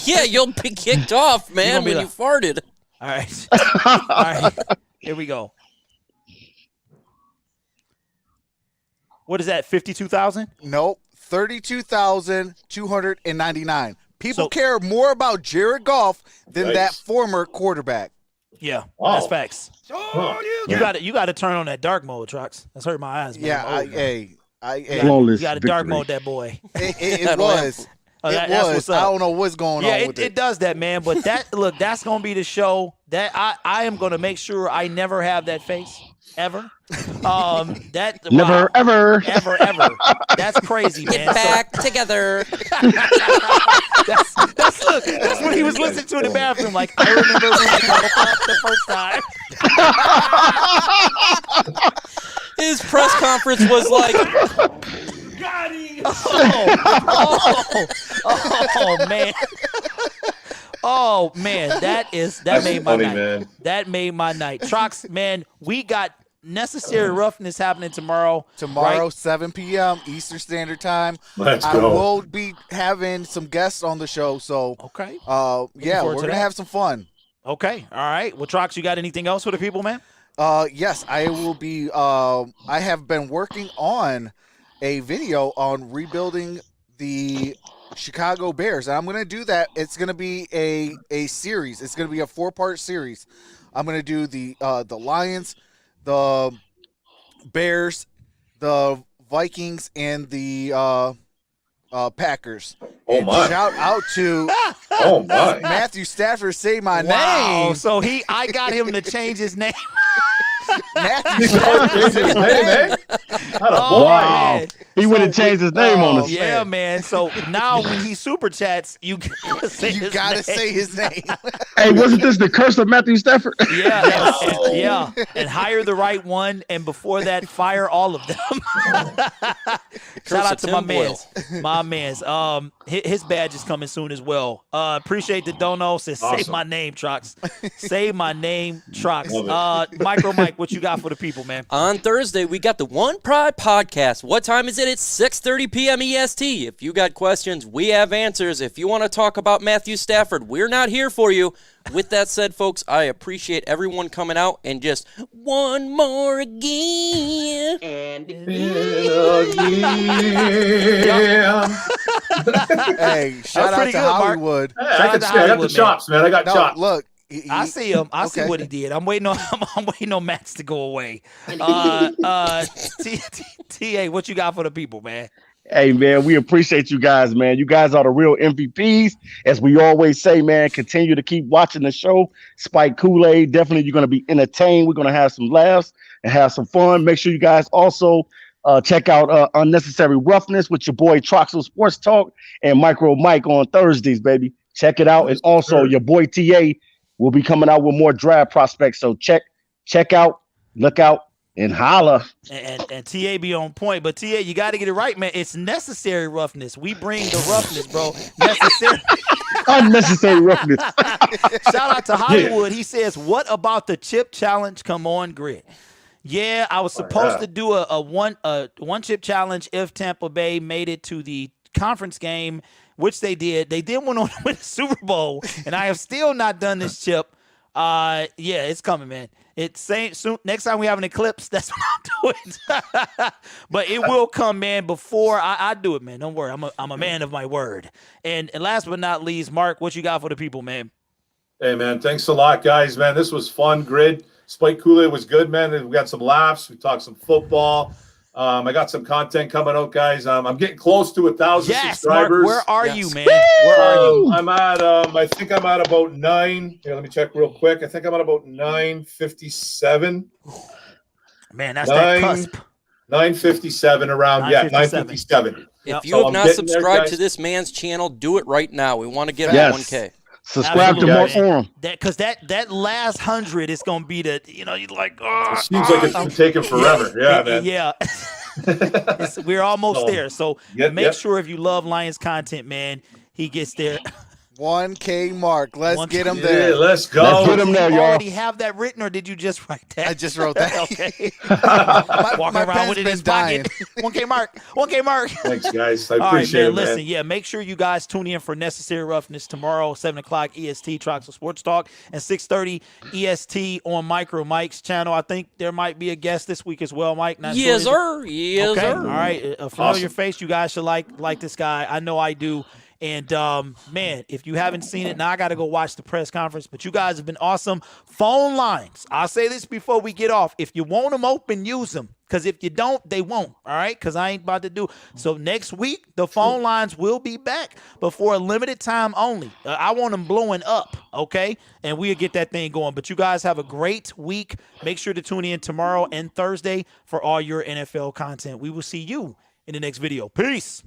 Yeah, you'll be kicked off, man, gonna be when you farted. All right. All right. Here we go. What is that? 52,000? Nope. 32,299. People So- care more about Jared Goff than Yikes. that former quarterback. Yeah, Wow. that's facts. Huh. You got to turn on that dark mode, Trox. That's hurt my eyes, man. Yeah, I'm old, man. I Flawless You got to dark victory. mode that boy. it I don't have- was. Oh, It that's was. what's I up. don't know what's going Yeah, on with it does that, man. But that look, that's gonna be the show that I am gonna make sure I never have that face. ever. Never, ever. Ever. That's crazy, man. Get back together. That's what he was listening to in the bathroom. Like, I remember when the first time. His press conference was like, oh man. Oh man, that made my night. Man. That made my night. Trox, man, we got necessary roughness happening tomorrow. Tomorrow, right? 7 p.m. Eastern Standard Time. Let's I go. will be having some guests on the show, so okay. Yeah, we're gonna have some fun. Okay, all right. Well, Trox, you got anything else for the people, man? Yes, I will be. I have been working on a video on rebuilding the Chicago Bears, and I'm going to do that. It's going to be a series. It's going to be a 4-part series. I'm going to do the Lions, the Bears, the Vikings, and the Packers. Oh and my! Shout out to Matthew Stafford. Say my name. So I got him to change his name. Matthew Changed his name, eh? Wow. Man. He would have changed his name on us. Yeah, man. So now when he super chats, you gotta say his name. Hey, wasn't this the curse of Matthew Stafford? Yeah, and hire the right one, and before that, fire all of them. Shout out to my man's. His badge is coming soon as well. Appreciate the dono. Says say my name, Trox. Say my name, Trox. MicroMike, what you got for the people, man? On Thursday, we got the One Pride podcast. What time is it? It's 6:30 p.m. EST. If you got questions, we have answers. If you want to talk about Matthew Stafford, we're not here for you. With that said, folks, I appreciate everyone coming out and just one more again. And Hey, shout out to Hollywood. Hey, I got the chops, man. I got chops. Look, I see him. I see what he did. I'm waiting on Max to go away. TA, what you got for the people, man? Hey, man, we appreciate you guys, man. You guys are the real MVPs. As we always say, man, continue to keep watching the show. Spike Kool-Aid, definitely you're going to be entertained. We're going to have some laughs and have some fun. Make sure you guys also check out Unnecessary Roughness with your boy TROXEL'S Sports Talk and MicroMike on Thursdays, baby. Check it out. And also your boy TA will be coming out with more draft prospects. So check out, look out, and holla. And TA be on point, but TA, you got to get it right, man. It's necessary roughness. We bring the roughness, bro. Necessary. Unnecessary roughness. Shout out to Hollywood. He says, "What about the chip challenge? Come on, Grid." Yeah, I was supposed to do a one chip challenge if Tampa Bay made it to the conference game, which they did. They did went on to win the Super Bowl, and I have still not done this chip. Yeah, it's coming, man. It's soon. Next time we have an eclipse, that's when I'll do it. But it will come, man. Before I do it, man. Don't worry. I'm a man of my word. And last but not least, Mark, what you got for the people, man? Hey, man, thanks a lot, guys, man. This was fun. Grid. Spike Kool-Aid was good, man. We got some laughs. We talked some football. I got some content coming out, guys. I'm getting close to 1,000 subscribers. Mark, where are you, man? Where are you? I'm at. I think I'm at about 9. Here, let me check real quick. I think I'm at about 957. Man, that's that cusp. 957 around. 957. If you have not subscribed to this man's channel, do it right now. We want to get him 1K. Subscribe to more Orum. Because that last 100 is gonna be the you're like it seems like it's been taking forever. Man. Yeah. We're almost there. So make sure if you love Lions content, man, he gets there. 1K mark. Let's get him there. Yeah, let's go. Let's get him there, y'all. Already have that written, or did you just write that? I just wrote that. Okay. Walking around with it in his pocket. 1K mark. 1K mark. Thanks, guys. I appreciate it, man. Listen, make sure you guys tune in for Necessary Roughness tomorrow, 7 o'clock EST, TROXEL'S Sports Talk, and 6:30 EST on MicroMike's channel. I think there might be a guest this week as well, Mike. Yes, sir. Yes, sir. All right. A familiar face. You guys should like this guy. I know I do. And, man, if you haven't seen it, now I got to go watch the press conference. But you guys have been awesome. Phone lines. I'll say this before we get off. If you want them open, use them. Because if you don't, they won't, all right? Because I ain't about to do. So next week, the phone lines will be back, but for a limited time only. I want them blowing up, okay? And we'll get that thing going. But you guys have a great week. Make sure to tune in tomorrow and Thursday for all your NFL content. We will see you in the next video. Peace.